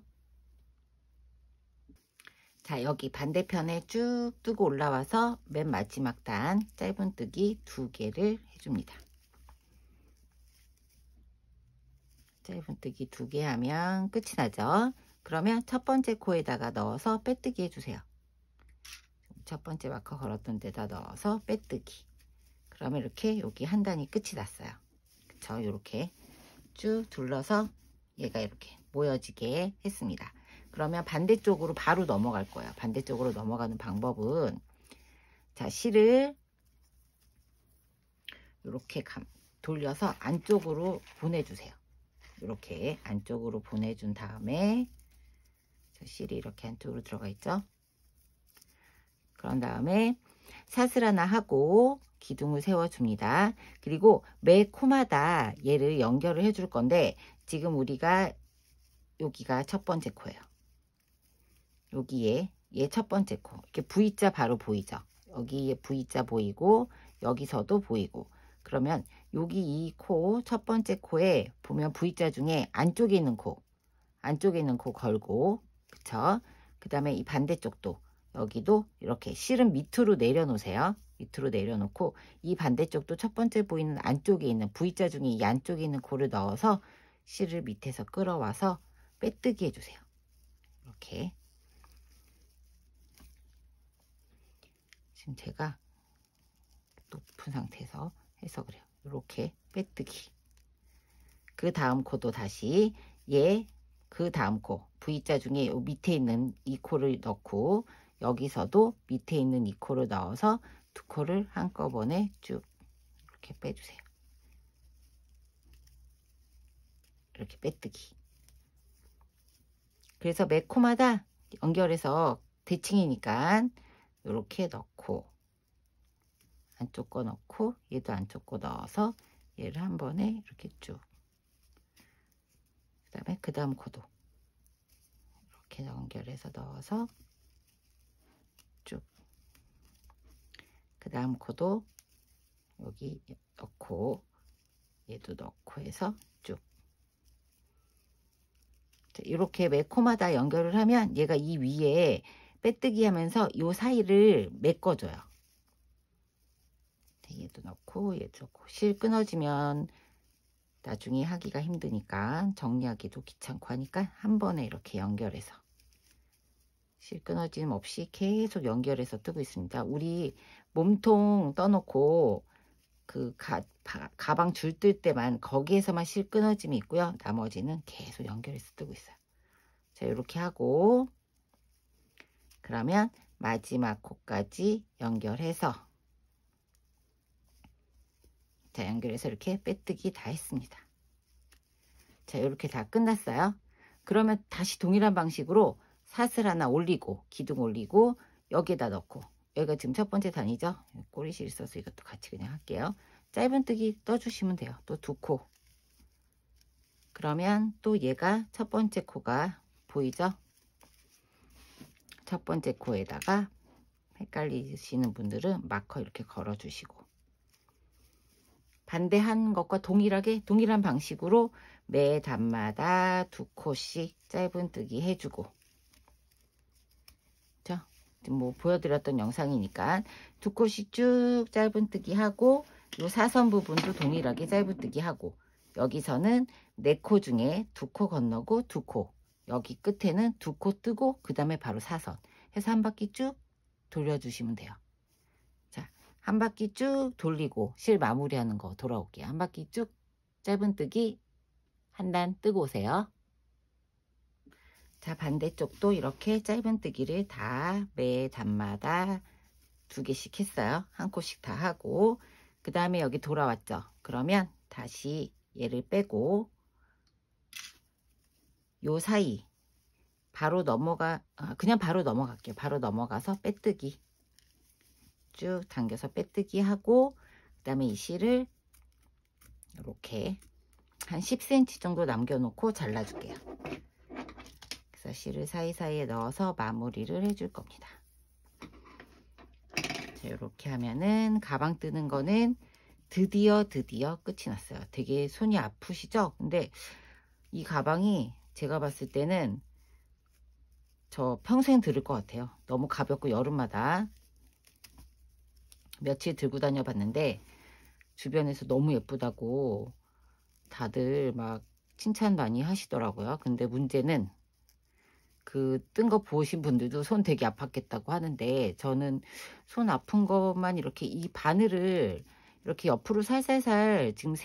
자, 여기 반대편에 쭉 뜨고 올라와서 맨 마지막 단 짧은뜨기 2개를 해줍니다. 짧은뜨기 2개 하면 끝이 나죠. 그러면 첫 번째 코에다가 넣어서 빼뜨기 해주세요. 첫 번째 마커 걸었던 데다 넣어서 빼뜨기. 그러면 이렇게 여기 한 단이 끝이 났어요. 그쵸? 이렇게 쭉 둘러서 얘가 이렇게 모여지게 했습니다. 그러면 반대쪽으로 바로 넘어갈 거예요. 반대쪽으로 넘어가는 방법은 자, 실을 이렇게 돌려서 안쪽으로 보내주세요. 이렇게 안쪽으로 보내준 다음에 자, 실이 이렇게 안쪽으로 들어가 있죠. 그런 다음에 사슬 하나 하고 기둥을 세워줍니다. 그리고 매 코마다 얘를 연결을 해줄 건데 지금 우리가 여기가 첫 번째 코예요. 여기에 얘 첫 번째 코 이렇게 V자 바로 보이죠. 여기에 V자 보이고 여기서도 보이고 그러면 여기 이 코 첫 번째 코에 보면 V자 중에 안쪽에 있는 코 걸고 그쵸? 그 다음에 이 반대쪽도 여기도 이렇게 실은 밑으로 내려놓으세요. 밑으로 내려놓고 이 반대쪽도 첫 번째 보이는 안쪽에 있는 V자 중에 이 안쪽에 있는 코를 넣어서 실을 밑에서 끌어와서 빼뜨기 해주세요. 이렇게 지금 제가 높은 상태에서 해서 그래요. 이렇게 빼뜨기. 그 다음 코도 다시 그 다음 코 V자 중에 요 밑에 있는 이 코를 넣고 여기서도 밑에 있는 이 코를 넣어서 2코를 한꺼번에 쭉 이렇게 빼주세요. 이렇게 빼뜨기. 그래서 매 코마다 연결해서 대칭이니까 이렇게 넣고 안쪽 거 넣고 얘도 안쪽 거 넣어서 얘를 한 번에 이렇게 쭉 그 다음 코도 이렇게 연결해서 넣어서 쭉 그 다음 코도 여기 넣고 얘도 넣고 해서 쭉 이렇게 매 코마다 연결을 하면 얘가 이 위에 빼뜨기 하면서 이 사이를 메꿔줘요. 얘도 넣고 얘도 넣고 실 끊어지면 나중에 하기가 힘드니까 정리하기도 귀찮고 하니까 한 번에 이렇게 연결해서 실 끊어짐 없이 계속 연결해서 뜨고 있습니다. 우리 몸통 떠놓고 그 가방 줄 뜰 때만 거기에서만 실 끊어짐이 있고요. 나머지는 계속 연결해서 뜨고 있어요. 자, 이렇게 하고 그러면 마지막 코까지 연결해서 자, 연결해서 이렇게 빼뜨기 다 했습니다. 자, 이렇게 다 끝났어요. 그러면 다시 동일한 방식으로 사슬 하나 올리고 기둥 올리고 여기에다 넣고, 여기가 지금 첫 번째 단이죠. 꼬리실 있어서 이것도 같이 그냥 할게요. 짧은뜨기 떠주시면 돼요. 또 두 코. 그러면 또 얘가 첫 번째 코가 보이죠? 첫 번째 코에다가 헷갈리시는 분들은 마커 이렇게 걸어 주시고, 반대한 것과 동일한 방식으로 매 단마다 두 코씩 짧은뜨기 해주고, 자, 지금 뭐 보여드렸던 영상이니까 두 코씩 쭉 짧은뜨기 하고, 요 사선 부분도 동일하게 짧은뜨기 하고, 여기서는 네 코 중에 두 코 건너고 두 코, 여기 끝에는 두 코 뜨고 그 다음에 바로 사선 해서 한 바퀴 쭉 돌려주시면 돼요. 자, 한 바퀴 쭉 돌리고 실 마무리하는 거 돌아올게요. 한 바퀴 쭉 짧은뜨기 한 단 뜨고 오세요. 자, 반대쪽도 이렇게 짧은뜨기를 다 매 단마다 두 개씩 했어요. 한 코씩 다 하고, 그 다음에 여기 돌아왔죠. 그러면 다시 얘를 빼고 요 사이 바로 그냥 바로 넘어갈게요. 바로 넘어가서 빼뜨기 쭉 당겨서 빼뜨기 하고, 그 다음에 이 실을 이렇게 한 10cm 정도 남겨놓고 잘라줄게요. 그래서 실을 사이사이에 넣어서 마무리를 해줄 겁니다. 자, 이렇게 하면은 가방 뜨는 거는 드디어 끝이 났어요. 되게 손이 아프시죠? 근데 이 가방이 제가 봤을 때는 저 평생 들을 것 같아요. 너무 가볍고 여름마다 며칠 들고 다녀 봤는데 주변에서 너무 예쁘다고 다들 막 칭찬 많이 하시더라고요. 근데 문제는 그 뜬 거 보신 분들도 손 되게 아팠겠다고 하는데, 저는 손 아픈 것만 이렇게 이 바늘을 이렇게 옆으로 살살살, 지금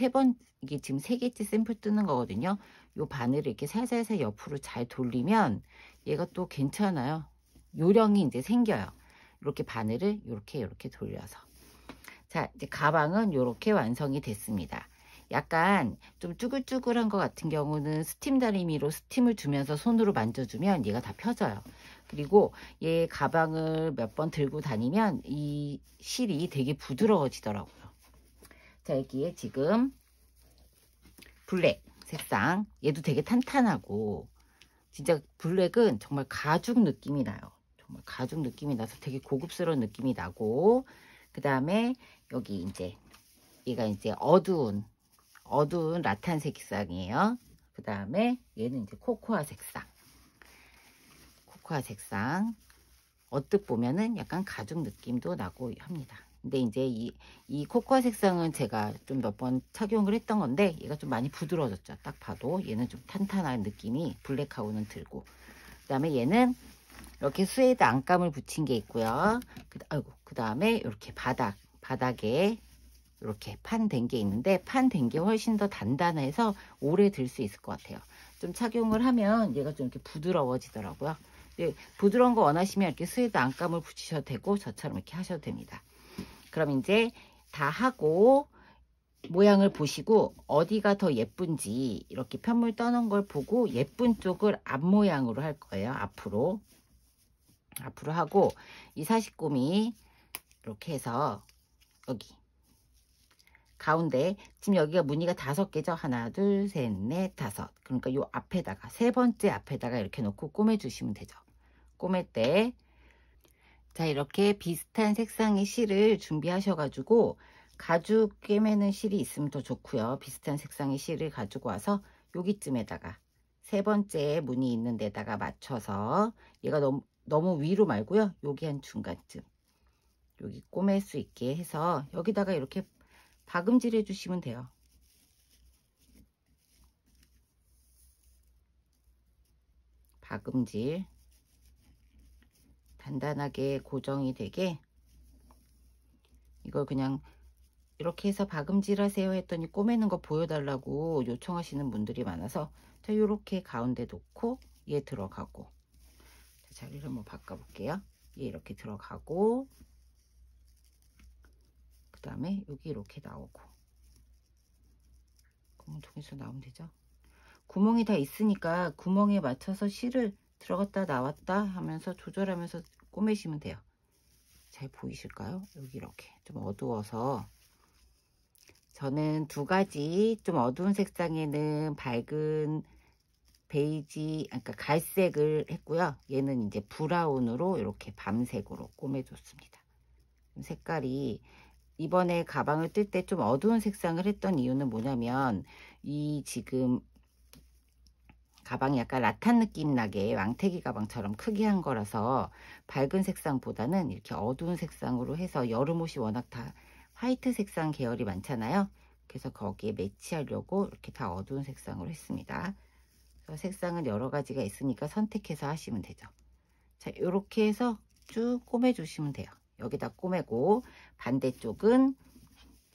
이게 지금 3개째 샘플 뜨는 거거든요. 요 바늘을 이렇게 살살살 옆으로 잘 돌리면 얘가 또 괜찮아요. 요령이 이제 생겨요. 이렇게 바늘을 이렇게 돌려서. 자, 이제 가방은 이렇게 완성이 됐습니다. 약간 좀 쭈글쭈글한 것 같은 경우는 스팀 다리미로 스팀을 주면서 손으로 만져주면 얘가 다 펴져요. 그리고 얘 가방을 몇 번 들고 다니면 이 실이 되게 부드러워지더라고요. 자, 여기에 지금 블랙 색상, 얘도 되게 탄탄하고, 진짜 블랙은 정말 가죽 느낌이 나요. 정말 가죽 느낌이 나서 되게 고급스러운 느낌이 나고, 그 다음에 여기 이제 얘가 이제 어두운 라탄 색상이에요. 그 다음에 얘는 이제 코코아 색상. 언뜻 보면은 약간 가죽 느낌도 나고 합니다. 근데 이제 이 코코아 색상은 제가 좀 몇 번 착용을 했던 건데 얘가 좀 많이 부드러워졌죠. 딱 봐도 얘는 좀 탄탄한 느낌이 블랙하고는 들고, 그 다음에 얘는 이렇게 스웨이드 안감을 붙인 게 있고요. 그 다음에 이렇게 바닥에 이렇게 판 된 게 있는데, 판 된 게 훨씬 더 단단해서 오래 들 수 있을 것 같아요. 좀 착용을 하면 얘가 좀 이렇게 부드러워지더라고요. 네, 부드러운 거 원하시면 이렇게 스웨이드 안감을 붙이셔도 되고 저처럼 이렇게 하셔도 됩니다. 그럼 이제 다 하고 모양을 보시고 어디가 더 예쁜지 이렇게 편물 떠는 걸 보고 예쁜 쪽을 앞모양으로 할 거예요. 앞으로 하고, 이 사시꼼이 이렇게 해서 여기 가운데, 지금 여기가 무늬가 5개죠. 하나, 둘, 셋, 넷, 5. 그러니까 요 앞에다가, 세 번째 앞에다가 이렇게 놓고 꼬매주시면 되죠. 꼬맬 때. 자, 이렇게 비슷한 색상의 실을 준비하셔가지고, 가죽 꿰매는 실이 있으면 더 좋고요. 비슷한 색상의 실을 가지고 와서 여기쯤에다가 세 번째 무늬 있는 데다가 맞춰서, 얘가 너무 위로 말고요. 여기 한 중간쯤. 여기 꼬맬 수 있게 해서 여기다가 이렇게 박음질 해주시면 돼요. 박음질. 단단하게 고정이 되게 이걸 그냥 이렇게 해서 박음질 하세요 했더니 꼬매는 거 보여달라고 요청하시는 분들이 많아서 자, 요렇게 가운데 놓고 얘 들어가고 자, 자리를 한번 바꿔볼게요. 얘 이렇게 들어가고 그 다음에 여기 이렇게 나오고 구멍 통해서 나오면 되죠. 구멍이 다 있으니까 구멍에 맞춰서 실을 들어갔다 나왔다 하면서 조절하면서 꼬매시면 돼요. 잘 보이실까요? 여기 이렇게 좀 어두워서 저는 두 가지 좀 어두운 색상에는 밝은 베이지, 그러니까 갈색을 했고요. 얘는 이제 브라운으로 이렇게 밤색으로 꼬매줬습니다. 색깔이 이번에 가방을 뜰 때 좀 어두운 색상을 했던 이유는 뭐냐면 이 지금 가방이 약간 라탄 느낌 나게 왕태기 가방처럼 크게 한 거라서 밝은 색상보다는 이렇게 어두운 색상으로 해서 여름옷이 워낙 다 화이트 색상 계열이 많잖아요. 그래서 거기에 매치하려고 이렇게 다 어두운 색상으로 했습니다. 그래서 색상은 여러 가지가 있으니까 선택해서 하시면 되죠. 자, 이렇게 해서 쭉 꼬매 주시면 돼요. 여기다 꼬매고 반대쪽은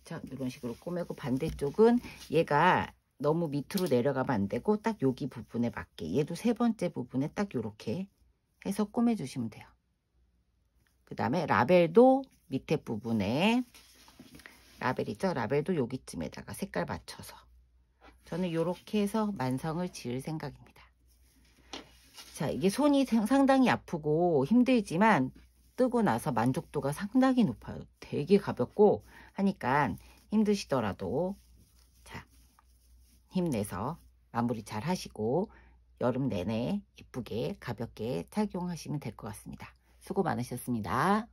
자, 이런 식으로 꼬매고 반대쪽은 얘가 너무 밑으로 내려가면 안 되고 딱 여기 부분에 맞게 얘도 세 번째 부분에 딱 이렇게 해서 꼬매 주시면 돼요. 그 다음에 라벨도 밑에 부분에 라벨 있죠? 라벨도 여기쯤에다가 색깔 맞춰서 저는 이렇게 해서 완성을 지을 생각입니다. 자, 이게 손이 상당히 아프고 힘들지만 뜨고 나서 만족도가 상당히 높아요. 되게 가볍고 하니까 힘드시더라도 자, 힘내서 마무리 잘 하시고 여름 내내 예쁘게 가볍게 착용하시면 될 것 같습니다. 수고 많으셨습니다.